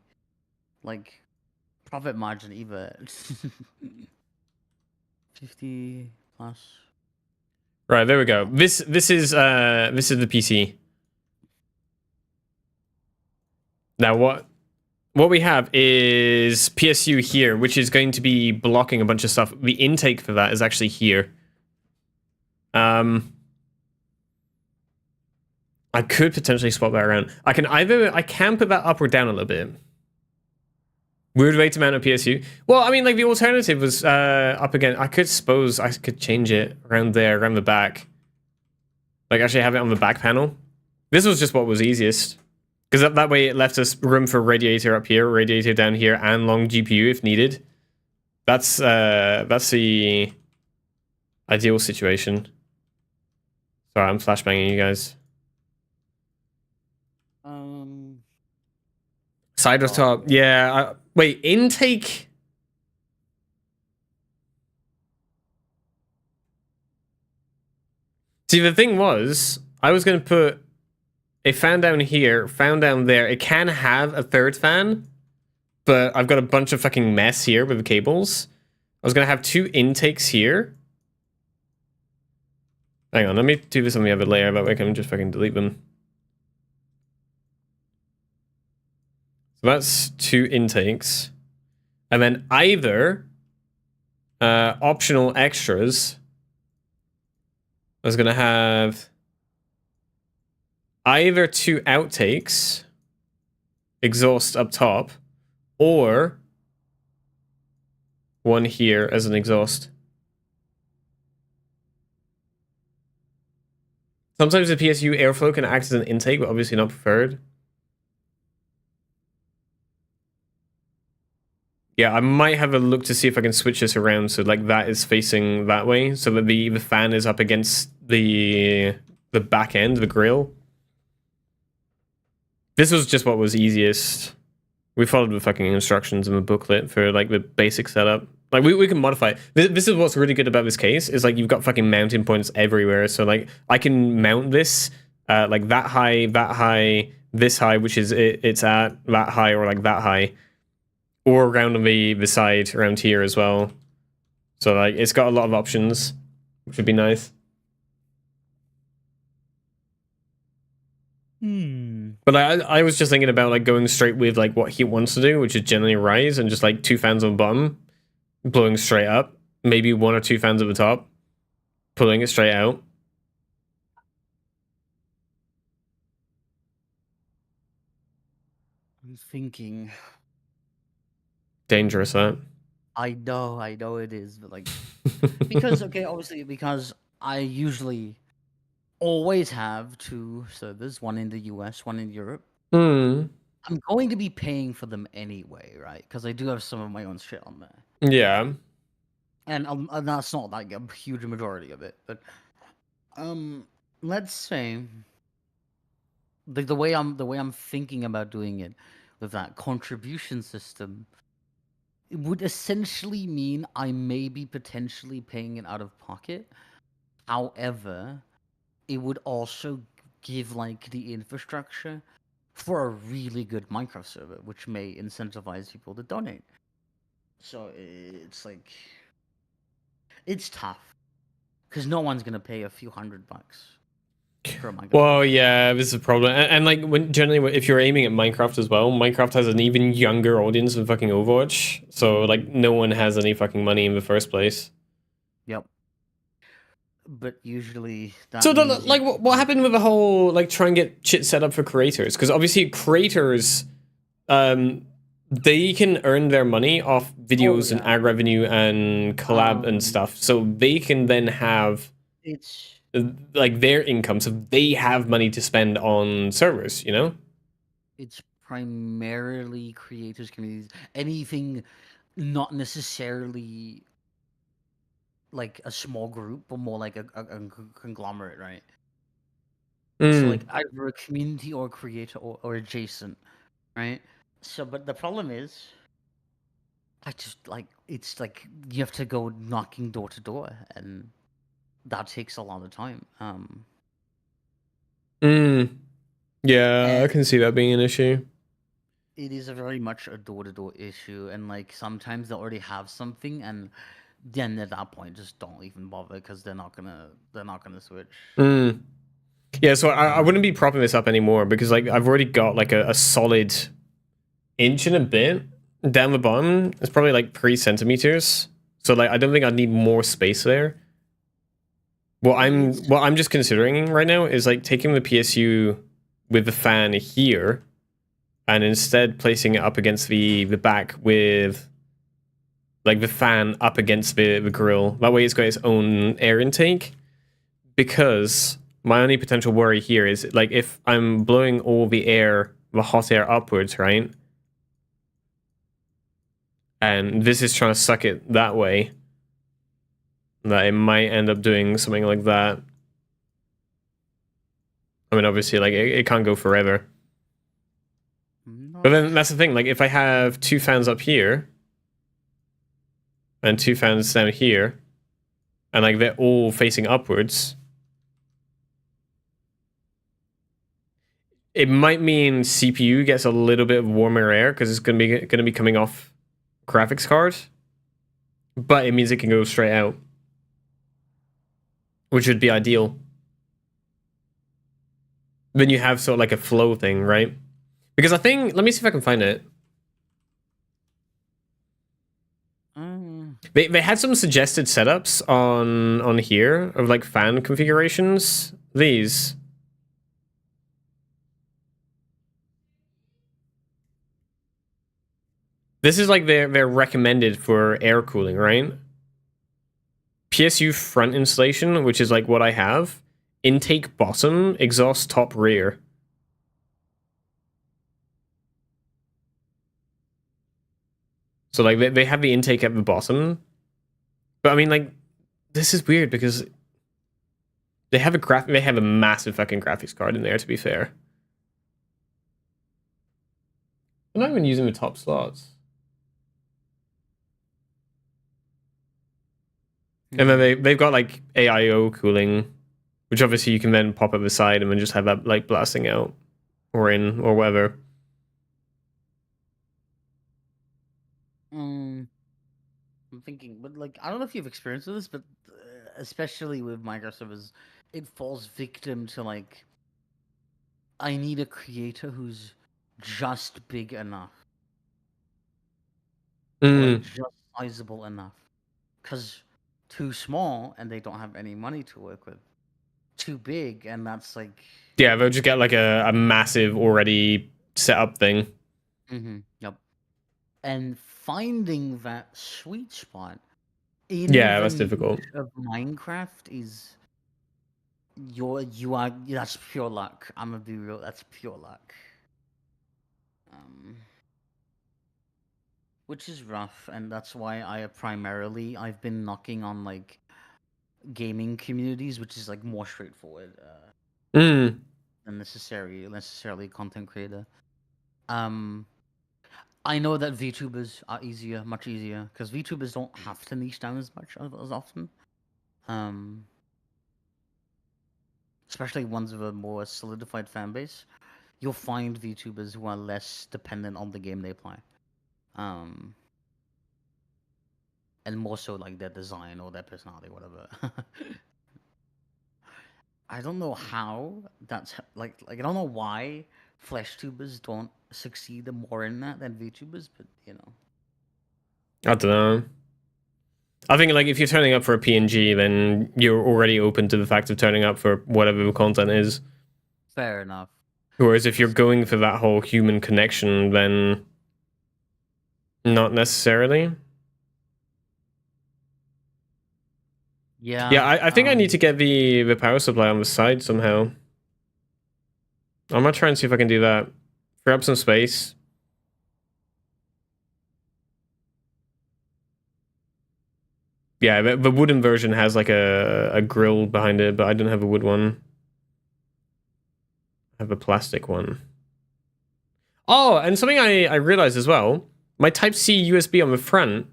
like profit margin either. 50 plus. Right, there we go. This is the PC. Now what we have is PSU here, which is going to be blocking a bunch of stuff. The intake for that is actually here. I could potentially swap that around. I can put that up or down a little bit. Weird way to mount a PSU. Well, I mean, like the alternative was up again. I suppose I could change it around there, around the back. Like actually have it on the back panel. This was just what was easiest. Because that way it left us room for radiator up here, radiator down here, and long GPU if needed. That's the ideal situation. Sorry, I'm flashbanging you guys. Side or top? Yeah. Wait, intake? See, the thing was, I was going to put a fan down here, fan down there. It can have a third fan, but I've got a bunch of fucking mess here with the cables. I was going to have 2 intakes here. Hang on, let me do this on the other layer. That way I can just fucking delete them. So that's 2 intakes. And then either optional extras. I was going to have either 2 outtakes, exhaust up top, or 1 here as an exhaust. Sometimes the PSU airflow can act as an intake, but obviously not preferred. Yeah, I might have a look to see if I can switch this around so like that is facing that way, so that the fan is up against the back end, the grill. This was just what was easiest. We followed the fucking instructions in the booklet for like the basic setup. Like we can modify it. This is what's really good about this case is like you've got fucking mounting points everywhere. So like I can mount this like that high, this high, which is it's at that high or like that high, or around on the side around here as well. So like it's got a lot of options, which would be nice. But I was just thinking about like going straight with like what he wants to do, which is generally rise and just like 2 fans on the bottom, blowing straight up, maybe 1 or 2 fans at the top, pulling it straight out. I'm thinking. Dangerous, that. I know it is, but like, because okay, obviously because I usually always have 2 servers, one in the US, one in Europe. Hmm. I'm going to be paying for them anyway, right? Because I do have some of my own shit on there, Yeah. and that's not like a huge majority of it. But let's say the way I'm thinking about doing it with that contribution system, it would essentially mean I may be potentially paying it out of pocket. However, it would also give like the infrastructure for a really good Minecraft server, which may incentivize people to donate. So it's like it's tough because no one's gonna pay a few $100 for a Minecraft. Well, yeah, this is a problem. And like when generally if you're aiming at Minecraft as well, Minecraft has an even younger audience than fucking Overwatch. So like no one has any fucking money in the first place. Yep. But usually that So means like what happened with the whole like try and get shit set up for creators? Because obviously creators they can earn their money off videos and ad revenue and collab and stuff. So they can then have it's like their income, so they have money to spend on servers, you know? it's primarily creators communities. Anything not necessarily like a small group, but more like a conglomerate, right? So like either a community or a creator or adjacent, right? So, but the problem is, I just like it's like you have to go knocking door to door, and that takes a lot of time. Yeah, I can see that being an issue. It is a very much a door to door issue, and like sometimes they already have something, and then at that point, just don't even bother because they're not gonna switch. Yeah, so I wouldn't be propping this up anymore because like I've already got like a solid inch and a bit down the bottom. It's probably like 3 centimeters. So like I don't think I need more space there. What I'm just considering right now is like taking the PSU with the fan here and instead placing it up against the back with like the fan up against the grill. That way it's got its own air intake. Because my only potential worry here is like if I'm blowing all the hot air upwards, right? And this is trying to suck it that way, that it might end up doing something like that. I mean, obviously, like it can't go forever. But then that's the thing. Like, if I have 2 fans up here and 2 fans down here, and like they're all facing upwards, it might mean CPU gets a little bit of warmer air because it's gonna be coming off graphics card, but it means it can go straight out, which would be ideal. Then you have sort of like a flow thing, right? Because I think, let me see if I can find it. They had some suggested setups on here of like fan configurations. These. This is like they're recommended for air cooling, right? PSU front installation, which is like what I have, intake bottom, exhaust top rear. So like they have the intake at the bottom, but I mean like this is weird because they have a massive fucking graphics card in there. To be fair, they're not even using the top slots. And then they've got like AIO cooling, which obviously you can then pop up the side and then just have that like blasting out or in or whatever. I'm thinking, but like I don't know if you've experienced this, but especially with microservices, it falls victim to like I need a creator who's just big enough, or, like just sizable enough, because too small and they don't have any money to work with. Too big and that's like Yeah, they'll just get like a massive already set up thing. Yep. And finding that sweet spot in Yeah, the that's difficult. niche of Minecraft is that's pure luck. I'm gonna be real, that's pure luck. Which is rough, and that's why I've been knocking on like gaming communities, which is like more straightforward than necessarily content creator. I know that VTubers are easier, much easier, because VTubers don't have to niche down as much as often. Especially ones with a more solidified fan base. You'll find VTubers who are less dependent on the game they play. And more so like their design or their personality, whatever. I don't know how that's like I don't know why flesh tubers don't succeed more in that than VTubers, but you know. I don't know. I think like if you're turning up for a PNG, then you're already open to the fact of turning up for whatever the content is. Fair enough. Whereas if you're going for that whole human connection, then not necessarily. Yeah. Yeah, I think I need to get the power supply on the side somehow. I'm gonna try and see if I can do that. Free up some space. Yeah, the wooden version has like a grill behind it, but I don't have a wood one. I have a plastic one. Oh, and something I realized as well, my Type-C USB on the front,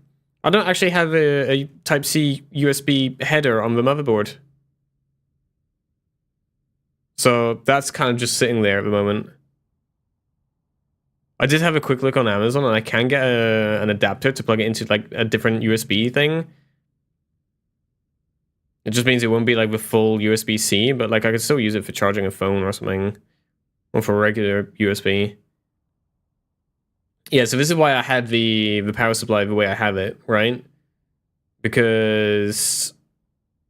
I don't actually have a Type-C USB header on the motherboard. So that's kind of just sitting there at the moment. I did have a quick look on Amazon and I can get an adapter to plug it into like a different USB thing. It just means it won't be like the full USB-C, but like I could still use it for charging a phone or something. Or for regular USB. Yeah, so this is why I had the power supply the way I have it, right? Because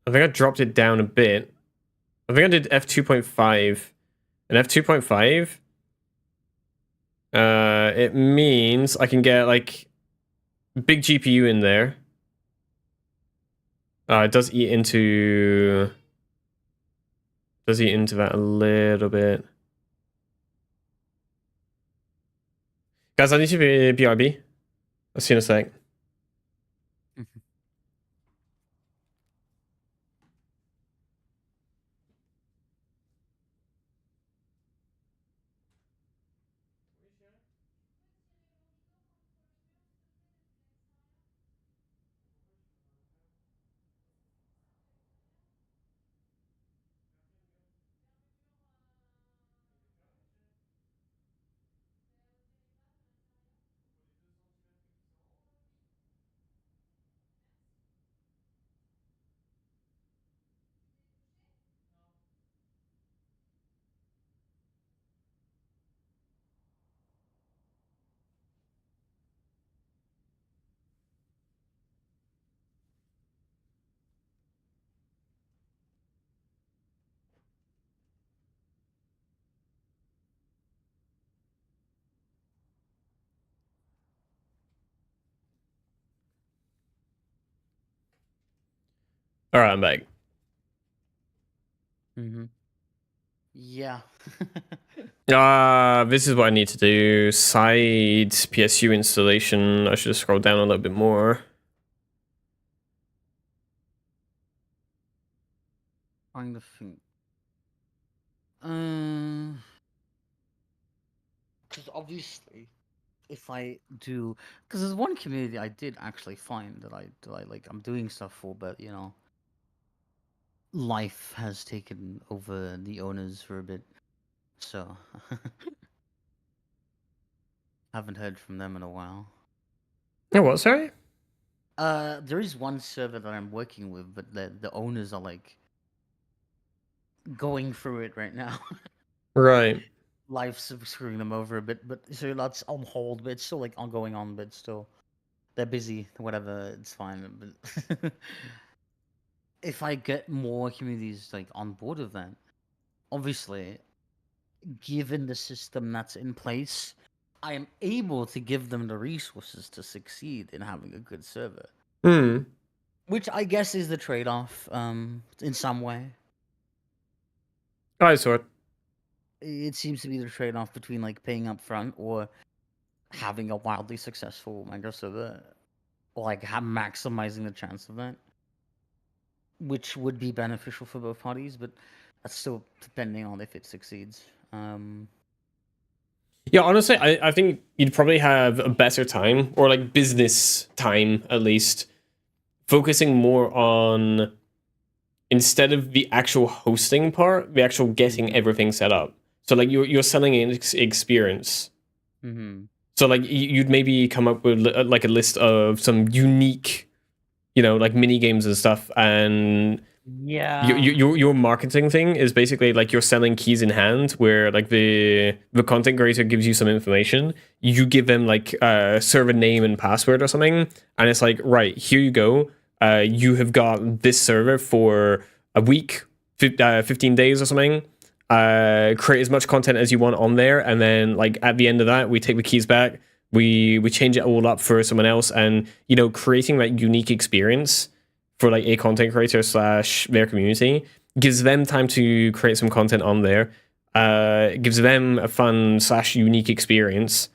I think I dropped it down a bit. I think I did f2.5. And f2.5, it means I can get like big GPU in there. It does eat into that a little bit. Guys, I need to be BRB. I'll see you in a sec. All right, I'm back. Mm-hmm. Yeah. This is what I need to do. Side PSU installation. I should have scrolled down a little bit more. Trying to think. Because obviously, if I do, because there's one community I did actually find that I like. I'm doing stuff for, but you know, life has taken over the owners for a bit, so haven't heard from them in a while. Oh, what? Sorry. There is one server that I'm working with, but the owners are like going through it right now. Right. Life's screwing them over a bit, but so that's on hold. But it's still like ongoing on, but still they're busy. Whatever, it's fine. But if I get more communities like on board with that, obviously, given the system that's in place, I am able to give them the resources to succeed in having a good server. Hmm. Which I guess is the trade-off, in some way. I saw it. It seems to be the trade-off between like paying up front or having a wildly successful micro server, or like maximizing the chance of that, which would be beneficial for both parties, but that's still depending on if it succeeds. Yeah, honestly, I think you'd probably have a better time, or like business time at least, focusing more on, instead of the actual hosting part, the actual getting everything set up. So like you're selling an experience. Mm-hmm. So like you'd maybe come up with like a list of some unique, like mini games and stuff, and Yeah. your marketing thing is basically like you're selling keys in hand, where like the content creator gives you some information, you give them like a server name and password or something, and it's like, right, here you go. You have got this server for a week, 15 days or something. Create as much content as you want on there, and then like at the end of that, we take the keys back, we change it all up for someone else, and creating that unique experience for like a content creator / their community gives them time to create some content on there. Gives them a fun / unique experience,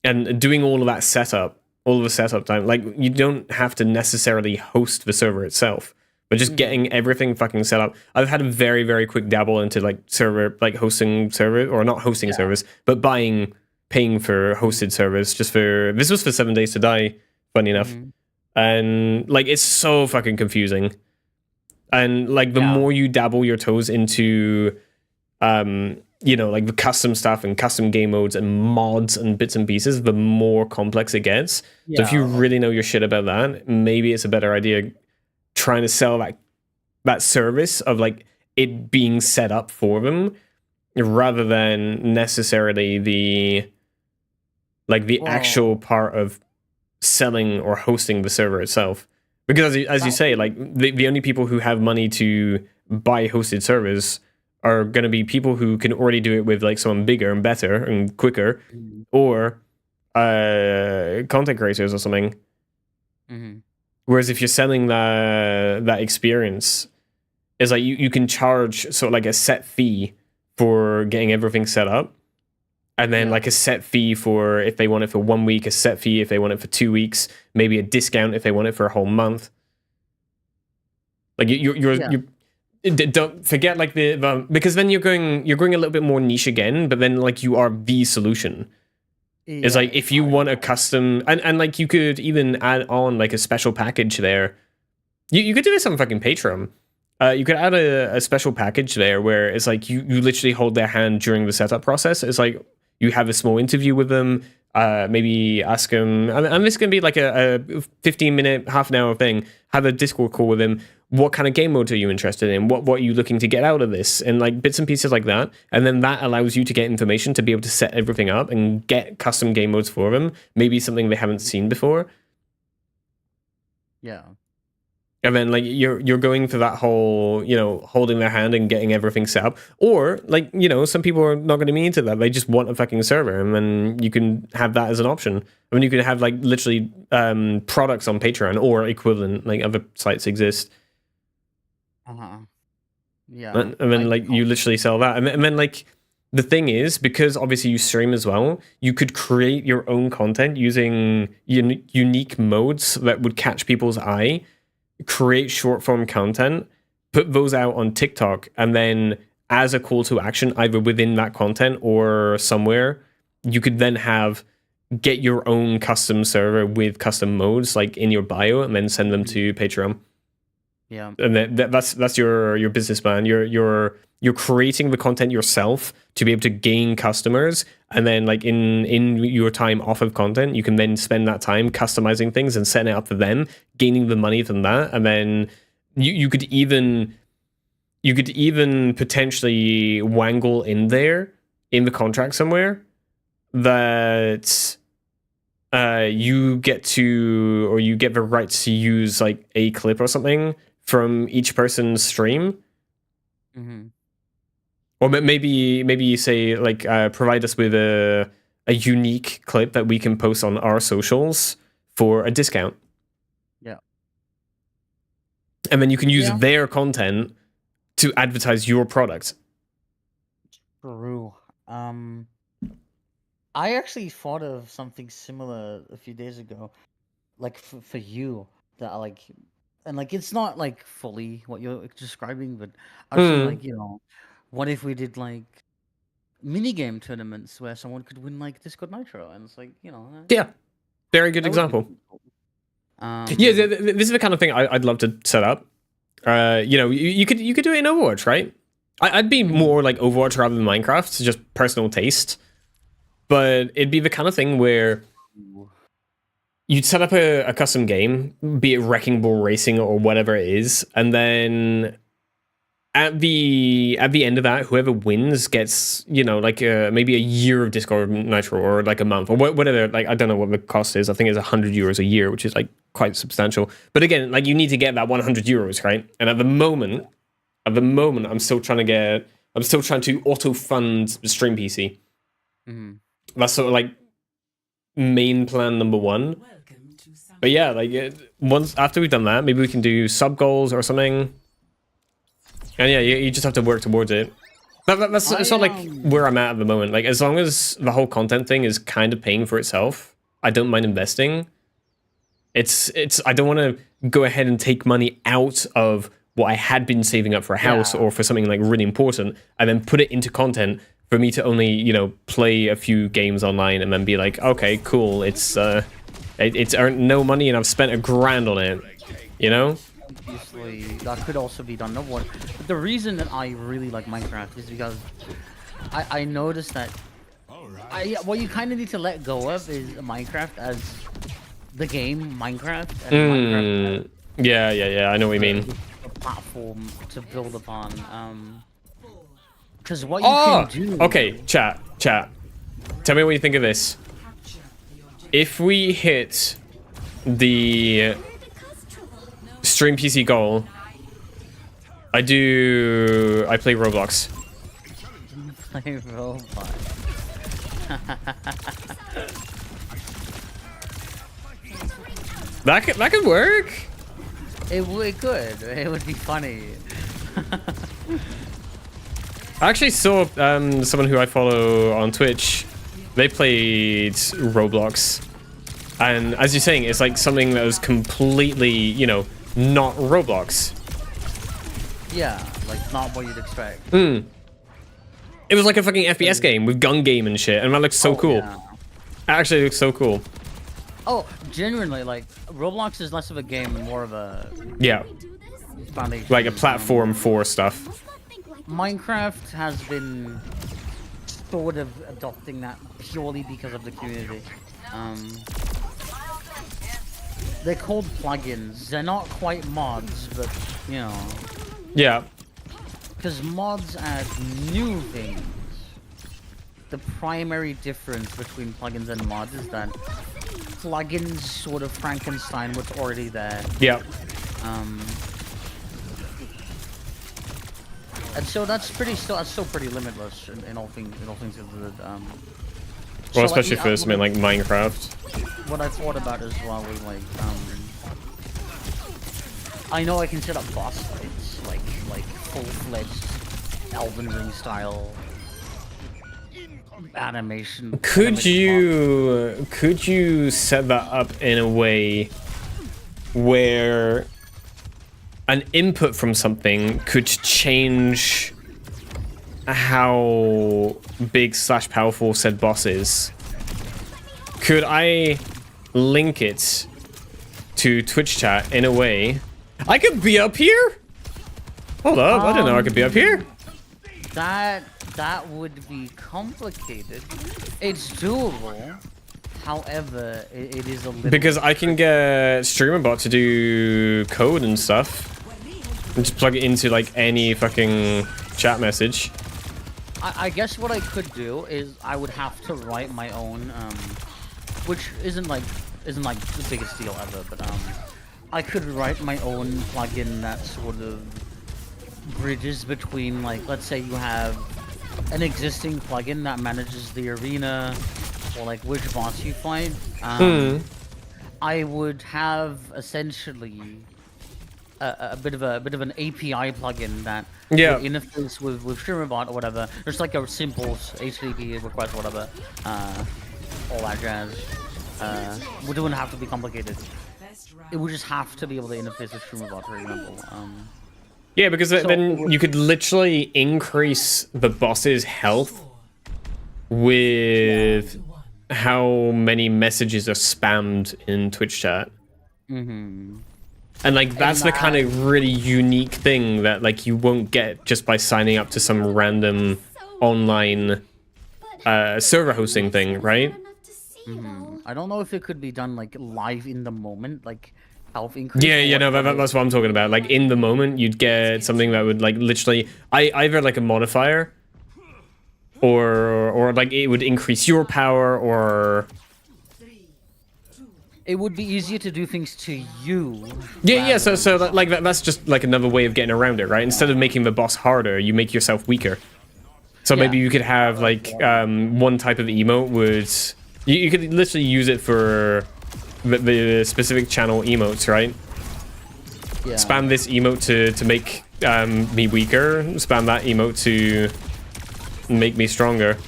and doing all of that setup, all of the setup time, like you don't have to necessarily host the server itself, but just getting everything fucking set up. I've had a very, very quick dabble into like hosting server, or not hosting servers, but paying for hosted servers. This was for 7 Days to Die, funny enough. And like it's so fucking confusing. And like the more you dabble your toes into like the custom stuff and custom game modes and mods and bits and pieces, the more complex it gets. So if you really know your shit about that, maybe it's a better idea trying to sell that service of like it being set up for them, rather than necessarily the actual part of selling or hosting the server itself. Because as you say, like the only people who have money to buy hosted servers are going to be people who can already do it with like someone bigger and better and quicker, or content creators or something. Whereas if you're selling that experience, it's like you can charge sort of like a set fee for getting everything set up, and then like a set fee for if they want it for 1 week, a set fee if they want it for 2 weeks, maybe a discount if they want it for a whole month. Like you don't forget like the because then you're going a little bit more niche again, but then like you are the solution. It's like if you want a custom, and like you could even add on like a special package there. You could do this on fucking Patreon. You could add a special package there where it's like you literally hold their hand during the setup process. It's like you have a small interview with them, maybe ask them, and this can be like a 15-minute, half an hour thing. Have a Discord call with them. What kind of game modes are you interested in? What are you looking to get out of this? And like bits and pieces like that. And then that allows you to get information to be able to set everything up and get custom game modes for them. Maybe something they haven't seen before. Yeah. And then like you're going for that whole, holding their hand and getting everything set up. Or like, some people are not going to be into that. They just want a fucking server, and then you can have that as an option. I mean, you can have like literally products on Patreon or equivalent, like other sites exist. Yeah. And then like you literally sell that, and then like the thing is, because obviously you stream as well, you could create your own content using unique modes that would catch people's eye, create short form content, put those out on TikTok, and then as a call to action, either within that content or somewhere, you could then get your own custom server with custom modes like in your bio, and then send them to Patreon. Yeah. And that's your business plan. You're creating the content yourself to be able to gain customers, and then like in your time off of content, you can then spend that time customizing things and setting it up for them, gaining the money from that, and then you could even potentially wangle in there in the contract somewhere that you get the rights to use like a clip or something from each person's stream. Or maybe you say like provide us with a unique clip that we can post on our socials for a discount. Yeah. And then you can use their content to advertise your product. True. I actually thought of something similar a few days ago, like for you, that like, and like it's not like fully what you're describing, but actually like, you know, what if we did like minigame tournaments where someone could win like Discord Nitro, and it's like, you know, Yeah, very good example. Yeah, this is the kind of thing I'd love to set up. You know, you could do it in Overwatch, right? I'd be more like Overwatch rather than Minecraft, just personal taste. But it'd be the kind of thing where you'd set up a custom game, be it Wrecking Ball Racing or whatever it is, and then at the end of that, whoever wins gets, you know, like maybe a year of Discord Nitro, or like a month, or whatever. Like I don't know what the cost is. I think it's 100 euros a year, which is like quite substantial. But again, like you need to get that 100 euros, right? And at the moment, I'm still trying to auto fund the stream PC. That's sort of like main plan number one. But yeah, like once after we've done that, maybe we can do sub goals or something. And yeah, you just have to work towards it. That's sort of like where I'm at the moment. Like as long as the whole content thing is kind of paying for itself, I don't mind investing. It's I don't want to go ahead and take money out of what I had been saving up for a house or for something like really important, and then put it into content for me to only, you know, play a few games online and then be like, okay, cool, it's earned no money and I've spent $1,000 on it, you know? Obviously, that could also be done. But the reason that I really like Minecraft is because I noticed that what you kind of need to let go of is Minecraft as the game Minecraft. And Minecraft Yeah, I know what you mean. a platform to build upon. Because what you can do... Okay, chat. Tell me what you think of this. If we hit the stream PC goal, I play Roblox. Play Roblox. That could work. It could. It would be funny. I actually saw someone who I follow on Twitch. They played Roblox, and as you're saying, it's like something that was completely, you know, not Roblox. Yeah, like not what you'd expect. It was like a fucking FPS game with gun game and shit, and that looks so cool. Yeah. It actually looks so cool. Oh, genuinely, like Roblox is less of a game and more of a foundation. Like a platform for stuff. Minecraft has been sort of adopting that purely because of the community. They're called plugins. They're not quite mods, but you know. Yeah. Because mods add new things. The primary difference between plugins and mods is that plugins sort of Frankenstein what's already there. Yeah. And so that's still pretty limitless in all things considered. Well, especially for something like Minecraft. What I thought about as well was like, I know I can set up boss fights, like full-fledged Elden Ring style animation. Could you set that up in a way where an input from something could change how big / powerful said boss is? Could I link it to Twitch chat in a way? I could be up here? Hold up, I didn't know I could be up here. That would be complicated. It's doable. However, it is a little... Because I can get StreamerBot to do code and stuff. And just plug it into like any fucking chat message. I guess what I could do is I would have to write my own, which isn't like the biggest deal ever, but I could write my own plugin that sort of bridges between, like, let's say you have an existing plugin that manages the arena or like which boss you fight. I would have essentially a bit of an API plugin that would interface with StreamerBot or whatever. Just like a simple HTTP request, whatever, all that jazz. It wouldn't have to be complicated. It would just have to be able to interface with StreamerBot, for example. Yeah, because then you could literally increase the boss's health with how many messages are spammed in Twitch chat. And like that's the kind of really unique thing that like you won't get just by signing up to some random online server hosting thing, right? I don't know if it could be done like live in the moment, like health increase. Yeah, no, that's what I'm talking about. Like in the moment, you'd get something that would like literally either like a modifier, or like it would increase your power, or it would be easier to do things to you. Yeah. So like that's just like another way of getting around it, right? Instead of making the boss harder, you make yourself weaker. So maybe you could have like one type of emote would you could literally use it for the specific channel emotes, right? Yeah. Spam this emote to make me weaker. Spam that emote to make me stronger.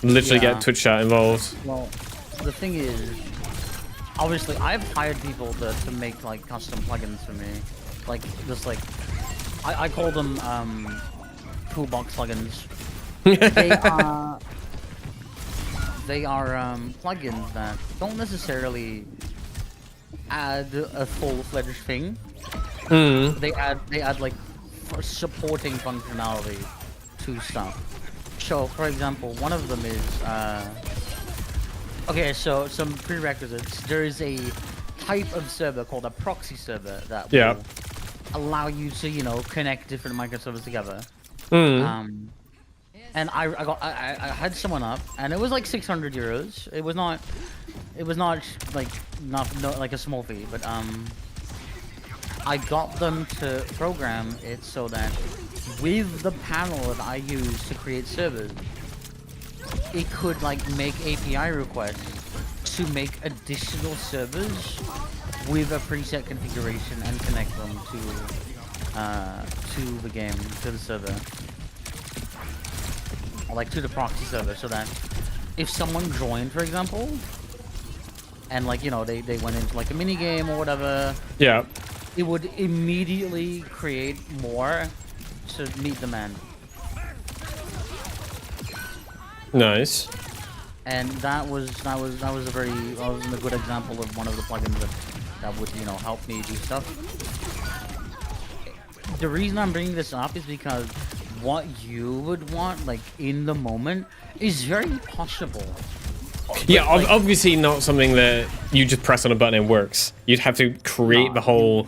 Literally get Twitch chat involved. Well, the thing is, obviously, I've hired people to make like custom plugins for me, like just like I call them toolbox plugins. They are plugins that don't necessarily add a full-fledged thing. They add like supporting functionality to stuff. So, for example, one of them is okay. So some prerequisites. There is a type of server called a proxy server that will allow you to connect different microservers together. And I had someone up, and it was like 600 euros. It was not like like a small fee, but I got them to program it so that with the panel that I use to create servers, it could like make API requests to make additional servers with a preset configuration and connect them to the game, to the server. Like to the proxy server, so that if someone joined, for example, and like they went into like a mini game or whatever, it would immediately create more to meet demand. Nice. And that was a good example of one of the plugins that would help me do stuff. The reason I'm bringing this up is because what you would want, like in the moment, is very possible. Yeah, like, obviously not something that you just press on a button and it works. You'd have to create the whole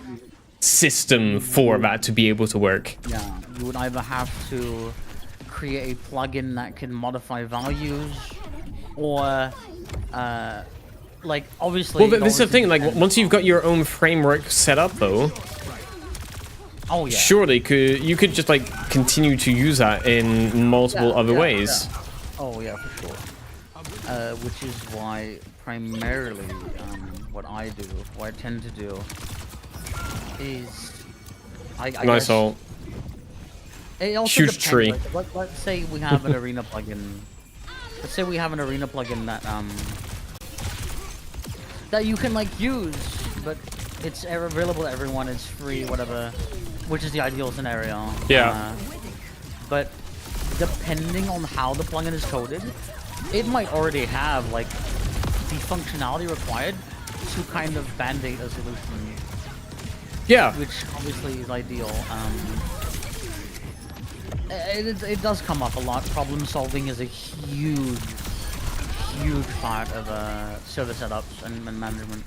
system for that to be able to work. Yeah, you would either have to create a plugin that can modify values, or like obviously. Well, but this is the thing. Like once you've got your own framework set up, though. Oh yeah. Surely you could just like continue to use that in multiple other ways. Yeah. Oh yeah, for sure. Which is why primarily what I tend to do is I nice ult. It also Huge depends, tree. like, let's say we have an arena plugin. Let's say we have an arena plugin that you can like use, but it's available to everyone. It's free, whatever, which is the ideal scenario. Yeah. But depending on how the plugin is coded, it might already have like the functionality required to kind of band-aid a solution, Yeah. which obviously is ideal. It does come up a lot. Problem solving is a huge part of server setups and management.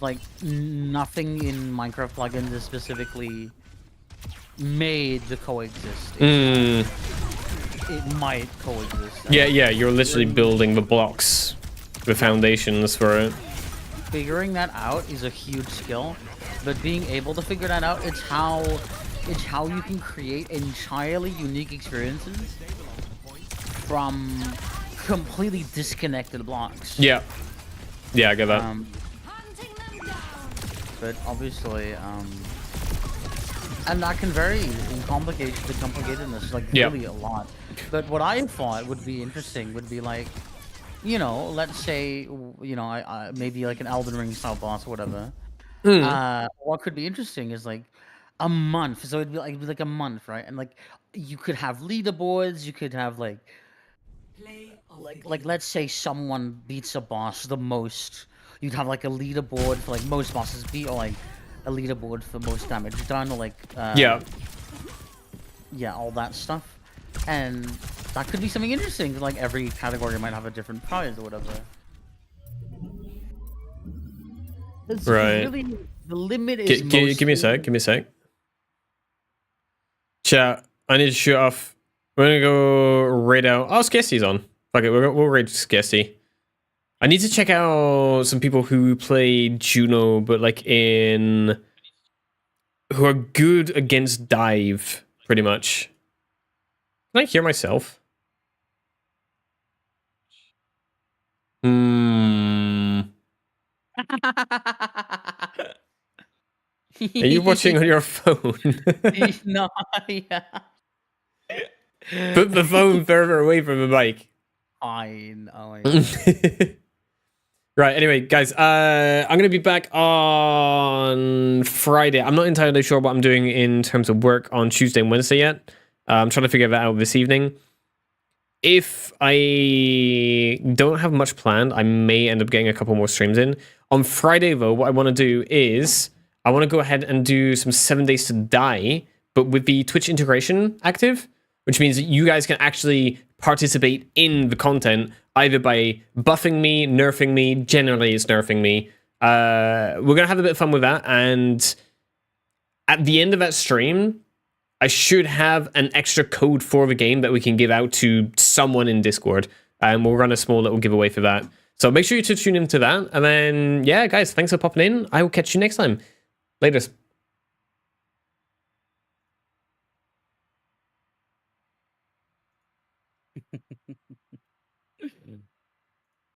Like nothing in Minecraft plugins is specifically made to coexist. It might coexist. Yeah, you're literally building the blocks, the foundations for it. Figuring that out is a huge skill, but being able to figure that out, it's how you can create entirely unique experiences from completely disconnected blocks. Yeah, I get that. But obviously, and that can vary in complicatedness, like really a lot. But what I thought would be interesting would be like, you know, let's say, you know, I maybe like an Elden Ring style boss or whatever. What could be interesting is like a month. So it'd be like a month, right? And like you could have leaderboards. You could have like let's say someone beats a boss the most. You'd have like a leaderboard for like most bosses beat, or like a leaderboard for most damage done, or like yeah, all that stuff. And that could be something interesting, 'cause, like every category might have a different prize or whatever. It's Right. Really, the limit is Give me a sec. Chat, I need to shoot off. We're gonna go raid out. Oh, Skessy's on. Fuck it, we'll raid Skessy. I need to check out some people who play Juno, but like who are good against dive, pretty much. Can I hear myself? Are you watching on your phone? No, yeah. Put the phone further away from the mic. I know. Right, anyway, guys, I'm going to be back on Friday. I'm not entirely sure what I'm doing in terms of work on Tuesday and Wednesday yet. I'm trying to figure that out this evening. If I don't have much planned, I may end up getting a couple more streams in. On Friday, though, what I want to do is I want to go ahead and do some 7 Days to Die, but with the Twitch integration active, which means that you guys can actually participate in the content, either by buffing me, nerfing me. Generally, it's nerfing me. We're going to have a bit of fun with that, and at the end of that stream, I should have an extra code for the game that we can give out to someone in Discord, and we'll run a small little giveaway for that. So make sure you tune into that, and then, yeah, guys, thanks for popping in. I will catch you next time. Latest.